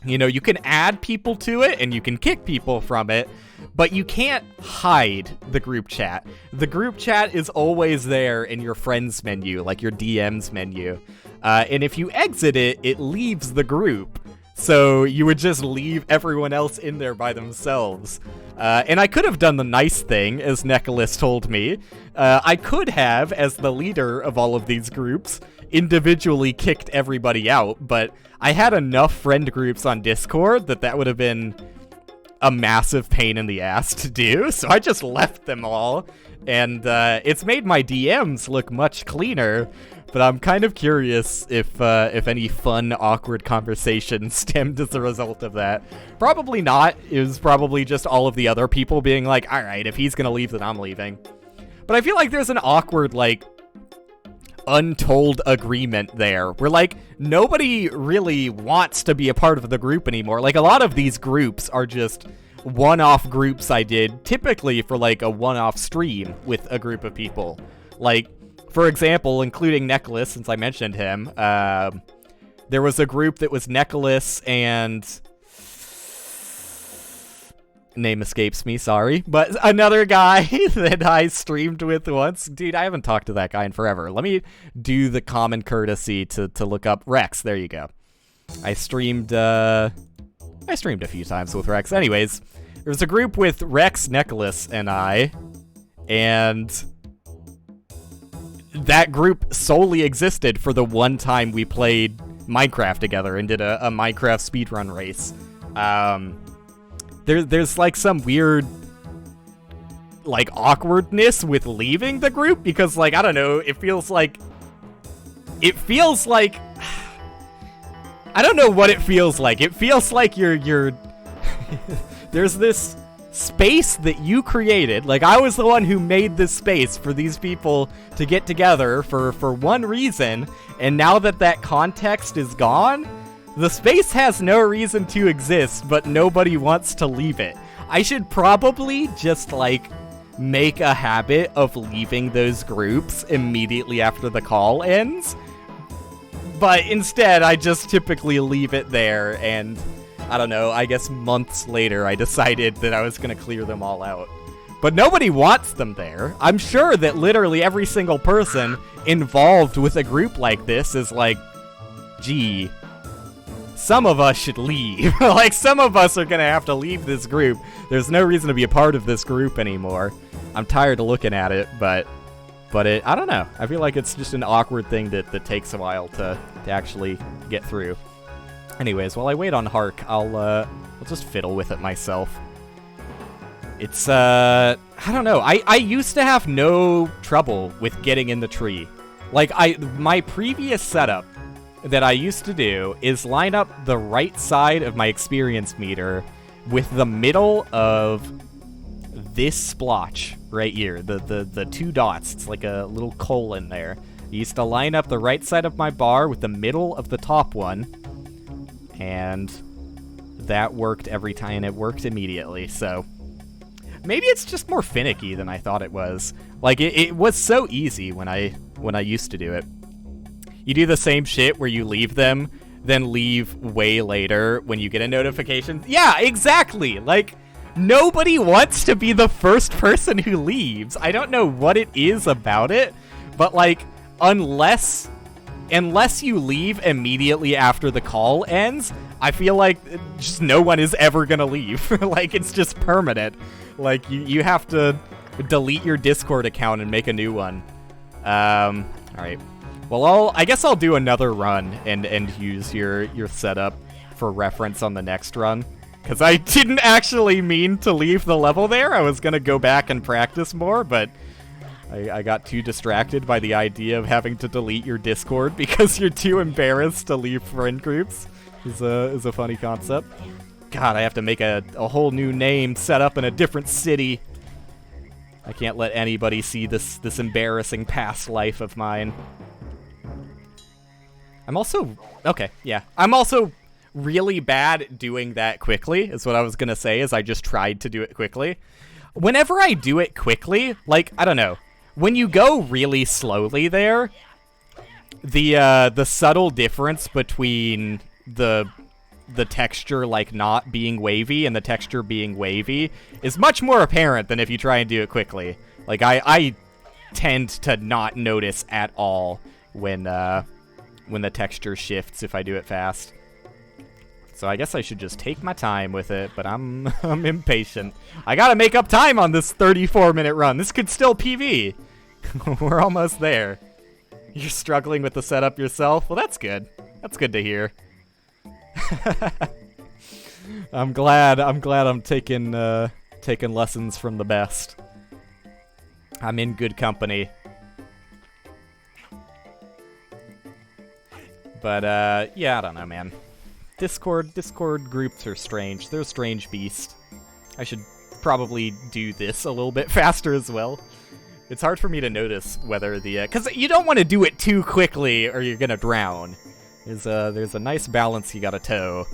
you know, you can add people to it and you can kick people from it, but you can't hide the group chat. The group chat is always there in your friends menu, like your DMs menu. And if you exit it, it leaves the group. So you would just leave everyone else in there by themselves. And I could have done the nice thing, as Nicholas told me. I could have, as the leader of all of these groups, individually kicked everybody out, but I had enough friend groups on Discord that would have been a massive pain in the ass to do, so I just left them all, and it's made my DMs look much cleaner. But I'm kind of curious if any fun, awkward conversations stemmed as a result of that. Probably not. It was probably just all of the other people being like, all right, if he's going to leave, then I'm leaving. But I feel like there's an awkward, like, untold agreement there where, like, nobody really wants to be a part of the group anymore. Like, a lot of these groups are just one-off groups I did, typically for, like, a one-off stream with a group of people. Like, for example, including Nicholas, since I mentioned him, there was a group that was Nicholas and... Name escapes me, sorry. But another guy that I streamed with once. Dude, I haven't talked to that guy in forever. Let me do the common courtesy to look up Rex. There you go. I streamed a few times with Rex. Anyways, there was a group with Rex, Nicholas, and I, and that group solely existed for the one time we played Minecraft together and did a Minecraft speedrun race. There's like some weird, like, awkwardness with leaving the group because, like, I don't know, it feels like I don't know what it feels like. It feels like you're there's this space that you created. Like, I was the one who made this space for these people to get together for one reason, and now that context is gone, the space has no reason to exist, but nobody wants to leave it. I should probably just, like, make a habit of leaving those groups immediately after the call ends, but instead I just typically leave it there, and I don't know, I guess months later I decided that I was going to clear them all out. But nobody wants them there. I'm sure that literally every single person involved with a group like this is like, gee, some of us should leave. Like, some of us are going to have to leave this group. There's no reason to be a part of this group anymore. I'm tired of looking at it, but I don't know. I feel like it's just an awkward thing that takes a while to actually get through. Anyways, while I wait on Hark, I'll just fiddle with it myself. It's, I don't know. I used to have no trouble with getting in the tree. Like, my previous setup that I used to do is line up the right side of my experience meter with the middle of this splotch right here, the two dots. It's like a little colon there. I used to line up the right side of my bar with the middle of the top one, and that worked every time, and it worked immediately. So maybe it's just more finicky than I thought it was. Like, it was so easy when I used to do it. You do the same shit where you leave them, then leave way later when you get a notification. Yeah, exactly. Like, nobody wants to be the first person who leaves. I don't know what it is about it, but, like, unless you leave immediately after the call ends, I feel like just no one is ever gonna leave. Like, it's just permanent. Like, you have to delete your Discord account and make a new one. Alright. Well, I guess I'll do another run and use your setup for reference on the next run. Because I didn't actually mean to leave the level there. I was gonna go back and practice more, but I got too distracted by the idea of having to delete your Discord because you're too embarrassed to leave friend groups. Is a funny concept. God, I have to make a whole new name set up in a different city. I can't let anybody see this embarrassing past life of mine. I'm also... Okay, yeah. I'm also really bad at doing that quickly, is what I was gonna say, is I just tried to do it quickly. Whenever I do it quickly, like, I don't know, when you go really slowly there, the subtle difference between the texture, like, not being wavy and the texture being wavy is much more apparent than if you try and do it quickly. Like, I tend to not notice at all when the texture shifts if I do it fast. So I guess I should just take my time with it, but I'm impatient. I gotta make up time on this 34-minute run. This could still PV. We're almost there. You're struggling with the setup yourself? Well, that's good. That's good to hear. I'm glad I'm taking lessons from the best. I'm in good company. But yeah, I don't know, man. Discord groups are strange. They're a strange beast. I should probably do this a little bit faster as well. It's hard for me to notice whether the... Because you don't want to do it too quickly or you're going to drown. There's a nice balance you got to toe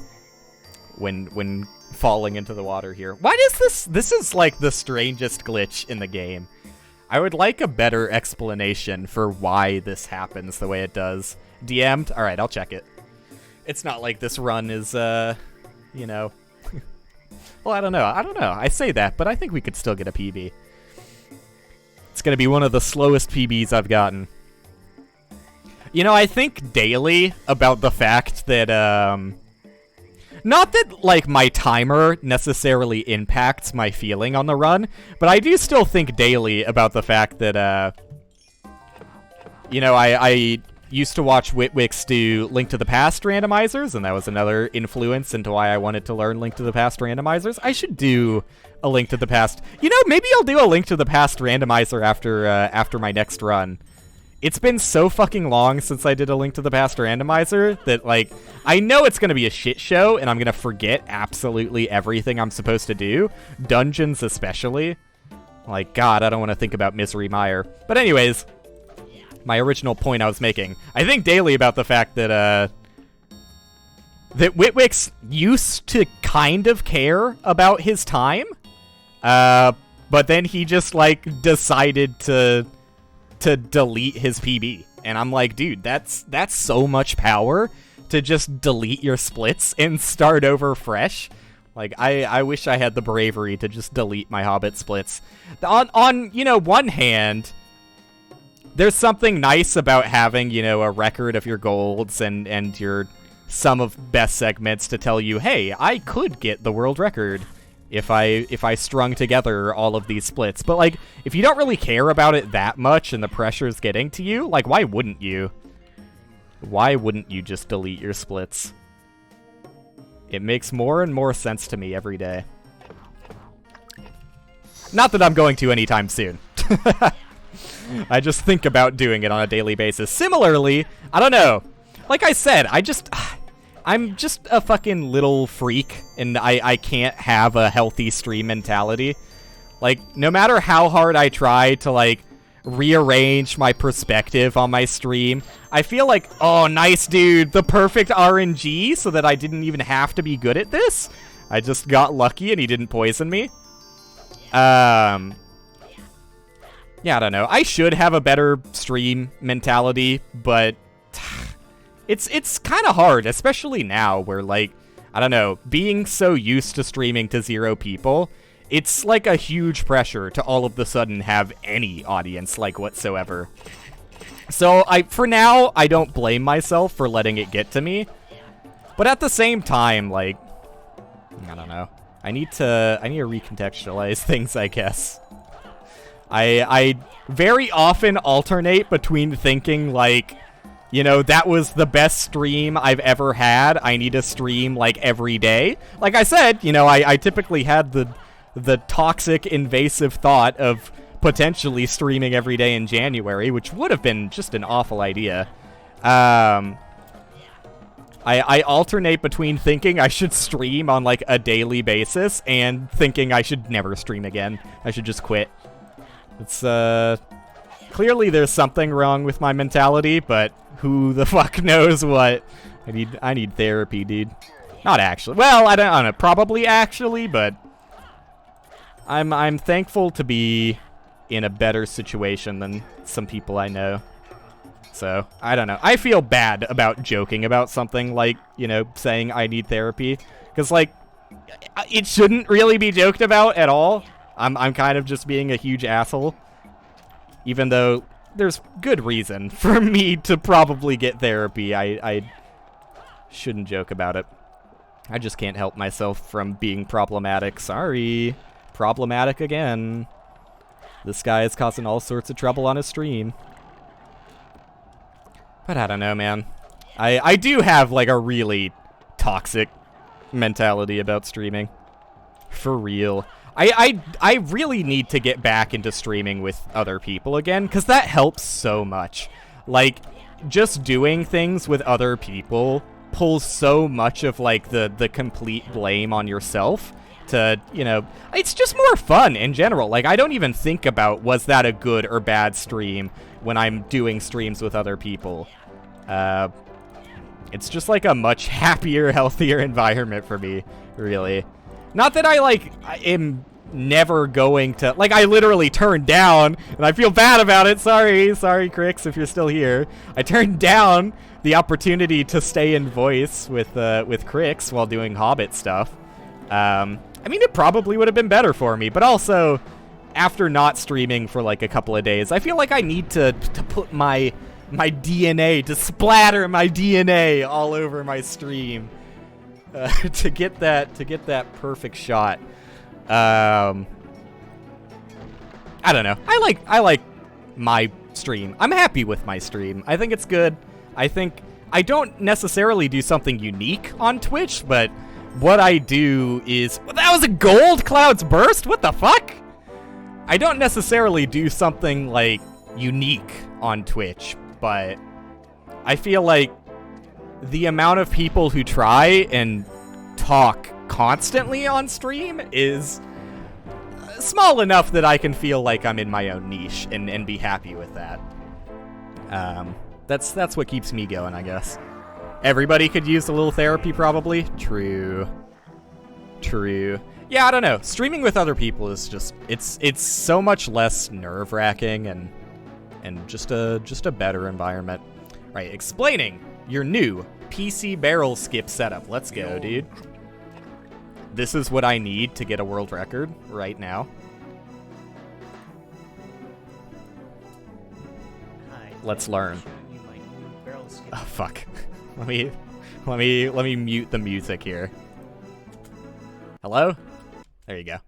when falling into the water here. Why does this... This is like the strangest glitch in the game. I would like a better explanation for why this happens the way it does. DM'd? Alright, I'll check it. It's not like this run is, you know... Well, I don't know. I say that, but I think we could still get a PB. It's gonna be one of the slowest PBs I've gotten. You know, I think daily about the fact that, not that, like, my timer necessarily impacts my feeling on the run, but I do still think daily about the fact that, you know, I used to watch Witwix do Link to the Past randomizers, and that was another influence into why I wanted to learn Link to the Past randomizers. I should do a Link to the Past. You know, maybe I'll do a Link to the Past randomizer after my next run. It's been so fucking long since I did a Link to the Past randomizer that, like, I know it's gonna be a shit show, and I'm gonna forget absolutely everything I'm supposed to do. Dungeons especially. Like, God, I don't want to think about Misery Mire. But anyways... My original point I was making. I think daily about the fact that, that Witwix used to kind of care about his time, but then he just, like, decided to delete his PB. And I'm like, dude, that's so much power to just delete your splits and start over fresh. Like, I wish I had the bravery to just delete my Hobbit splits. On you know, one hand... There's something nice about having, you know, a record of your golds and your sum of best segments to tell you, hey, I could get the world record if I strung together all of these splits. But, like, if you don't really care about it that much and the pressure's getting to you, like, why wouldn't you? Why wouldn't you just delete your splits? It makes more and more sense to me every day. Not that I'm going to anytime soon. I just think about doing it on a daily basis. Similarly, I don't know. Like I said, I'm just a fucking little freak, and I can't have a healthy stream mentality. Like, no matter how hard I try to, like, rearrange my perspective on my stream, I feel like, oh, nice, dude, the perfect RNG so that I didn't even have to be good at this. I just got lucky and he didn't poison me. Yeah, I don't know. I should have a better stream mentality, but it's kind of hard, especially now where, like, I don't know, being so used to streaming to 0 people, it's like a huge pressure to all of a sudden have any audience, like, whatsoever. So, for now, I don't blame myself for letting it get to me, but at the same time, like, I don't know. I need to recontextualize things, I guess. I very often alternate between thinking, like, you know, that was the best stream I've ever had. I need to stream, like, every day. Like I said, you know, I typically had the toxic, invasive thought of potentially streaming every day in January, which would have been just an awful idea. I alternate between thinking I should stream on, like, a daily basis and thinking I should never stream again. I should just quit. It's, clearly there's something wrong with my mentality, but who the fuck knows what. I need therapy, dude. Not actually. Well, I don't know. Probably actually, but I'm thankful to be in a better situation than some people I know. So, I don't know. I feel bad about joking about something like, you know, saying I need therapy. Because, like, it shouldn't really be joked about at all. I'm kind of just being a huge asshole. Even though there's good reason for me to probably get therapy. I shouldn't joke about it. I just can't help myself from being problematic. Sorry. Problematic again. This guy is causing all sorts of trouble on his stream. But I don't know, man. I do have, like, a really toxic mentality about streaming. For real. I really need to get back into streaming with other people again, because that helps so much. Like, just doing things with other people pulls so much of, like, the complete blame on yourself to, you know, it's just more fun in general. Like, I don't even think about, was that a good or bad stream when I'm doing streams with other people. It's just, like, a much happier, healthier environment for me, really. Not that I am never going to, like, I literally turned down, and I feel bad about it, sorry, Crix, if you're still here. I turned down the opportunity to stay in voice with Crix while doing Hobbit stuff. I mean, it probably would have been better for me, but also, after not streaming for, like, a couple of days, I feel like I need to put my DNA, to splatter my DNA all over my stream, to get that perfect shot. I don't know. I like my stream. I'm happy with my stream. I think it's good. I think I don't necessarily do something unique on Twitch, but what I do is... Well, that was a gold clouds burst? What the fuck? I don't necessarily do something, like, unique on Twitch, but I feel like the amount of people who try and talk constantly on stream is small enough that I can feel like I'm in my own niche and be happy with that. That's what keeps me going, I guess. Everybody could use a little therapy, probably. True. Yeah, I don't know. Streaming with other people is just it's so much less nerve-wracking and just a better environment. Right, explaining your new PC barrel skip setup. Let's go, dude. This is what I need to get a world record right now. Let's learn. Oh, fuck. Let me mute the music here. Hello? There you go.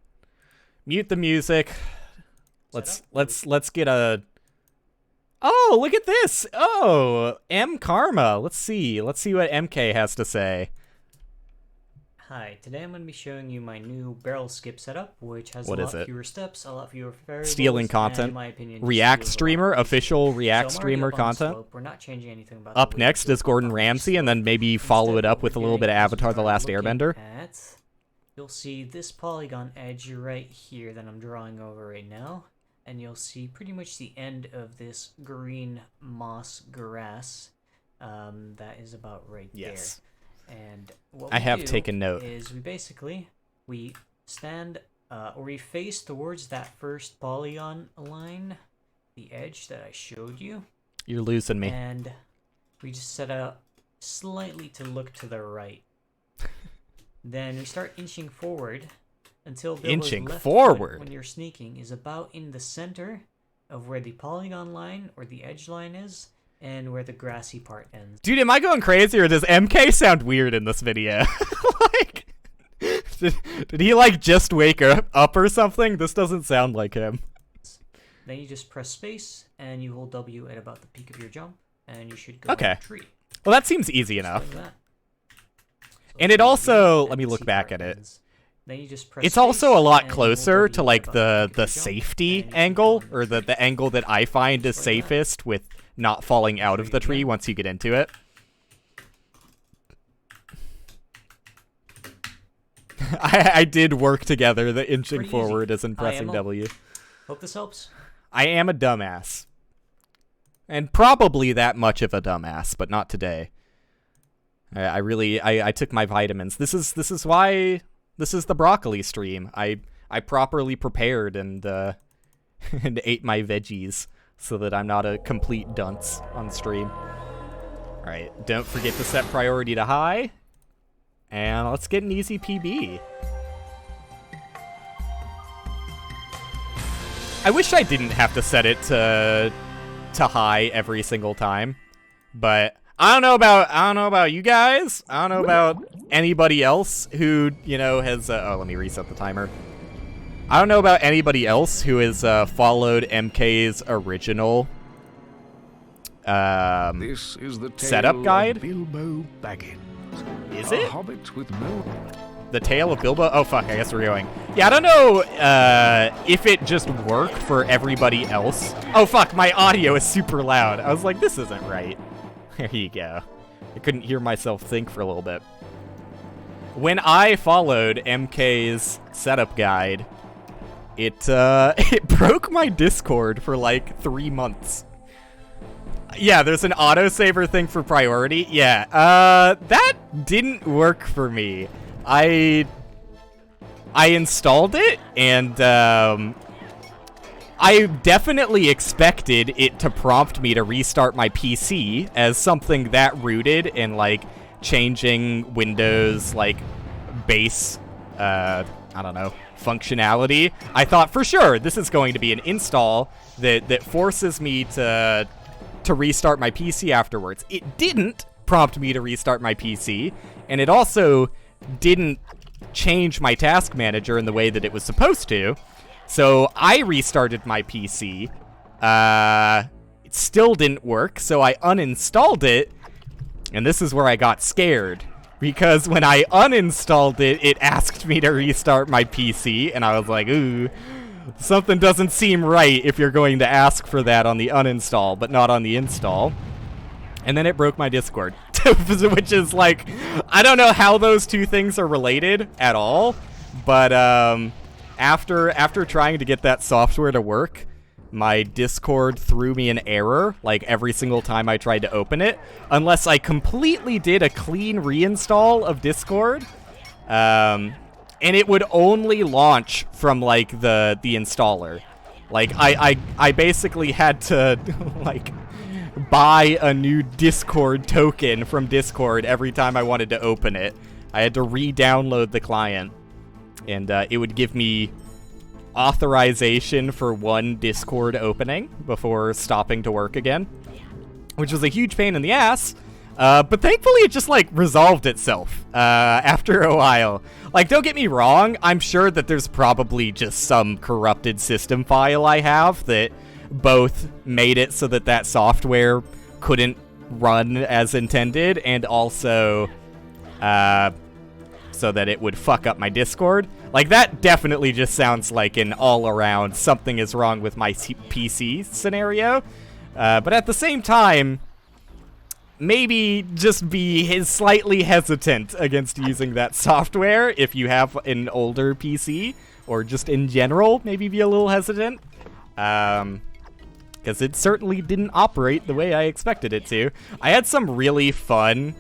Mute the music. Let's get a... Oh, look at this! Oh, M Karma. Let's see what MK has to say. Hi, today I'm going to be showing you my new barrel skip setup, which has what a lot fewer steps, a lot fewer variables, stealing content. and in my opinion, React streamer, official React streamer content. We're not changing anything about up next is Gordon Ramsay, and then maybe follow it up with a little bit of Avatar The Last Airbender. You'll see this polygon edge right here that I'm drawing over right now, and you'll see pretty much the end of this green moss grass that is about right there. And what I have taken note. Is we stand or we face towards that first polygon line, the edge that I showed you. You're losing me. And we just set up slightly to look to the right. Then we start inching forward until the left foot when you're sneaking is about in the center of where the polygon line or the edge line is. And where the grassy part ends. Dude, am I going crazy or does MK sound weird in this video? Like, did he like just wake up or something? This doesn't sound like him. Then you just press space and you hold W at about the peak of your jump and you should go to the tree. Well, that seems easy enough. And it also, let me look back at it. Then you just press It's space, also a lot and closer we'll to like the jump, safety and angle, jump or the angle that I find is safest with not falling out of the tree once you get into it. I did work together. The inching forward isn't pressing W. Hope this helps. I am a dumbass. And probably that much of a dumbass, but not today. I took my vitamins. This is why this is the broccoli stream. I properly prepared and and ate my veggies so that I'm not a complete dunce on stream. All right, don't forget to set priority to high. And let's get an easy PB. I wish I didn't have to set it to high every single time, but I don't know about you guys. I don't know about anybody else who, you know, has oh, let me reset the timer. I don't know about anybody else who has followed MK's original this is the setup guide. Bilbo Baggins. Is it? Hobbit with no... The Tale of Bilbo? Oh, fuck, I guess we're going. Yeah, I don't know if it just worked for everybody else. Oh, fuck, my audio is super loud. I was like, this isn't right. There you go. I couldn't hear myself think for a little bit. When I followed MK's setup guide, it broke my Discord for like 3 months. Yeah, there's an autosaver thing for priority. Yeah, that didn't work for me. I installed it, and I definitely expected it to prompt me to restart my PC as something that rooted in, like, changing Windows, like, base, I don't know, functionality. I thought, for sure, this is going to be an install that forces me to restart my PC afterwards. It didn't prompt me to restart my PC, and it also didn't change my task manager in the way that it was supposed to. So I restarted my PC. It still didn't work, so I uninstalled it, and this is where I got scared. Because when I uninstalled it, it asked me to restart my PC, and I was like, ooh, something doesn't seem right if you're going to ask for that on the uninstall, but not on the install. And then it broke my Discord, which is like, I don't know how those two things are related at all, but after trying to get that software to work, my Discord threw me an error, like, every single time I tried to open it, unless I completely did a clean reinstall of Discord. And it would only launch from, like, the installer. Like, I basically had to, like, buy a new Discord token from Discord every time I wanted to open it. I had to re-download the client, and it would give me authorization for one Discord opening before stopping to work again, which was a huge pain in the ass. But thankfully it just, like, resolved itself after a while. Like, don't get me wrong, I'm sure that there's probably just some corrupted system file I have that both made it so that that software couldn't run as intended, and also so that it would fuck up my Discord. Like, that definitely just sounds like an all-around something is wrong with my PC scenario. But at the same time, maybe just be slightly hesitant against using that software if you have an older PC, or just in general, maybe be a little hesitant. Because it certainly didn't operate the way I expected it to. I had some really fun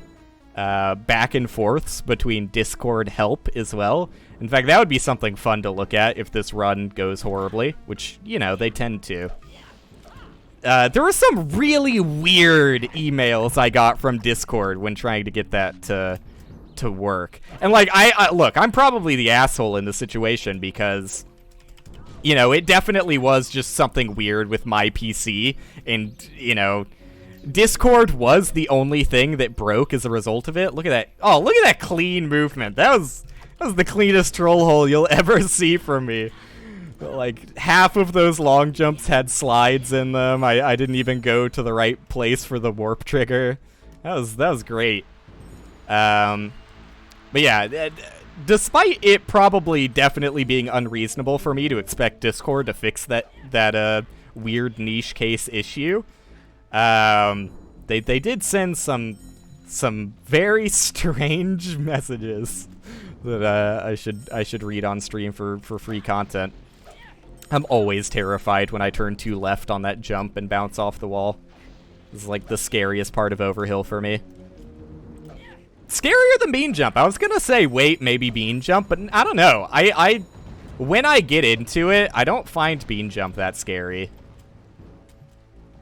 back and forths between Discord help as well. In fact, that would be something fun to look at if this run goes horribly, which, you know, they tend to. There were some really weird emails I got from Discord when trying to get that to work. And, like, look, I'm probably the asshole in the situation because, you know, it definitely was just something weird with my PC, and, you know, Discord was the only thing that broke as a result of it. Look at that. Oh, look at that clean movement. That was the cleanest troll hole you'll ever see from me. Like, half of those long jumps had slides in them. I didn't even go to the right place for the warp trigger. That was great. But yeah, despite it probably definitely being unreasonable for me to expect Discord to fix that weird niche case issue, they did send some very strange messages that I should read on stream for free content. I'm always terrified when I turn 2 left on that jump and bounce off the wall. This is like the scariest part of Overhill for me. Scarier than bean jump. I was gonna say wait, maybe bean jump, but I don't know. I when I get into it, I don't find bean jump that scary.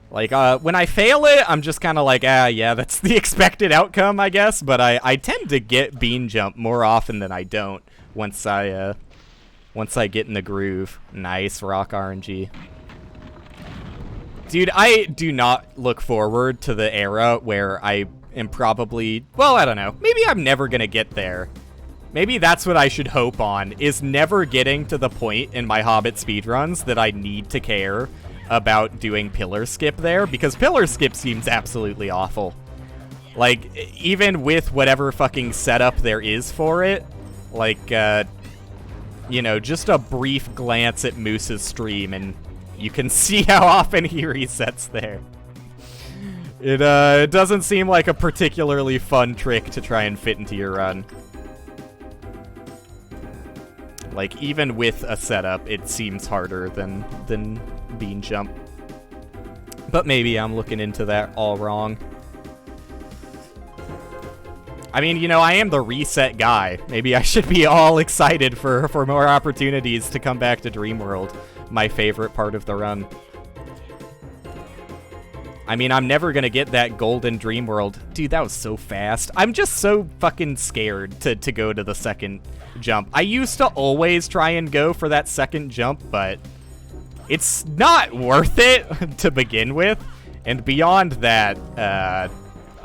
Like, when I fail it, I'm just kind of like, yeah, that's the expected outcome, I guess. But I tend to get bean jump more often than I don't once I get in the groove. Nice rock RNG. Dude, I do not look forward to the era where I am probably, well, I don't know. Maybe I'm never gonna get there. Maybe that's what I should hope on, is never getting to the point in my Hobbit speedruns that I need to care about doing pillar skip there, because pillar skip seems absolutely awful. Like, even with whatever fucking setup there is for it, like, you know, just a brief glance at Moose's stream and you can see how often he resets there. It doesn't seem like a particularly fun trick to try and fit into your run. Like, even with a setup, it seems harder than bean jump. But maybe I'm looking into that all wrong. I mean, you know, I am the reset guy. Maybe I should be all excited for more opportunities to come back to Dreamworld, my favorite part of the run. I mean, I'm never gonna get that golden Dreamworld. Dude, that was so fast. I'm just so fucking scared to go to the second jump. I used to always try and go for that second jump, but it's not worth it to begin with. And beyond that,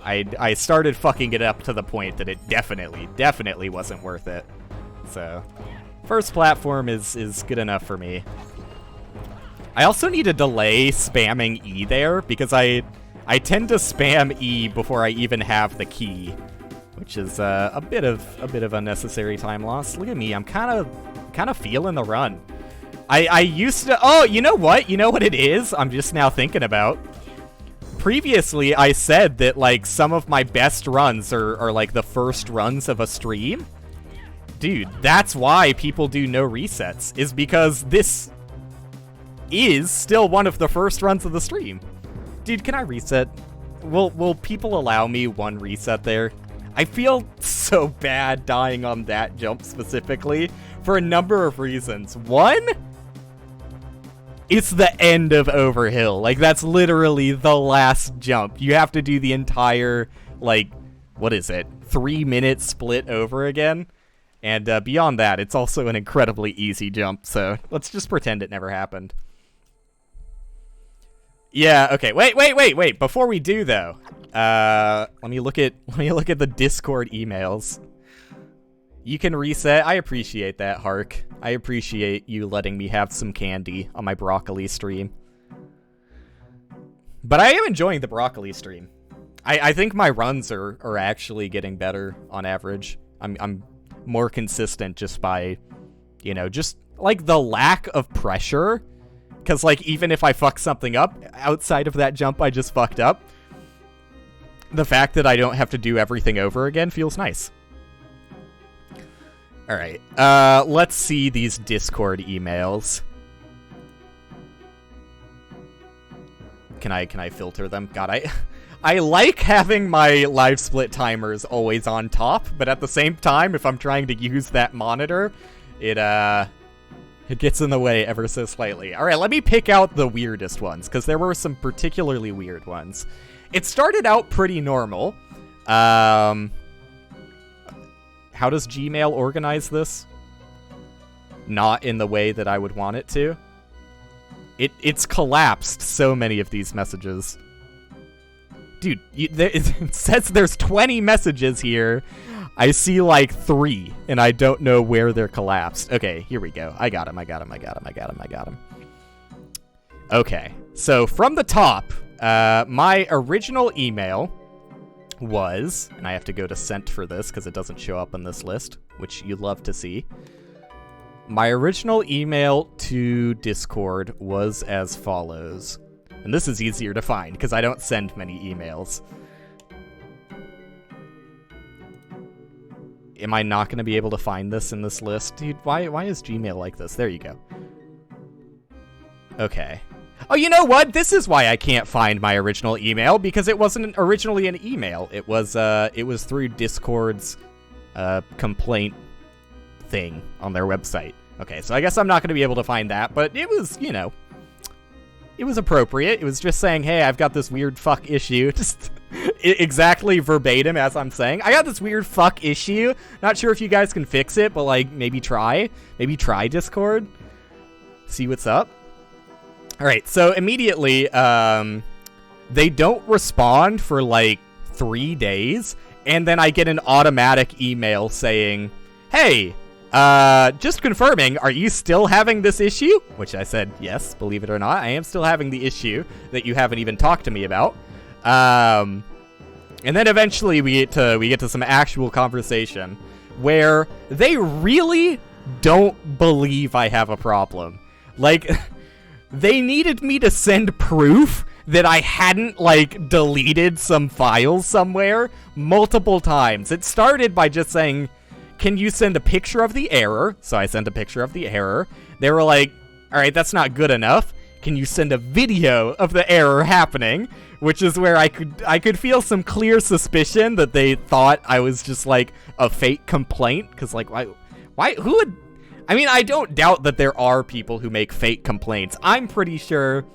I started fucking it up to the point that it definitely wasn't worth it. So, first platform is good enough for me. I also need to delay spamming E there, because I tend to spam E before I even have the key, which is a bit of unnecessary time loss. Look at me, I'm kind of feeling the run. I used to, oh, you know what? You know what it is? I'm just now thinking about. Previously, I said that, like, some of my best runs are like the first runs of a stream. Dude, that's why people do no resets, is because this is still one of the first runs of the stream. Dude, can I reset? Will people allow me one reset there? I feel so bad dying on that jump specifically for a number of reasons. One, it's the end of Overhill. Like, that's literally the last jump. You have to do the entire, like, what is it, 3-minute split over again. And beyond that, it's also an incredibly easy jump, so let's just pretend it never happened. Yeah, okay, wait, before we do, though, let me look at the Discord emails. You can reset. I appreciate that, Hark. I appreciate you letting me have some candy on my broccoli stream. But I am enjoying the broccoli stream. I think my runs are actually getting better on average. I'm more consistent just by, you know, just, like, the lack of pressure. Because, like, even if I fuck something up outside of that jump I just fucked up, the fact that I don't have to do everything over again feels nice. Alright, let's see these Discord emails. Can I filter them? God, I like having my live split timers always on top, but at the same time, if I'm trying to use that monitor, it gets in the way ever so slightly. Alright, let me pick out the weirdest ones, because there were some particularly weird ones. It started out pretty normal. How does Gmail organize this? Not in the way that I would want it to. It's collapsed so many of these messages. Dude, it says there's 20 messages here. I see like 3, and I don't know where they're collapsed. Okay, here we go. I got him. Okay, so from the top, my original email was, and I have to go to sent for this because it doesn't show up on this list. which you'd love to see. My original email to Discord was as follows. And this is easier to find because I don't send many emails. Am I not going to be able to find this in this list? Dude, why is Gmail like this? There you go. Okay. Oh, you know what? This is why I can't find my original email, because it wasn't originally an email. It was through Discord's complaint thing on their website. Okay, so I guess I'm not going to be able to find that, but it was, you know, it was appropriate. It was just saying, hey, I've got this weird fuck issue. Just exactly verbatim as I'm saying. I got this weird fuck issue. Not sure if you guys can fix it, but, like, maybe try. Maybe try Discord. See what's up. All right, so immediately, they don't respond for, like, 3 days, and then I get an automatic email saying, hey, just confirming, are you still having this issue? Which I said, yes, believe it or not, I am still having the issue that you haven't even talked to me about. And then eventually we get to some actual conversation where they really don't believe I have a problem. Like, they needed me to send proof that I hadn't, like, deleted some files somewhere multiple times. It started by just saying, can you send a picture of the error? So I sent a picture of the error. They were like, all right, that's not good enough. Can you send a video of the error happening? Which is where I could feel some clear suspicion that they thought I was just, like, a fake complaint. Because, like, who would... I mean, I don't doubt that there are people who make fake complaints. I'm pretty sure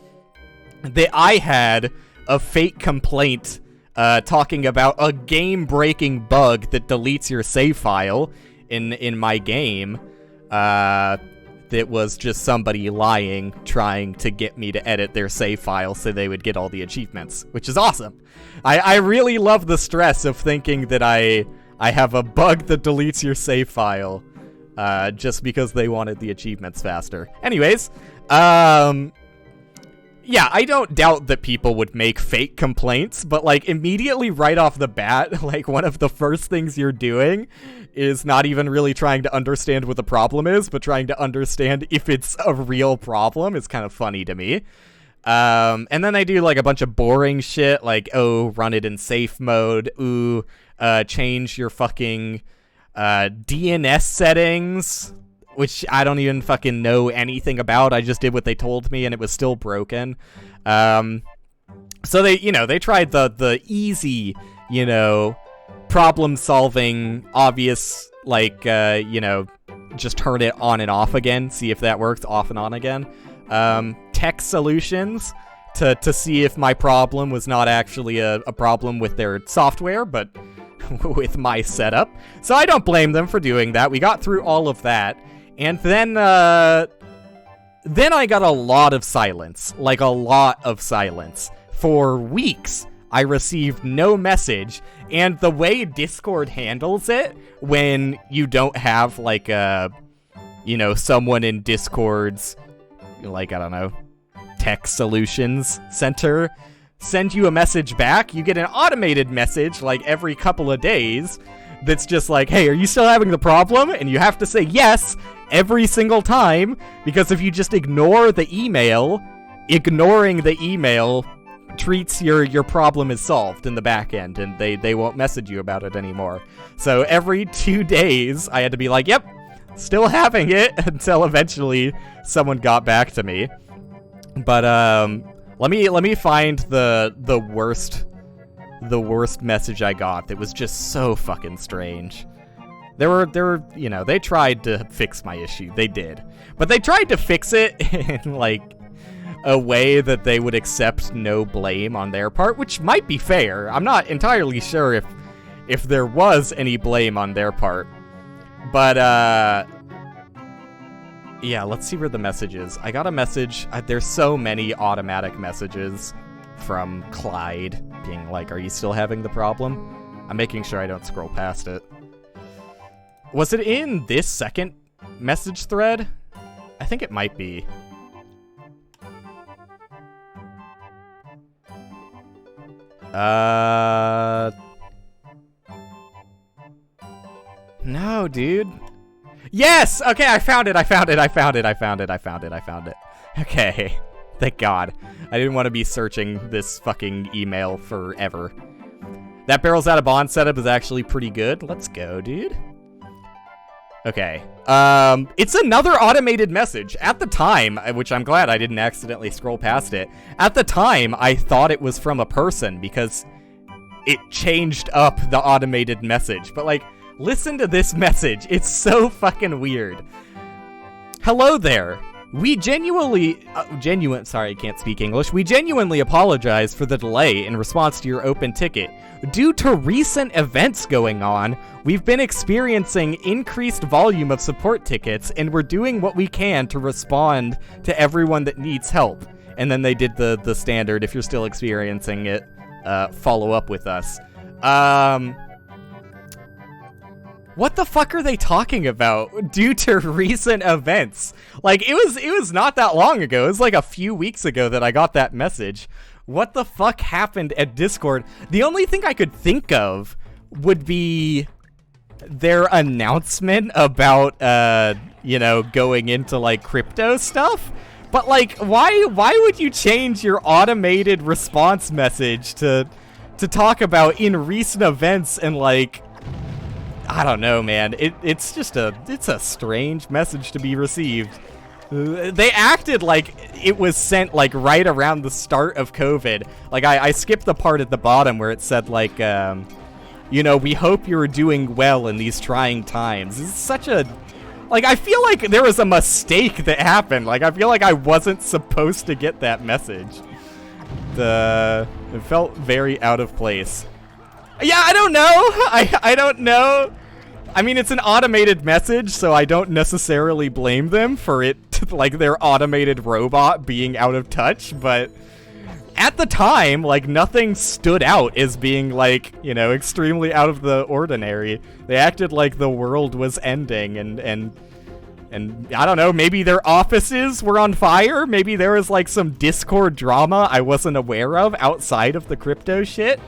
that I had a fake complaint talking about a game-breaking bug that deletes your save file in my game. That was just somebody lying, trying to get me to edit their save file so they would get all the achievements, which is awesome. I really love the stress of thinking that I have a bug that deletes your save file, just because they wanted the achievements faster. Anyways, yeah, I don't doubt that people would make fake complaints, but, like, immediately right off the bat, like, one of the first things you're doing is not even really trying to understand what the problem is, but trying to understand if it's a real problem is kind of funny to me. And then I do, like, a bunch of boring shit, like, oh, run it in safe mode, ooh, change your fucking DNS settings, which I don't even fucking know anything about. I just did what they told me, and it was still broken. So they, you know, they tried the easy, you know, problem-solving, obvious, like, you know, just turn it on and off again, see if that works, off and on again. Tech solutions to see if my problem was not actually a problem with their software, but with my setup. So I don't blame them for doing that. We got through all of that. And then I got a lot of silence. Like, a lot of silence. For weeks, I received no message. And the way Discord handles it, when you don't have, like, you know, someone in Discord's, like, I don't know, tech solutions center send you a message back, you get an automated message, like, every couple of days that's just like, hey, are you still having the problem? And you have to say yes every single time, because if you just ignore the email, ignoring the email treats your problem as solved in the back end, and they won't message you about it anymore. So every 2 days, I had to be like, yep, still having it, until eventually someone got back to me. But let me find the worst message I got that was just so fucking strange. There were, you know, they tried to fix my issue. They did. But they tried to fix it in, like, a way that they would accept no blame on their part, which might be fair. I'm not entirely sure if there was any blame on their part. But, yeah, let's see where the message is. I got a message. There's so many automatic messages from Clyde being like, are you still having the problem? I'm making sure I don't scroll past it. Was it in this second message thread? I think it might be. No, know, dude. Yes! Okay, I found it. Okay. Thank God. I didn't want to be searching this fucking email forever. That barrels out of bond setup is actually pretty good. Let's go, dude. Okay. It's another automated message. At the time, which I'm glad I didn't accidentally scroll past it. At the time, I thought it was from a person because it changed up the automated message. But, like, listen to this message. It's so fucking weird. Hello there. We genuinely apologize for the delay in response to your open ticket. Due to recent events going on, we've been experiencing increased volume of support tickets, and we're doing what we can to respond to everyone that needs help. And then they did the standard, if you're still experiencing it, follow up with us. What the fuck are they talking about? Due to recent events. Like, it was not that long ago. It was like a few weeks ago that I got that message. What the fuck happened at Discord? The only thing I could think of would be their announcement about, going into, like, crypto stuff. But, like, why would you change your automated response message to talk about in recent events and, like, I don't know, man. It's a strange message to be received. They acted like it was sent, like, right around the start of COVID. Like, I skipped the part at the bottom where it said, like, we hope you're doing well in these trying times. It's such a... Like, I feel like there was a mistake that happened. Like, I feel like I wasn't supposed to get that message. It felt very out of place. Yeah, I don't know. I don't know. I mean, it's an automated message, so I don't necessarily blame them for it, like, their automated robot being out of touch, but at the time, like, nothing stood out as being, like, extremely out of the ordinary. They acted like the world was ending, and I don't know, maybe their offices were on fire? Maybe there was, like, some Discord drama I wasn't aware of outside of the crypto shit?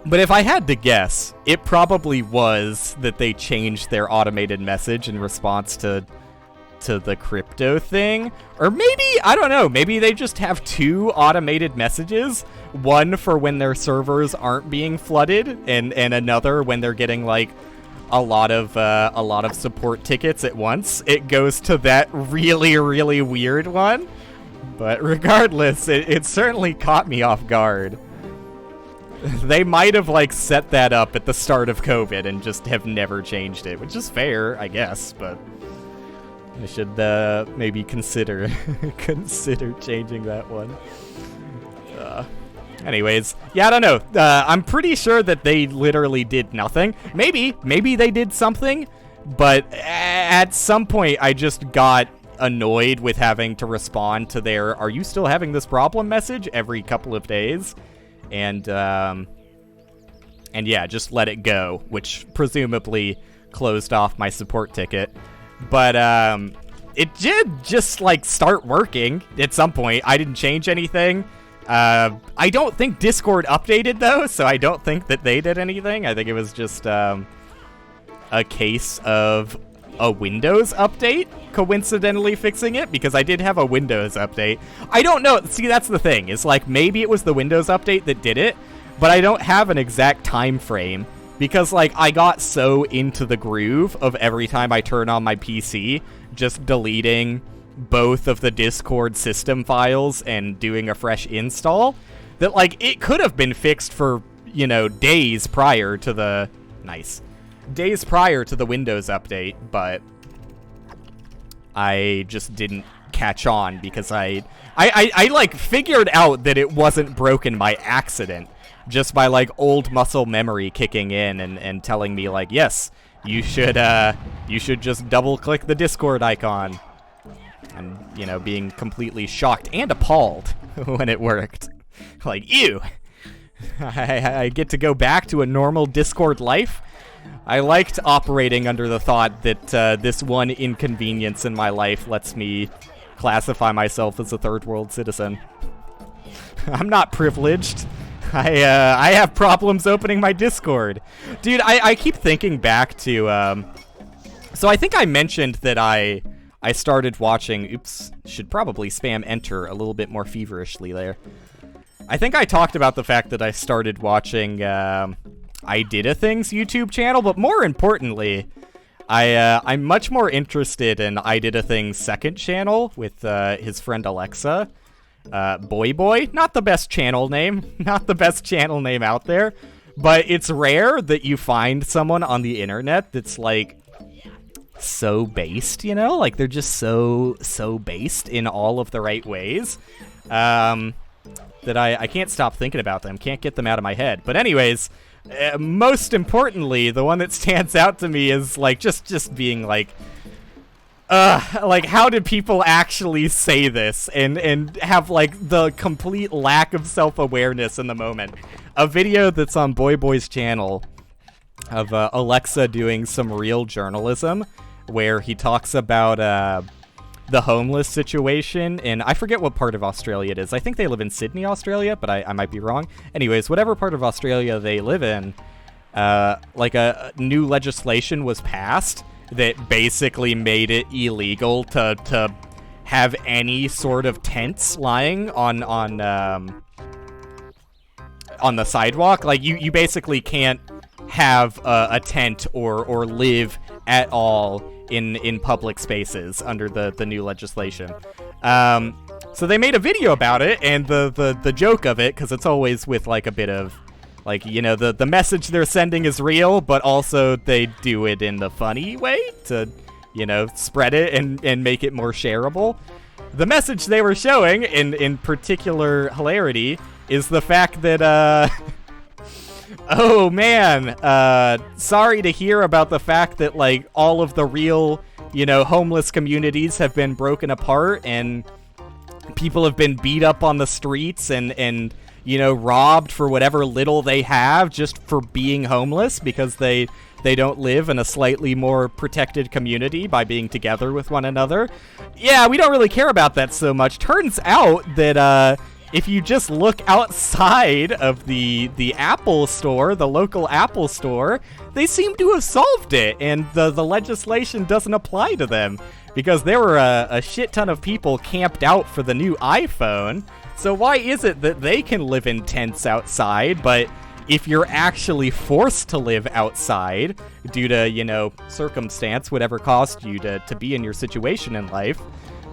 But if I had to guess, it probably was that they changed their automated message in response to the crypto thing. Or maybe, I don't know, maybe they just have two automated messages. One for when their servers aren't being flooded, and another when they're getting, like, a lot of support tickets at once. It goes to that really, really weird one. But regardless, it certainly caught me off guard. They might have, like, set that up at the start of COVID and just have never changed it, which is fair, I guess, but I should maybe consider changing that one. Anyways, yeah, I don't know. I'm pretty sure that they literally did nothing. Maybe they did something, but at some point I just got annoyed with having to respond to their "Are you still having this problem?" message every couple of days. And yeah, just let it go, which presumably closed off my support ticket. But it did just, like, start working at some point. I didn't change anything. I don't think Discord updated, though, so I don't think that they did anything. I think it was just a case of a Windows update coincidentally fixing it, because I did have a Windows update. I don't know. See, that's the thing. It's like, maybe it was the Windows update that did it, but I don't have an exact time frame, because, like, I got so into the groove of every time I turn on my PC, just deleting both of the Discord system files and doing a fresh install, that, like, it could have been fixed for, days prior to the... days prior to the Windows update, but I just didn't catch on because I like figured out that it wasn't broken by accident, just by, like, old muscle memory kicking in and telling me, like, yes, you should just double click the Discord icon, and being completely shocked and appalled when it worked. Like, ew, I get to go back to a normal Discord life. I liked operating under the thought that this one inconvenience in my life lets me classify myself as a third world citizen. I'm not privileged. I have problems opening my Discord. Dude, I keep thinking back to, so I think I mentioned that I started watching, oops, should probably spam enter a little bit more feverishly there. I think I talked about the fact that I started watching, I Did a Thing's YouTube channel, but more importantly, I'm much more interested in I Did a Thing's second channel with, his friend Alexa. Boy, not the best channel name, not the best channel name out there, but it's rare that you find someone on the internet that's, like, so based, you know? Like, they're just so based in all of the right ways, that I can't stop thinking about them, can't get them out of my head. But anyways, most importantly, the one that stands out to me is, like, just being, like, how did people actually say this and have, like, the complete lack of self-awareness in the moment? A video that's on Boy's channel of Alexa doing some real journalism where he talks about the homeless situation, and I forget what part of Australia it is. I think they live in Sydney, Australia, but I might be wrong. Anyways, whatever part of Australia they live in, like a new legislation was passed that basically made it illegal to have any sort of tents lying on the sidewalk. Like, you basically can't have a tent or live at all in public spaces under the new legislation. So they made a video about it, and the joke of it, because it's always with, like, a bit of, like, you know, the message they're sending is real, but also they do it in the funny way to, you know, spread it and make it more shareable. The message they were showing, in particular hilarity, is the fact that, oh man, sorry to hear about the fact that, like, all of the real, you know, homeless communities have been broken apart and people have been beat up on the streets and you know, robbed for whatever little they have just for being homeless because they don't live in a slightly more protected community by being together with one another. Yeah, we don't really care about that so much. Turns out that, if you just look outside of the Apple store, the local Apple store, they seem to have solved it, and the legislation doesn't apply to them because there were a shit ton of people camped out for the new iPhone. So why is it that they can live in tents outside, but if you're actually forced to live outside due to, you know, circumstance, whatever caused you to be in your situation in life,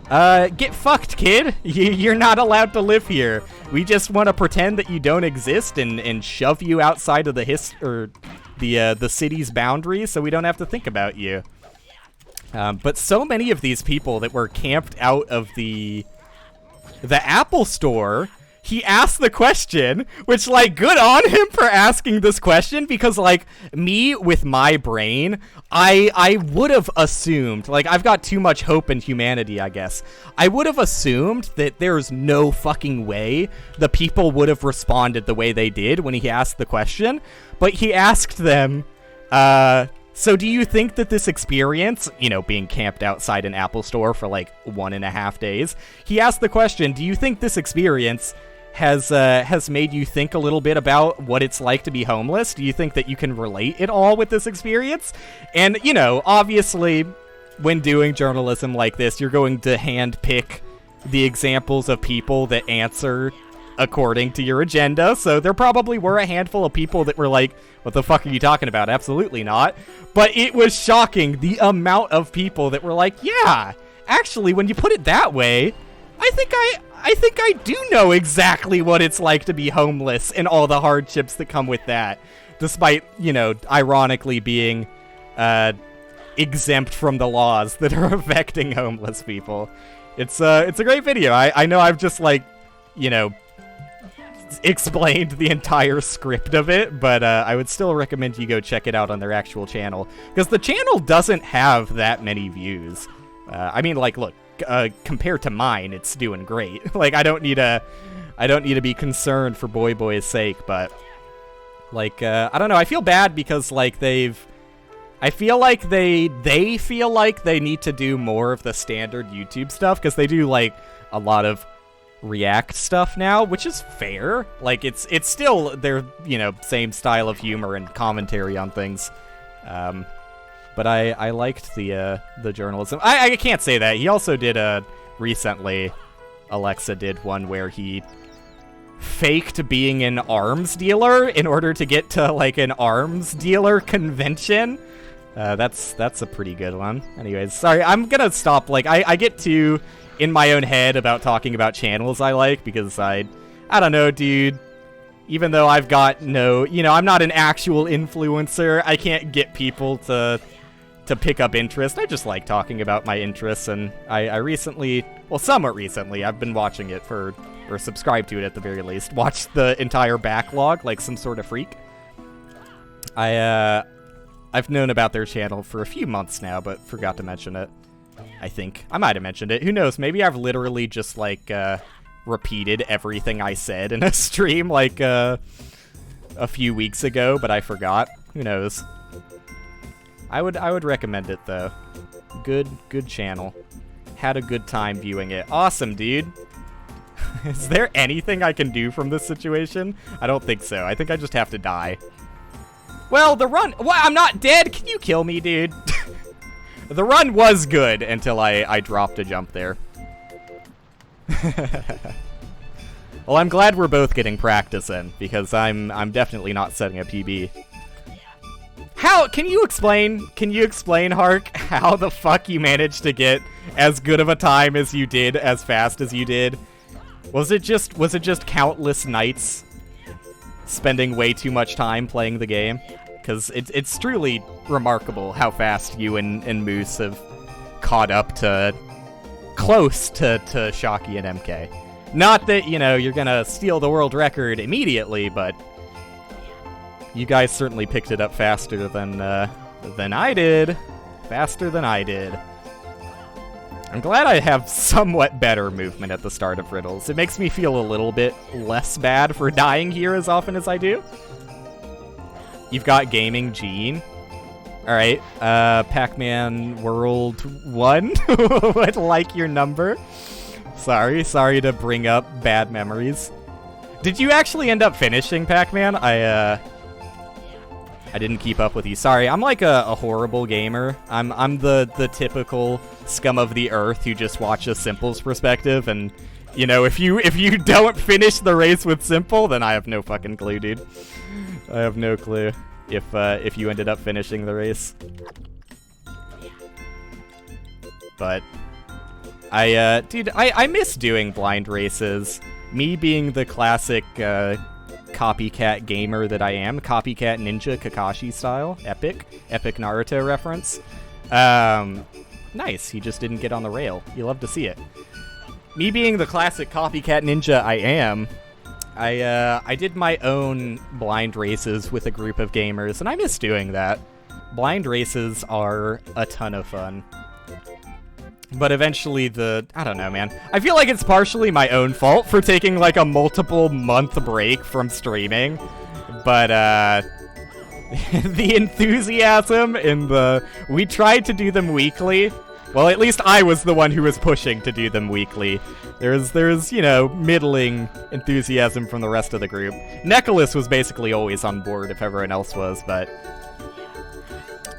get fucked, kid. You're not allowed to live here. We just want to pretend that you don't exist and shove you outside of the city's boundaries so we don't have to think about you. But so many of these people that were camped out of the Apple store, he asked the question, which, like, good on him for asking this question, because, like, me with my brain, I would have assumed, like, I've got too much hope in humanity, I guess. I would have assumed that there's no fucking way the people would have responded the way they did when he asked the question, but he asked them, so do you think that this experience, you know, being camped outside an Apple store for, like, 1.5 days, he asked the question, do you think this experience has made you think a little bit about what it's like to be homeless? Do you think that you can relate at all with this experience? And, you know, obviously, when doing journalism like this, you're going to handpick the examples of people that answer according to your agenda, so there probably were a handful of people that were like, what the fuck are you talking about? Absolutely not. But it was shocking the amount of people that were like, yeah, actually, when you put it that way, I think I do know exactly what it's like to be homeless and all the hardships that come with that, despite, you know, ironically being exempt from the laws that are affecting homeless people. It's a great video. I know I've just, like, you know, explained the entire script of it, but I would still recommend you go check it out on their actual channel, because the channel doesn't have that many views. I mean, like, look, compared to mine, it's doing great. Like, I don't need to be concerned for Boy's sake, but, like, I don't know, I feel bad because, like, I feel like they feel like they need to do more of the standard YouTube stuff, because they do, like, a lot of react stuff now, which is fair. Like, it's still their, same style of humor and commentary on things. But I liked the journalism. I can't say that. He also did recently, Alexa did one where he faked being an arms dealer in order to get to, like, an arms dealer convention. That's a pretty good one. Anyways, sorry, I'm gonna stop. Like, I get too in my own head about talking about channels I like, because I don't know, dude. Even though I've got no, I'm not an actual influencer, I can't get people to pick up interest. I just like talking about my interests, and I recently, well, somewhat recently, I've been watching it or subscribed to it at the very least, watched the entire backlog like some sort of freak. I've known about their channel for a few months now, but forgot to mention it. I think. I might have mentioned it. Who knows? Maybe I've literally just, like, repeated everything I said in a stream, like, a few weeks ago, but I forgot. Who knows? I would recommend it, though. Good channel. Had a good time viewing it. Awesome, dude. Is there anything I can do from this situation? I don't think so. I think I just have to die. Well, the run... What? I'm not dead? Can you kill me, dude? The run was good until I dropped a jump there. Well, I'm glad we're both getting practice in, because I'm definitely not setting a PB. How... Can you explain, Hark, how the fuck you managed to get as good of a time as you did, as fast as you did? Was it just countless nights spending way too much time playing the game? Because it's truly remarkable how fast you and Moose have caught up to close to Shocky and MK. Not that, you're gonna steal the world record immediately, but you guys certainly picked it up faster than I did. Faster than I did. I'm glad I have somewhat better movement at the start of Riddles. It makes me feel a little bit less bad for dying here as often as I do. You've got Gaming Gene. Alright, Pac-Man World 1 would like your number. Sorry to bring up bad memories. Did you actually end up finishing Pac-Man? I didn't keep up with you. Sorry, I'm like a horrible gamer. I'm the typical scum of the earth who just watches Simple's perspective, and if you don't finish the race with Simple, then I have no fucking clue, dude. I have no clue if you ended up finishing the race. But I miss doing blind races. Me being the classic copycat gamer that I am, copycat ninja Kakashi style, epic Naruto reference. Nice, he just didn't get on the rail. You love to see it. Me being the classic copycat ninja I am, I did my own blind races with a group of gamers, and I miss doing that. Blind races are a ton of fun. But eventually I don't know, man. I feel like it's partially my own fault for taking, like, a multiple-month break from streaming. But, the enthusiasm in we tried to do them weekly. Well, at least I was the one who was pushing to do them weekly. There's middling enthusiasm from the rest of the group. Nicholas was basically always on board if everyone else was, but...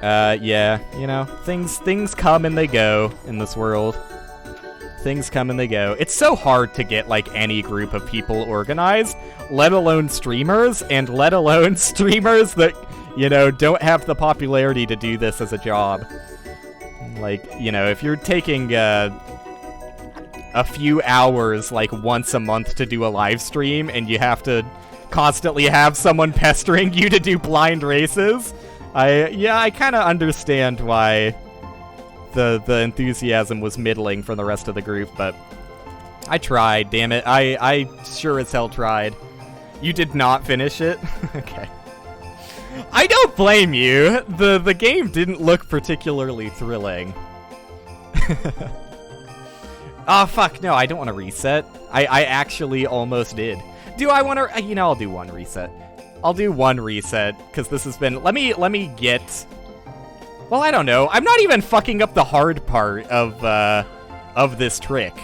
yeah, things come and they go in this world. Things come and they go. It's so hard to get, like, any group of people organized, let alone streamers, and let alone streamers that, don't have the popularity to do this as a job. Like, if you're taking, a few hours, like, once a month to do a live stream, and you have to constantly have someone pestering you to do blind races... I kind of understand why the enthusiasm was middling from the rest of the group, but I tried, damn it. I sure as hell tried. You did not finish it? Okay. I don't blame you. The game didn't look particularly thrilling. Oh, fuck, no, I don't want to reset. I actually almost did. Do I want to... I'll do one reset. I'll do one reset, because this has been... Let me get... Well, I don't know. I'm not even fucking up the hard part of this trick.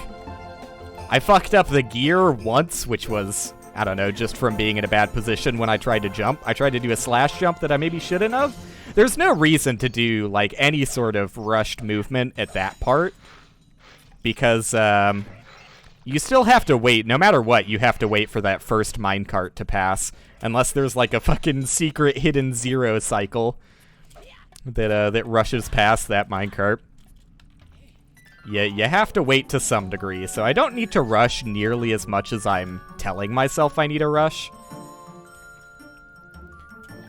I fucked up the gear once, which was, I don't know, just from being in a bad position when I tried to jump. I tried to do a slash jump that I maybe shouldn't have. There's no reason to do, like, any sort of rushed movement at that part. Because, you still have to wait. No matter what, you have to wait for that first minecart to pass. Unless there's, like, a fucking secret hidden zero cycle that rushes past that minecart. Yeah, you have to wait to some degree, so I don't need to rush nearly as much as I'm telling myself I need to rush.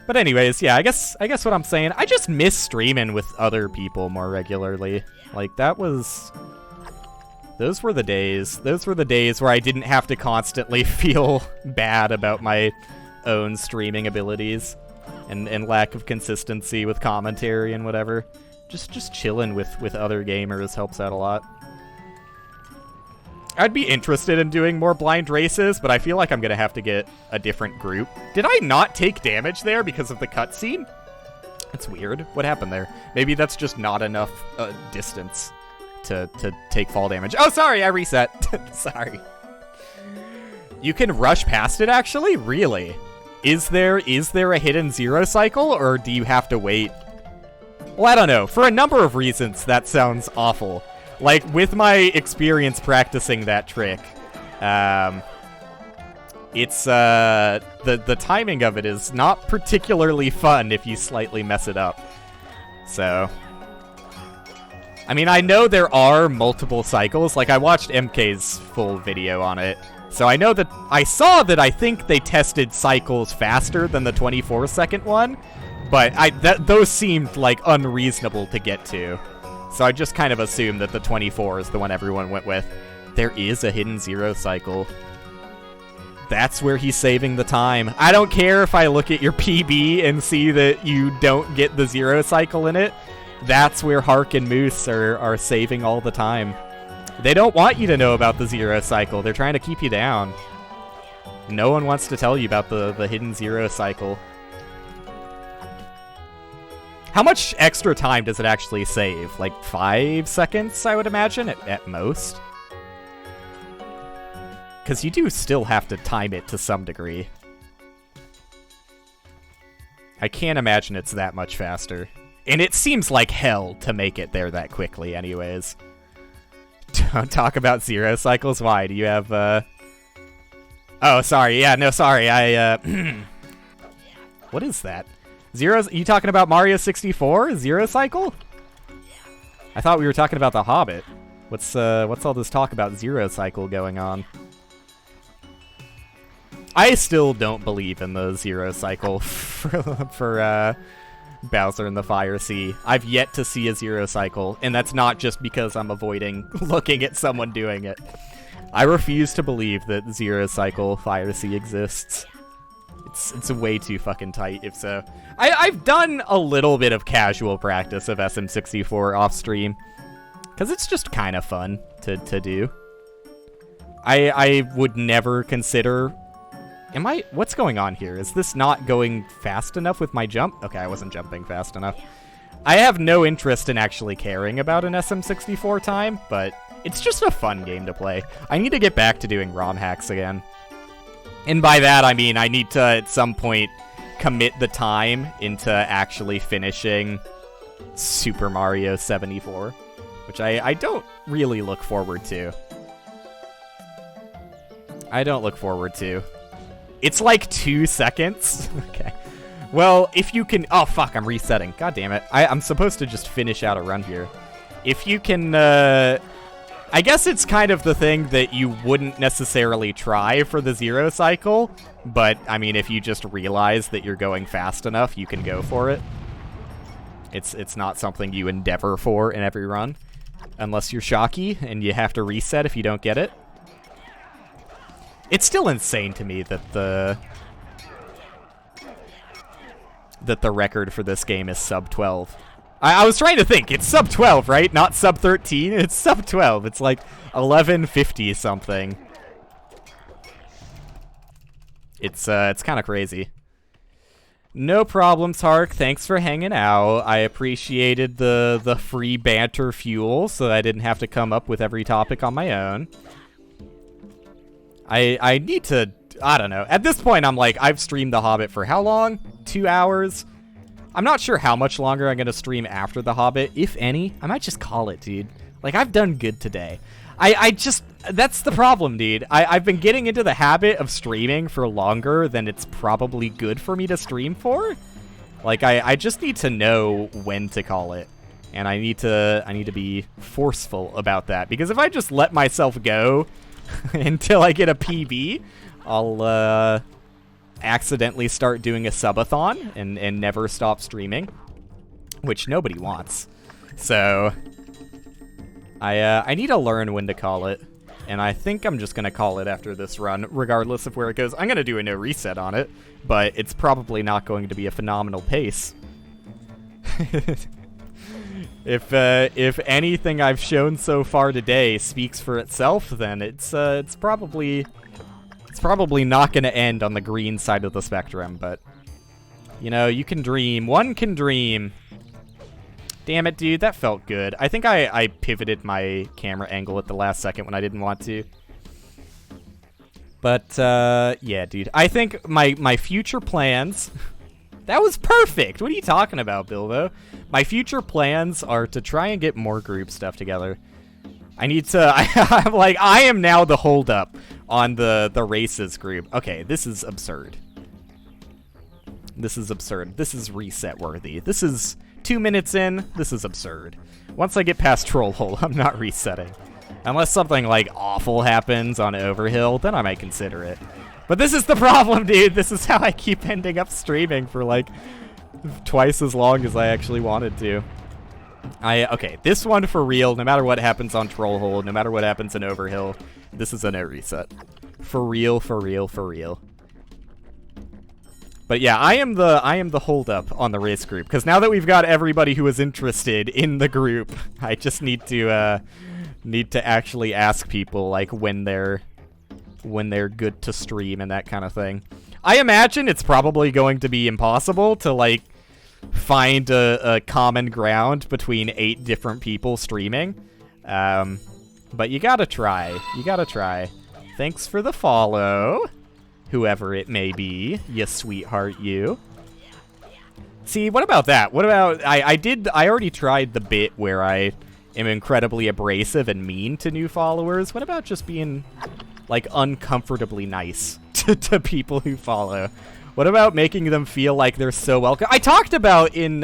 But anyways, yeah, I guess what I'm saying, I just miss streaming with other people more regularly. Like, those were the days. Those were the days where I didn't have to constantly feel bad about my own streaming abilities and lack of consistency with commentary and whatever. Just chilling with other gamers helps out a lot. I'd be interested in doing more blind races, but I feel like I'm gonna have to get a different group. Did I not take damage there because of the cutscene? That's weird. What happened there? Maybe that's just not enough distance to take fall damage. Oh, sorry, I reset. Sorry. You can rush past it, actually? Really? Is there a hidden zero cycle, or do you have to wait? Well, I don't know. For a number of reasons, that sounds awful. Like, with my experience practicing that trick, it's, the timing of it is not particularly fun if you slightly mess it up. So, I mean, I know there are multiple cycles. Like, I watched MK's full video on it. So I know that, I saw that I think they tested cycles faster than the 24-second one. But those seemed, like, unreasonable to get to. So I just kind of assumed that the 24 is the one everyone went with. There is a hidden zero cycle. That's where he's saving the time. I don't care if I look at your PB and see that you don't get the zero cycle in it. That's where Hark and Moose are saving all the time. They don't want you to know about the zero cycle. They're trying to keep you down. No one wants to tell you about the hidden zero cycle. How much extra time does it actually save? Like 5 seconds, I would imagine, at most? Because you do still have to time it to some degree. I can't imagine it's that much faster. And it seems like hell to make it there that quickly anyways. Don't talk about zero cycles? Why? Do you have, Oh, sorry. Yeah, no, sorry. What is that? Zero? You talking about Mario 64? Zero cycle? I thought we were talking about the Hobbit. What's all this talk about zero cycle going on? I still don't believe in the zero cycle for Bowser in the Fire Sea. I've yet to see a zero cycle, and that's not just because I'm avoiding looking at someone doing it. I refuse to believe that zero cycle Fire Sea exists. It's way too fucking tight, if so. I've done a little bit of casual practice of SM64 off stream, because it's just kind of fun to do. I would never consider... What's going on here? Is this not going fast enough with my jump? Okay, I wasn't jumping fast enough. I have no interest in actually caring about an SM64 time, but it's just a fun game to play. I need to get back to doing ROM hacks again. And by that, I mean I need to, at some point, commit the time into actually finishing Super Mario 74, which I don't really look forward to. I don't look forward to. It's like 2 seconds. Okay. Well, if you can... Oh, fuck, I'm resetting. God damn it. I'm supposed to just finish out a run here. If you can... I guess it's kind of the thing that you wouldn't necessarily try for the zero cycle, but, I mean, if you just realize that you're going fast enough, you can go for it. It's not something you endeavor for in every run, unless you're Shocky, and you have to reset if you don't get it. It's still insane to me that the record for this game is sub 12. I was trying to think. It's sub 12, right? Not sub 13. It's sub 12. It's like 1150 something. It's kind of crazy. No problems, Hark. Thanks for hanging out. I appreciated the free banter fuel, so I didn't have to come up with every topic on my own. I need to, I don't know. At this point, I'm like, I've streamed The Hobbit for how long? 2 hours? I'm not sure how much longer I'm going to stream after The Hobbit, if any. I might just call it, dude. Like, I've done good today. I just, that's the problem, dude. I've been getting into the habit of streaming for longer than it's probably good for me to stream for. Like, I just need to know when to call it. And I need to be forceful about that. Because if I just let myself go until I get a PB, I'll accidentally start doing a subathon and never stop streaming, which nobody wants. So I need to learn when to call it, and I think I'm just gonna call it after this run, regardless of where it goes. I'm gonna do a no reset on it, but it's probably not going to be a phenomenal pace. If anything I've shown so far today speaks for itself, then it's probably not going to end on the green side of the spectrum, but you know, you can dream. One can dream. Damn it, dude, that felt good. I think I pivoted my camera angle at the last second when I didn't want to. But yeah, dude, I think my future plans. That was perfect. What are you talking about, Bilbo? My future plans are to try and get more group stuff together. I need to. I'm like, I am now the holdup on the races group. Okay, this is absurd. This is absurd. This is reset worthy. This is 2 minutes in. This is absurd. Once I get past Troll Hole, I'm not resetting. Unless something like awful happens on Overhill, then I might consider it. But this is the problem, dude. This is how I keep ending up streaming for like twice as long as I actually wanted to. Okay, this one for real, no matter what happens on Troll Hole, no matter what happens in Overhill, this is a no reset. For real, for real, for real. But yeah, I am the holdup on the race group, because now that we've got everybody who is interested in the group, I just need to actually ask people like when they're good to stream and that kind of thing. I imagine it's probably going to be impossible to like find a common ground between 8 different people streaming. But you gotta try. You gotta try. Thanks for the follow, whoever it may be, you sweetheart, you. See, what about that? What about, I already tried the bit where I am incredibly abrasive and mean to new followers. What about just being like uncomfortably nice to people who follow? What about making them feel like they're so welcome? I talked about in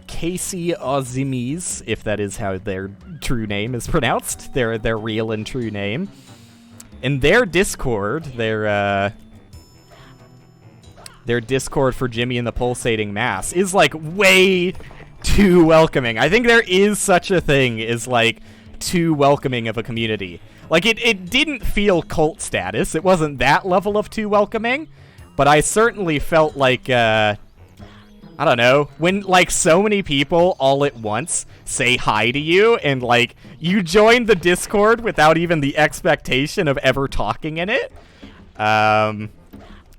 Casey Ozimies, if that is how their true name is pronounced, their real and true name. In their Discord, their Discord for Jimmy and the Pulsating Mass is like way too welcoming. I think there is such a thing as like too welcoming of a community. Like it didn't feel cult status. It wasn't that level of too welcoming, but I certainly felt like I don't know, when like so many people all at once say hi to you and like you join the Discord without even the expectation of ever talking in it. I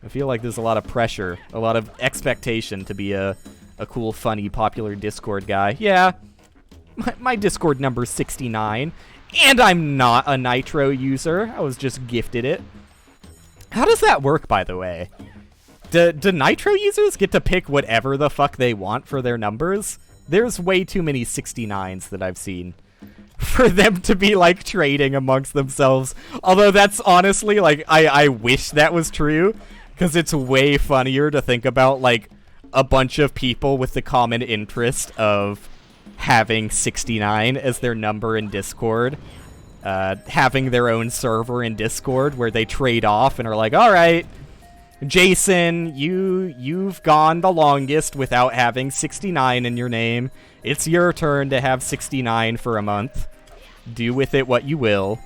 feel like there's a lot of pressure, a lot of expectation to be a cool, funny, popular Discord guy. Yeah, my Discord number's 69, and I'm not a Nitro user. I was just gifted it. How does that work, by the way? Do Nitro users get to pick whatever the fuck they want for their numbers? There's way too many 69s that I've seen for them to be, like, trading amongst themselves. Although that's honestly, like, I wish that was true, because it's way funnier to think about, like, a bunch of people with the common interest of having 69 as their number in Discord, having their own server in Discord where they trade off and are like, all right, Jason, you've gone the longest without having 69 in your name. It's your turn to have 69 for a month. Do with it what you will.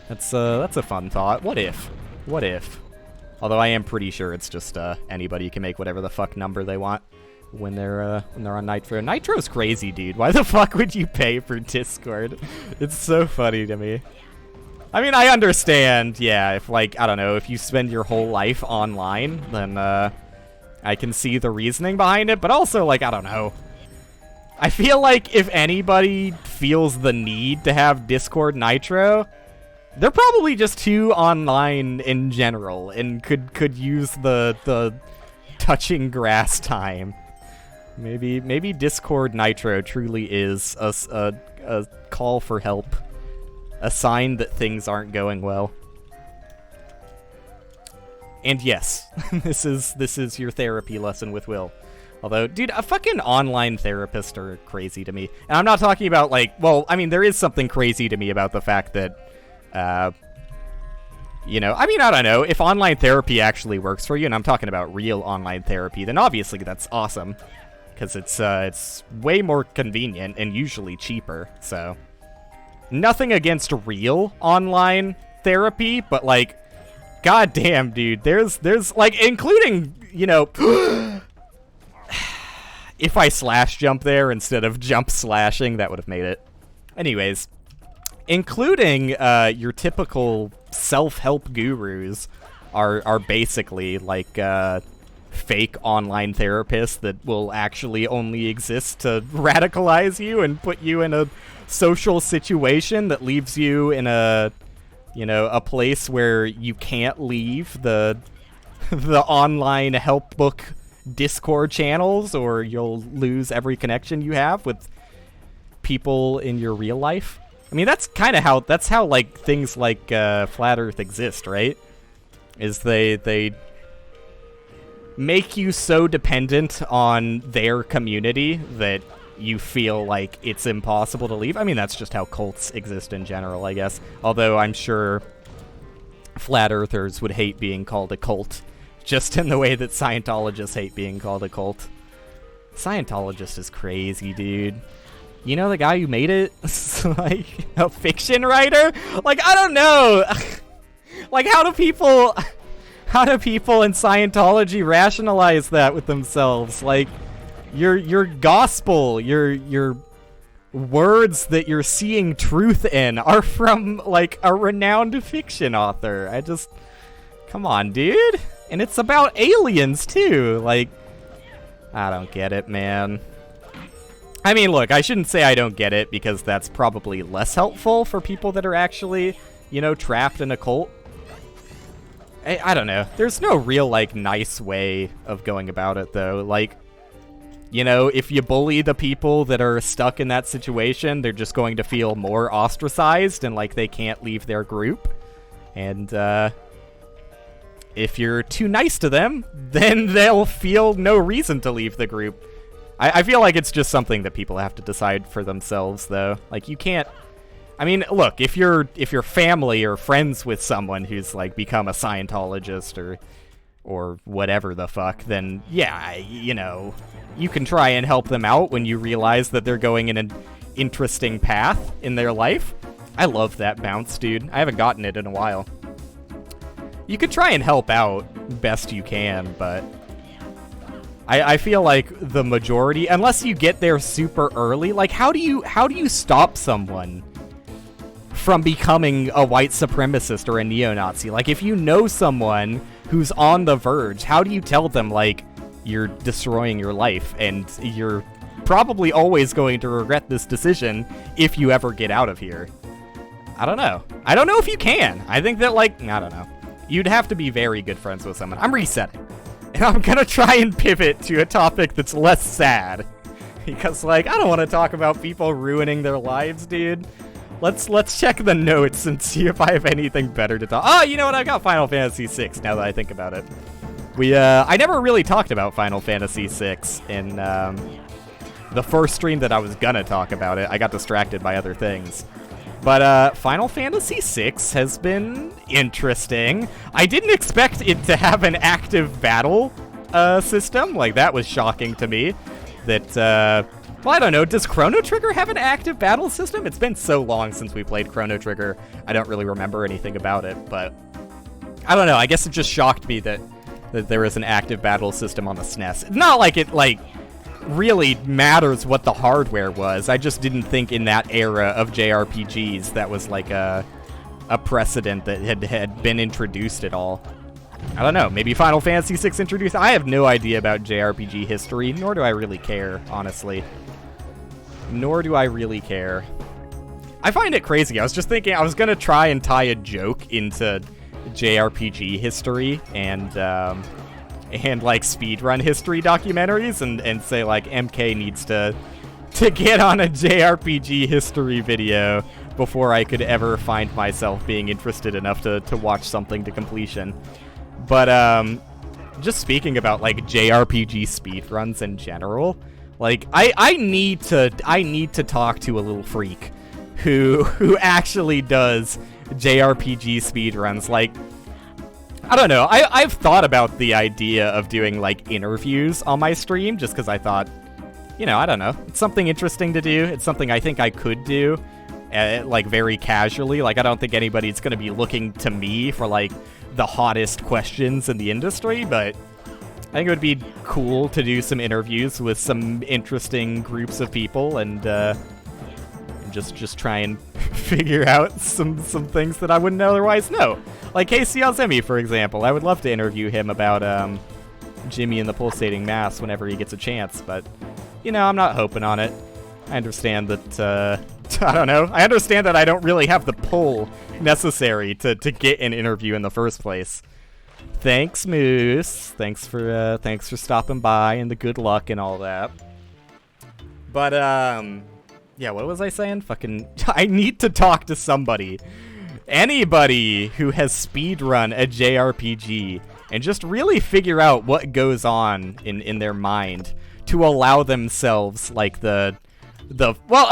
That's a fun thought. What if? What if? Although I am pretty sure it's just anybody can make whatever the fuck number they want when they're on Nitro. Nitro's crazy, dude. Why the fuck would you pay for Discord? It's so funny to me. I mean, I understand, yeah, if, like, I don't know, if you spend your whole life online, then, I can see the reasoning behind it, but also, like, I don't know. I feel like if anybody feels the need to have Discord Nitro, they're probably just too online in general and could use the touching grass time. Maybe Discord Nitro truly is a call for help, a sign that things aren't going well. And yes, this is your therapy lesson with Will. Although, dude, a fucking online therapist are crazy to me. And I'm not talking about, like, well, I mean, there is something crazy to me about the fact that, you know, I mean, I don't know, if online therapy actually works for you, and I'm talking about real online therapy, then obviously that's awesome. Because it's way more convenient and usually cheaper, so. Nothing against real online therapy, but, like, goddamn, dude, there's like, including, you know, if I slash jump there instead of jump slashing, that would have made it. Anyways, including your typical self-help gurus are basically like fake online therapists that will actually only exist to radicalize you and put you in a social situation that leaves you in a, you know, a place where you can't leave the online help book Discord channels, or you'll lose every connection you have with people in your real life. I mean, that's how like things like Flat Earth exist, right? Is they make you so dependent on their community that you feel like it's impossible to leave. I mean, that's just how cults exist in general, I guess. Although I'm sure Flat Earthers would hate being called a cult, just in the way that Scientologists hate being called a cult. Scientologist is crazy, dude. You know the guy who made it? Like, a fiction writer? Like, I don't know. Like, how do people in Scientology rationalize that with themselves? Like, your gospel, your words that you're seeing truth in are from, like, a renowned fiction author. Come on, dude. And it's about aliens, too. Like, I don't get it, man. I mean, look, I shouldn't say I don't get it, because that's probably less helpful for people that are actually, you know, trapped in a cult. I don't know. There's no real, like, nice way of going about it, though. Like, you know, if you bully the people that are stuck in that situation, they're just going to feel more ostracized and like they can't leave their group. And, if you're too nice to them, then they'll feel no reason to leave the group. I feel like it's just something that people have to decide for themselves, though. Like, you can't... I mean, look, if you're family or friends with someone who's, like, become a Scientologist or whatever the fuck, then, yeah, you know, you can try and help them out when you realize that they're going in an interesting path in their life. I love that bounce, dude. I haven't gotten it in a while. You could try and help out best you can, but I feel like the majority, unless you get there super early, like, how do you stop someone from becoming a white supremacist or a neo-Nazi? Like, if you know someone who's on the verge, how do you tell them, like, you're destroying your life and you're probably always going to regret this decision if you ever get out of here? I don't know. I don't know if you can. I think that, like, I don't know. You'd have to be very good friends with someone. I'm resetting. And I'm gonna try and pivot to a topic that's less sad. Because, like, I don't want to talk about people ruining their lives, dude. Let's check the notes and see if I have anything better to talk. Oh, you know what? I got Final Fantasy VI, now that I think about it. I never really talked about Final Fantasy VI in the first stream that I was gonna talk about it. I got distracted by other things. But Final Fantasy VI has been interesting. I didn't expect it to have an active battle system. Like, that was shocking to me. That, well, I don't know. Does Chrono Trigger have an active battle system? It's been so long since we played Chrono Trigger, I don't really remember anything about it. But I don't know. I guess it just shocked me that there is an active battle system on the SNES. It's not like it, like, really matters what the hardware was. I just didn't think in that era of JRPGs that was like a precedent that had been introduced at all. I don't know, maybe Final Fantasy VI introduced. I have no idea about JRPG history, nor do I really care, honestly. Nor do I really care. I find it crazy. I was just thinking I was gonna try and tie a joke into JRPG history and like speedrun history documentaries and say like MK needs to get on a JRPG history video before I could ever find myself being interested enough to watch something to completion. But just speaking about like JRPG speedruns in general, like I need to talk to a little freak who actually does JRPG speedruns. Like, I don't know, I've thought about the idea of doing like interviews on my stream just because I thought, you know, I don't know, it's something interesting to do. It's something I think I could do like very casually. Like, I don't think anybody's gonna be looking to me for like the hottest questions in the industry, but I think it would be cool to do some interviews with some interesting groups of people and just try and figure out some things that I wouldn't otherwise know. Like Casey Alzemi, for example. I would love to interview him about Jimmy and the Pulsating Mass whenever he gets a chance, but, you know, I'm not hoping on it. I understand that, I don't know. I understand that I don't really have the pull necessary to get an interview in the first place. Thanks, Moose. Thanks for stopping by and the good luck and all that. But, yeah, what was I saying? Fucking, I need to talk to somebody. Anybody who has speedrun a JRPG and just really figure out what goes on in their mind to allow themselves, like, well,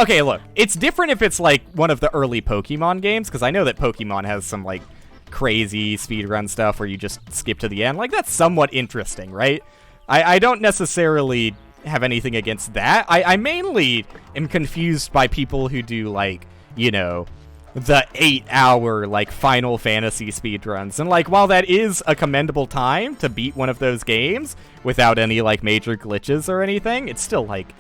okay, look, it's different if it's, like, one of the early Pokemon games, because I know that Pokemon has some, like, crazy speedrun stuff where you just skip to the end. Like, that's somewhat interesting, right? I don't necessarily have anything against that. I mainly am confused by people who do, like, you know, the 8-hour, like, Final Fantasy speedruns. And, like, while that is a commendable time to beat one of those games without any, like, major glitches or anything, it's still, like,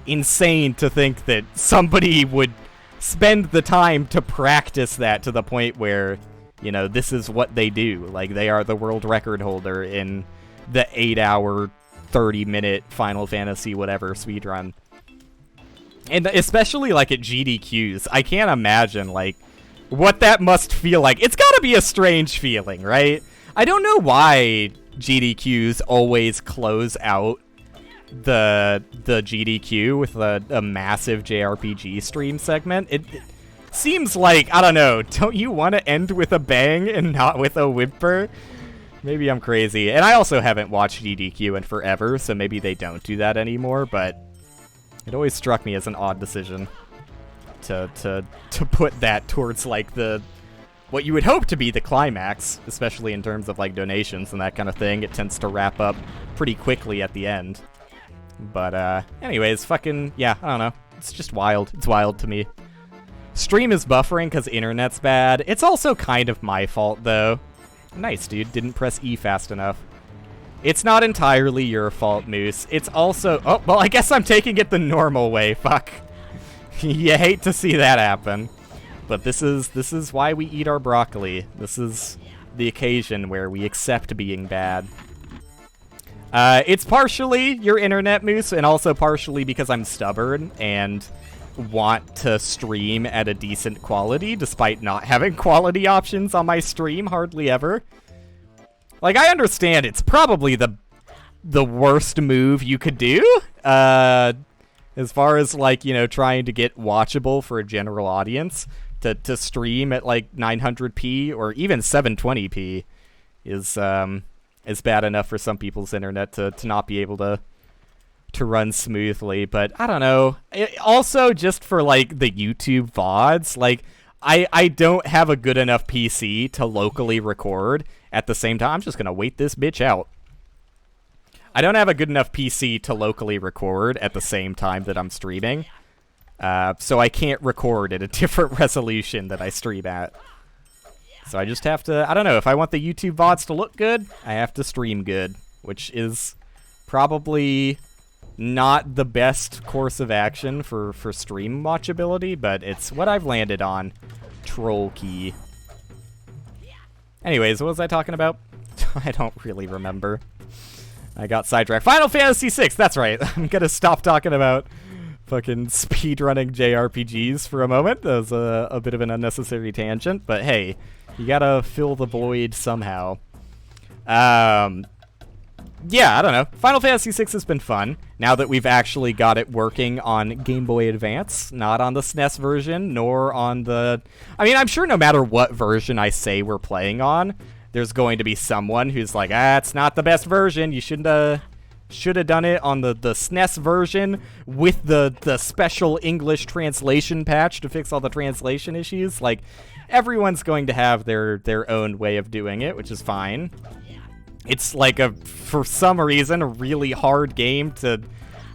insane to think that somebody would spend the time to practice that to the point where, you know, this is what they do. Like, they are the world record holder in the 8-hour 30-minute Final Fantasy whatever speedrun. And especially, like, at GDQs, I can't imagine, like, what that must feel like. It's gotta be a strange feeling, right? I don't know why GDQs always close out the GDQ with a massive JRPG stream segment. It seems like, I don't know, don't you want to end with a bang and not with a whimper? Maybe I'm crazy. And I also haven't watched GDQ in forever, so maybe they don't do that anymore, but it always struck me as an odd decision to put that towards, like, what you would hope to be the climax, especially in terms of, like, donations and that kind of thing. It tends to wrap up pretty quickly at the end. But, anyways, fucking, yeah, I don't know. It's just wild. It's wild to me. Stream is buffering because internet's bad. It's also kind of my fault, though. Nice, dude. Didn't press E fast enough. It's not entirely your fault, Moose. It's also... Oh, well, I guess I'm taking it the normal way. Fuck. You hate to see that happen. But this is why we eat our broccoli. This is the occasion where we accept being bad. It's partially your internet, Moose, and also partially because I'm stubborn and want to stream at a decent quality despite not having quality options on my stream hardly ever. Like, I understand it's probably the worst move you could do, as far as, like, you know, trying to get watchable for a general audience. To stream at, like, 900p or even 720p is bad enough for some people's internet to not be able to run smoothly. But I don't know. Also, just for, like, the YouTube VODs, like, I don't have a good enough PC to locally record at the same time. I'm just gonna wait this bitch out. I don't have a good enough PC to locally record at the same time that I'm streaming. So I can't record at a different resolution that I stream at. So I just have to, I don't know, if I want the YouTube VODs to look good, I have to stream good, which is probably not the best course of action for stream watchability, but it's what I've landed on. Troll key. Anyways, what was I talking about? I don't really remember. I got sidetracked. Final Fantasy VI, that's right. I'm gonna stop talking about fucking speedrunning JRPGs for a moment. That was a bit of an unnecessary tangent, but hey, you gotta fill the void somehow. Yeah, I don't know. Final Fantasy VI has been fun, now that we've actually got it working on Game Boy Advance, not on the SNES version, nor on the... I mean, I'm sure no matter what version I say we're playing on, there's going to be someone who's like, it's not the best version, you should have done it on the SNES version with the special English translation patch to fix all the translation issues. Like, everyone's going to have their own way of doing it, which is fine. It's like for some reason, a really hard game to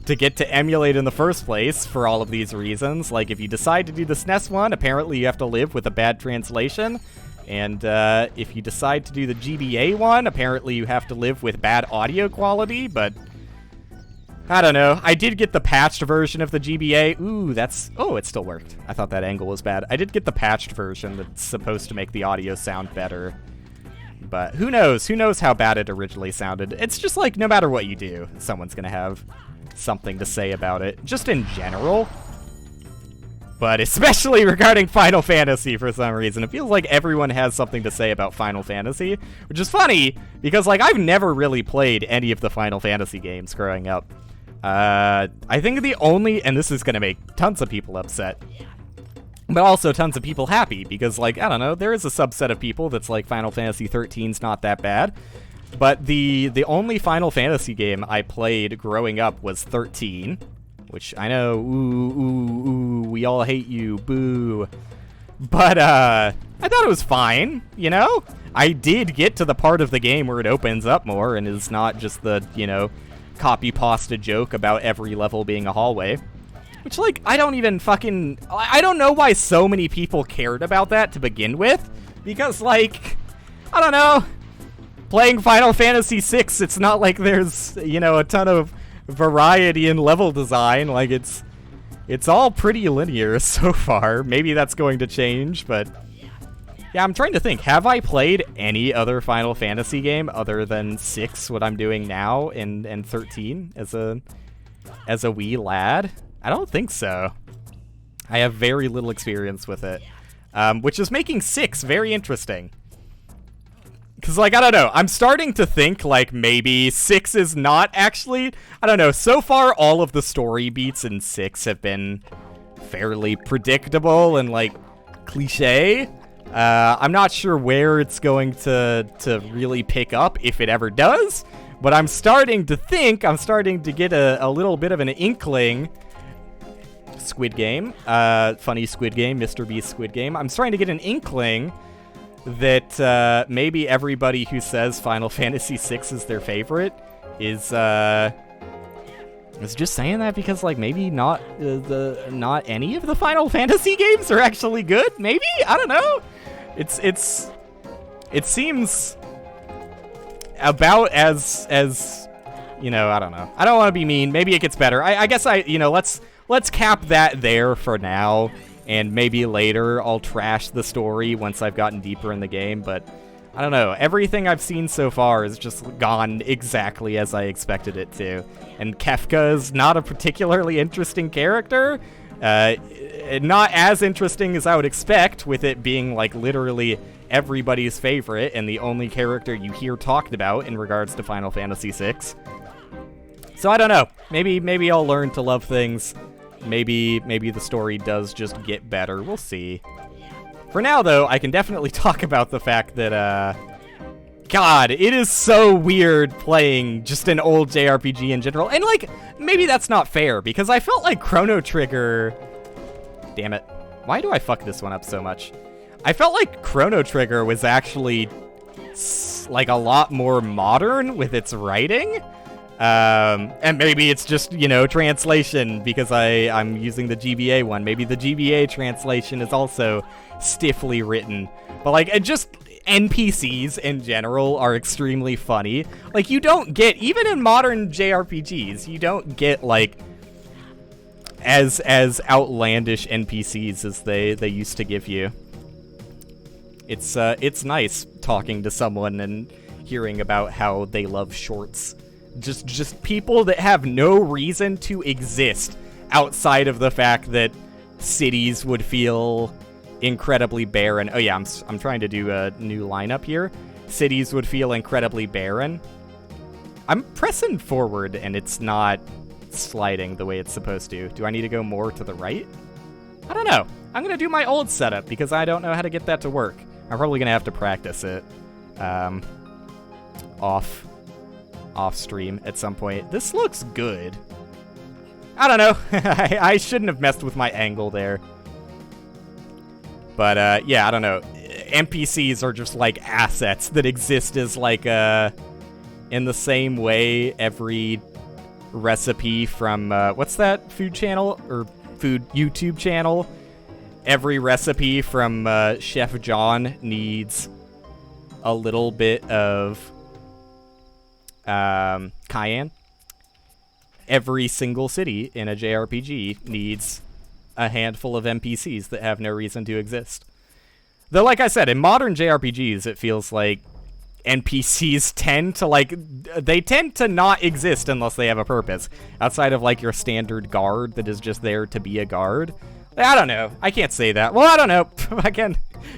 get to emulate in the first place for all of these reasons. Like, if you decide to do the SNES one, apparently you have to live with a bad translation. And if you decide to do the GBA one, apparently you have to live with bad audio quality, but I don't know. I did get the patched version of the GBA. Ooh, oh, it still worked. I thought that angle was bad. I did get the patched version that's supposed to make the audio sound better. But who knows? Who knows how bad it originally sounded? It's just like, no matter what you do, someone's gonna have something to say about it. Just in general. But especially regarding Final Fantasy for some reason. It feels like everyone has something to say about Final Fantasy. Which is funny, because like I've never really played any of the Final Fantasy games growing up. I think the only, and this is gonna make tons of people upset, but also tons of people happy, because, like, I don't know, there is a subset of people that's like, Final Fantasy 13's not that bad. But the only Final Fantasy game I played growing up was 13, which I know, ooh, we all hate you, boo. But, I thought it was fine, you know? I did get to the part of the game where it opens up more and is not just the, you know, copy-pasta joke about every level being a hallway. Which, like, I don't know why so many people cared about that to begin with. Because, like, I don't know. Playing Final Fantasy VI, it's not like there's, you know, a ton of variety in level design. Like, it's all pretty linear so far. Maybe that's going to change, but... Yeah, I'm trying to think. Have I played any other Final Fantasy game other than 6, what I'm doing now, and 13 as a wee lad? I don't think so. I have very little experience with it, which is making 6 very interesting. Because, like, I don't know, I'm starting to think, like, maybe 6 is not actually... I don't know, so far all of the story beats in 6 have been fairly predictable and, like, cliche. I'm not sure where it's going to really pick up, if it ever does, but I'm starting to get a little bit of an inkling... Squid Game, funny Squid Game, Mr. Beast Squid Game. I'm starting to get an inkling that maybe everybody who says Final Fantasy VI is their favorite is just saying that because, like, maybe not any of the Final Fantasy games are actually good. Maybe, I don't know. It seems about as you know. I don't know. I don't want to be mean. Maybe it gets better. I guess let's cap that there for now, and maybe later I'll trash the story once I've gotten deeper in the game, but I don't know. Everything I've seen so far has just gone exactly as I expected it to, and Kefka is not a particularly interesting character. Not as interesting as I would expect, with it being, like, literally everybody's favorite and the only character you hear talked about in regards to Final Fantasy VI. So I don't know. Maybe I'll learn to love things. Maybe the story does just get better. We'll see. For now, though, I can definitely talk about the fact that, God, it is so weird playing just an old JRPG in general. And, like, maybe that's not fair, because I felt like Chrono Trigger... Damn it. Why do I fuck this one up so much? I felt like Chrono Trigger was actually, like, a lot more modern with its writing. And maybe it's just, you know, translation, because I'm using the GBA one. Maybe the GBA translation is also stiffly written. But, like, it just... NPCs in general are extremely funny. Like, you don't get, even in modern JRPGs, you don't get, like, as outlandish NPCs as they used to give you. It's nice talking to someone and hearing about how they love shorts. Just people that have no reason to exist outside of the fact that cities would feel incredibly barren. Oh yeah, I'm trying to do a new lineup here. Cities would feel incredibly barren. I'm pressing forward and it's not sliding the way it's supposed to. Do I need to go more to the right? I don't know. I'm going to do my old setup because I don't know how to get that to work. I'm probably going to have to practice it off stream at some point. This looks good. I don't know. I shouldn't have messed with my angle there. But yeah, I don't know. NPCs are just like assets that exist as like in the same way every recipe from what's that food channel or food YouTube channel? Every recipe from Chef John needs a little bit of cayenne. Every single city in a JRPG needs a handful of NPCs that have no reason to exist. Though, like I said, in modern JRPGs, it feels like NPCs tend to not exist unless they have a purpose. Outside of, like, your standard guard that is just there to be a guard. I don't know. I can't say that. Well, I don't know.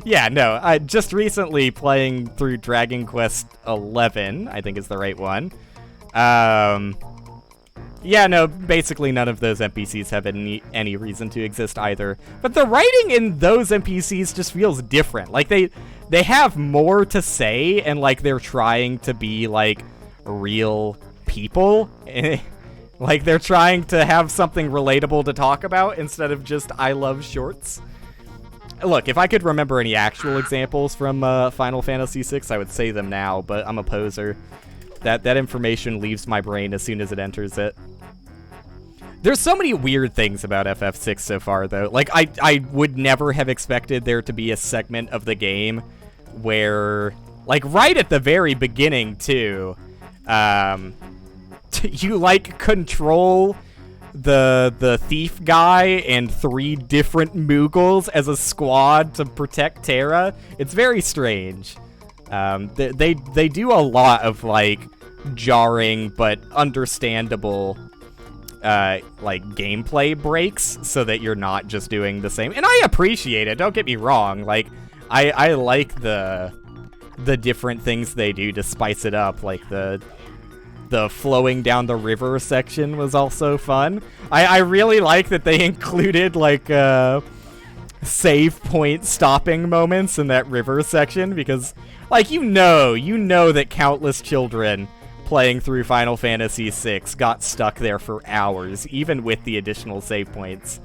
Yeah, no. I just recently playing through Dragon Quest XI, I think is the right one. Yeah, no, basically none of those NPCs have any reason to exist either. But the writing in those NPCs just feels different. Like, they have more to say, and, like, they're trying to be, like, real people. Like, they're trying to have something relatable to talk about instead of just I love shorts. Look, if I could remember any actual examples from Final Fantasy VI, I would say them now, but I'm a poser. That information leaves my brain as soon as it enters it. There's so many weird things about FF6 so far, though. Like, I would never have expected there to be a segment of the game where, like, right at the very beginning, too, you, like, control the thief guy and 3 different Moogles as a squad to protect Terra. It's very strange. They do a lot of, like, jarring but understandable like gameplay breaks so that you're not just doing the same. And I appreciate it, don't get me wrong. Like, I like the different things they do to spice it up. Like the flowing down the river section was also fun. I really like that they included like save point stopping moments in that river section, because like you know that countless children playing through Final Fantasy VI got stuck there for hours, even with the additional save points.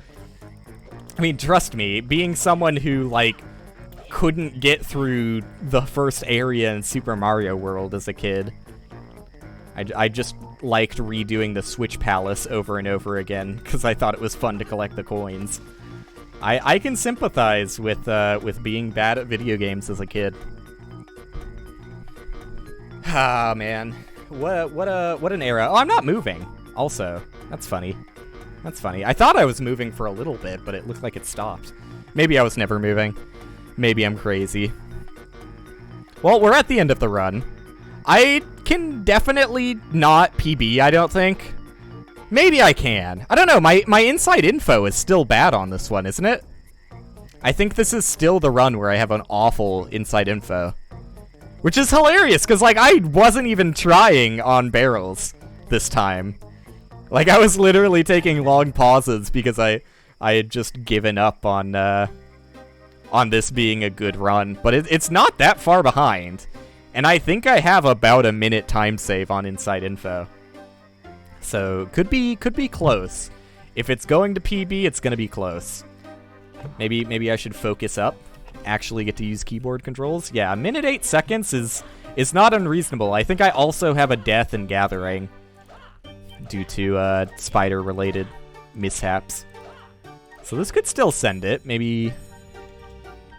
I mean, trust me, being someone who, like, couldn't get through the first area in Super Mario World as a kid, I just liked redoing the Switch Palace over and over again, because I thought it was fun to collect the coins. I can sympathize with being bad at video games as a kid. Ah, man. What an era. Oh, I'm not moving. Also, that's funny. That's funny. I thought I was moving for a little bit, but it looked like it stopped. Maybe I was never moving. Maybe I'm crazy. Well, we're at the end of the run. I can definitely not PB, I don't think. Maybe I can. I don't know. My inside info is still bad on this one, isn't it? I think this is still the run where I have an awful inside info. Which is hilarious, because, like, I wasn't even trying on barrels this time. Like, I was literally taking long pauses because I had just given up on this being a good run. But it's not that far behind. And I think I have about a minute time save on inside info. So, could be close. If it's going to PB, it's going to be close. Maybe I should focus up. Actually get to use keyboard controls. Yeah, a minute 8 seconds is not unreasonable. I think I also have a death in Gathering due to spider-related mishaps. So this could still send it. Maybe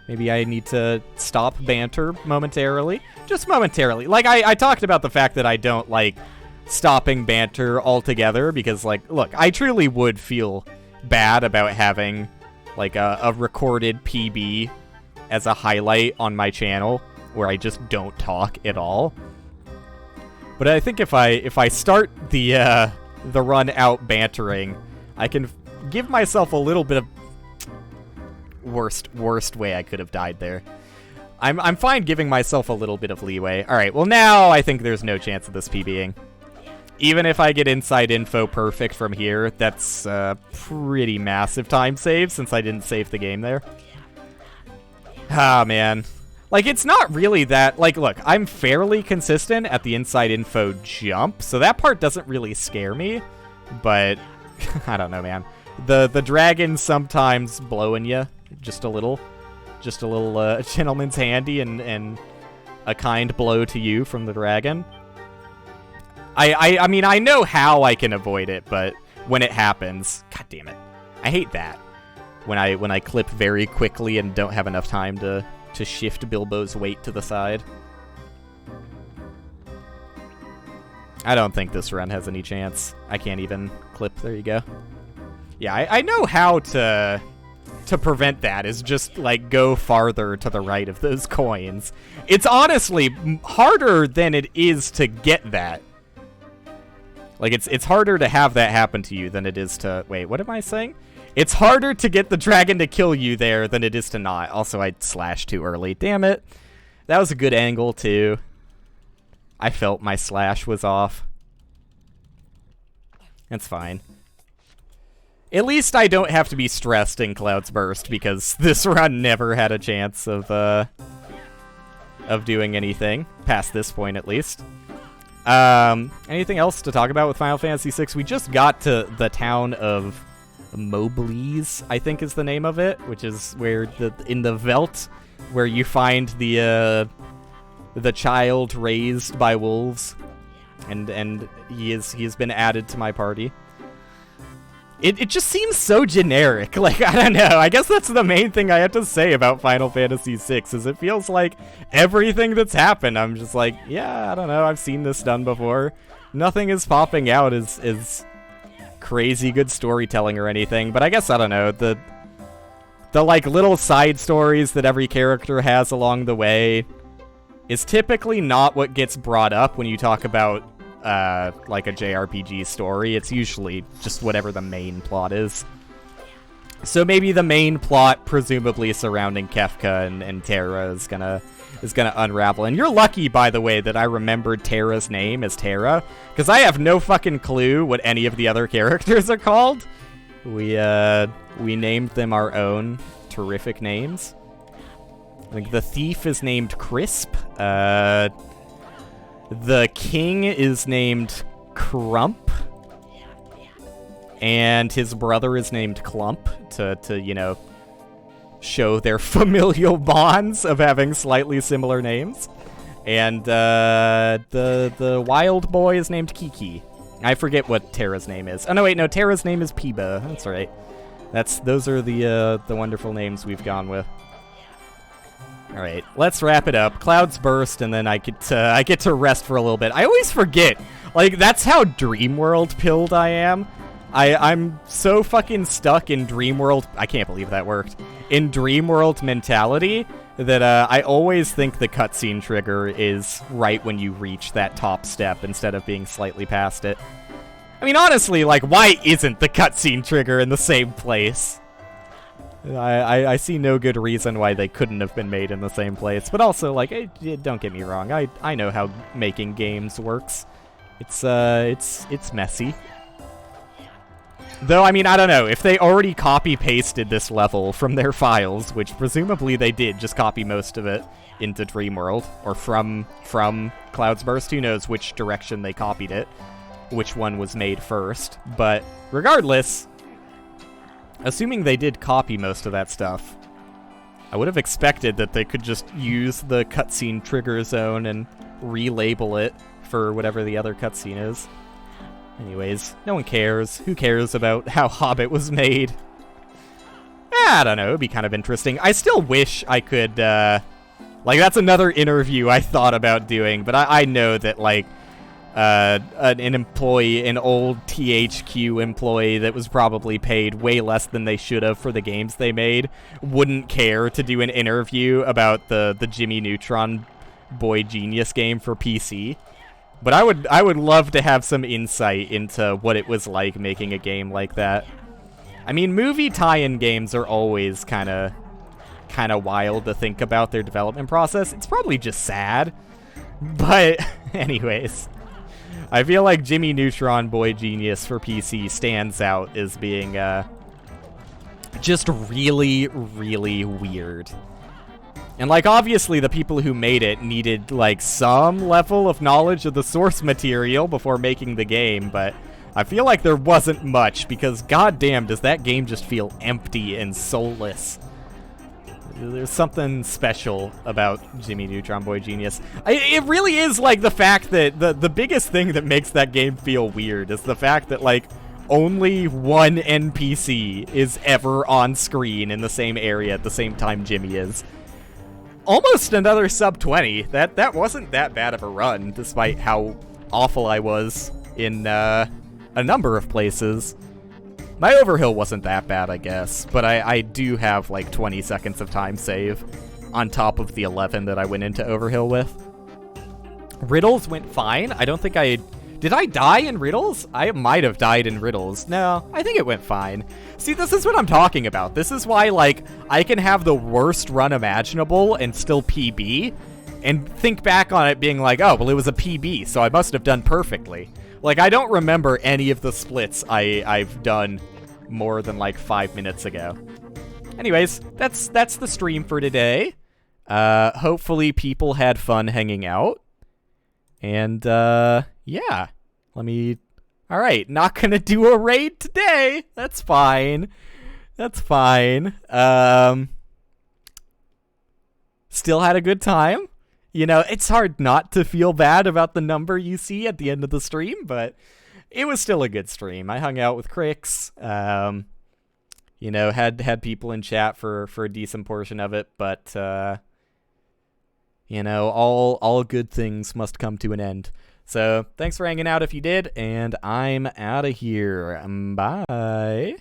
I need to stop banter momentarily. Just momentarily. Like, I talked about the fact that I don't like stopping banter altogether because, like, look, I truly would feel bad about having, like, a recorded PB as a highlight on my channel where I just don't talk at all. But I think if I start the run out bantering, I can give myself a little bit of worst way I could have died there. I'm fine giving myself a little bit of leeway. All right, well now I think there's no chance of this PBing. Even if I get inside info perfect from here, that's a pretty massive time save since I didn't save the game there. Ah, man. Like, it's not really that... Like, look, I'm fairly consistent at the inside info jump, so that part doesn't really scare me. But, I don't know, man. The dragon sometimes blowing you just a little. Just a little gentleman's handy and a kind blow to you from the dragon. I mean, I know how I can avoid it, but when it happens, god damn it. I hate that. When I clip very quickly and don't have enough time to shift Bilbo's weight to the side. I don't think this run has any chance. I can't even clip. There you go. Yeah, I know how to prevent that, is just, like, go farther to the right of those coins. It's honestly harder than it is to get that. Like, it's harder to have that happen to you than it is to... Wait, what am I saying? It's harder to get the dragon to kill you there than it is to not. Also, I slashed too early. Damn it. That was a good angle, too. I felt my slash was off. That's fine. At least I don't have to be stressed in Cloud's Burst, because this run never had a chance of doing anything, past this point at least. Anything else to talk about with Final Fantasy VI? We just got to the town of Moblees, I think is the name of it, which is where in the Veldt, where you find the child raised by wolves, and he has been added to my party. It just seems so generic. Like, I don't know. I guess that's the main thing I have to say about Final Fantasy VI, is it feels like everything that's happened, I'm just like, yeah, I don't know. I've seen this done before. Nothing is popping out as crazy good storytelling or anything, but I guess, I don't know, the like little side stories that every character has along the way is typically not what gets brought up when you talk about like a JRPG story. It's usually just whatever the main plot is. So maybe the main plot, presumably surrounding Kefka and Terra, is gonna unravel. And you're lucky, by the way, that I remembered Terra's name as Terra, because I have no fucking clue what any of the other characters are called. We named them our own terrific names. I think the thief is named Crisp. The king is named Crump, and his brother is named Clump to you know, show their familial bonds of having slightly similar names. And the wild boy is named Kiki. I forget what Terra's name is. Oh no, wait, no, Terra's name is Piba. That's right. Those are the wonderful names we've gone with. Alright, let's wrap it up. Cloud's Burst, and then I get to rest for a little bit. I always forget. Like, that's how Dreamworld pilled I am. I'm so fucking stuck in Dreamworld... I can't believe that worked. In Dreamworld mentality that I always think the cutscene trigger is right when you reach that top step instead of being slightly past it. I mean, honestly, like, why isn't the cutscene trigger in the same place? I see no good reason why they couldn't have been made in the same place, but also, like, don't get me wrong, I know how making games works. It's messy. Though, I mean, I don't know, if they already copy-pasted this level from their files, which presumably they did just copy most of it into Dreamworld, or from Cloud's Burst, who knows which direction they copied it, which one was made first, but regardless... Assuming they did copy most of that stuff, I would have expected that they could just use the cutscene trigger zone and relabel it for whatever the other cutscene is. Anyways, no one cares. Who cares about how Hobbit was made? I don't know, it'd be kind of interesting. I still wish I could, like, that's another interview I thought about doing, but I know that, like, an employee, an old THQ employee that was probably paid way less than they should have for the games they made, wouldn't care to do an interview about the Jimmy Neutron Boy Genius game for PC. But I would love to have some insight into what it was like making a game like that. I mean, movie tie-in games are always kind of wild to think about their development process. It's probably just sad. But anyways, I feel like Jimmy Neutron Boy Genius for PC stands out as being just really, really weird. And, like, obviously the people who made it needed, like, some level of knowledge of the source material before making the game, but I feel like there wasn't much, because goddamn does that game just feel empty and soulless. There's something special about Jimmy Neutron Boy Genius. It really is, like, the fact that the biggest thing that makes that game feel weird is the fact that, like, only one NPC is ever on screen in the same area at the same time Jimmy is. Almost another sub 20. That wasn't that bad of a run, despite how awful I was in a number of places. My overhill wasn't that bad, I guess, but I do have like 20 seconds of time save on top of the 11 that I went into overhill with. Riddles went fine. I don't think did I die in Riddles? I might have died in Riddles. No, I think it went fine. See, this is what I'm talking about. This is why, like, I can have the worst run imaginable and still PB, and think back on it being like, oh, well, it was a PB, so I must have done perfectly. Like, I don't remember any of the splits I've done more than, like, 5 minutes ago. Anyways, that's the stream for today. Hopefully people had fun hanging out. And, yeah. Alright, not gonna do a raid today. That's fine. That's fine. Still had a good time. You know, it's hard not to feel bad about the number you see at the end of the stream, but it was still a good stream. I hung out with Crix. You know, had people in chat for a decent portion of it, but, you know, all good things must come to an end. So, thanks for hanging out if you did, and I'm out of here. Bye.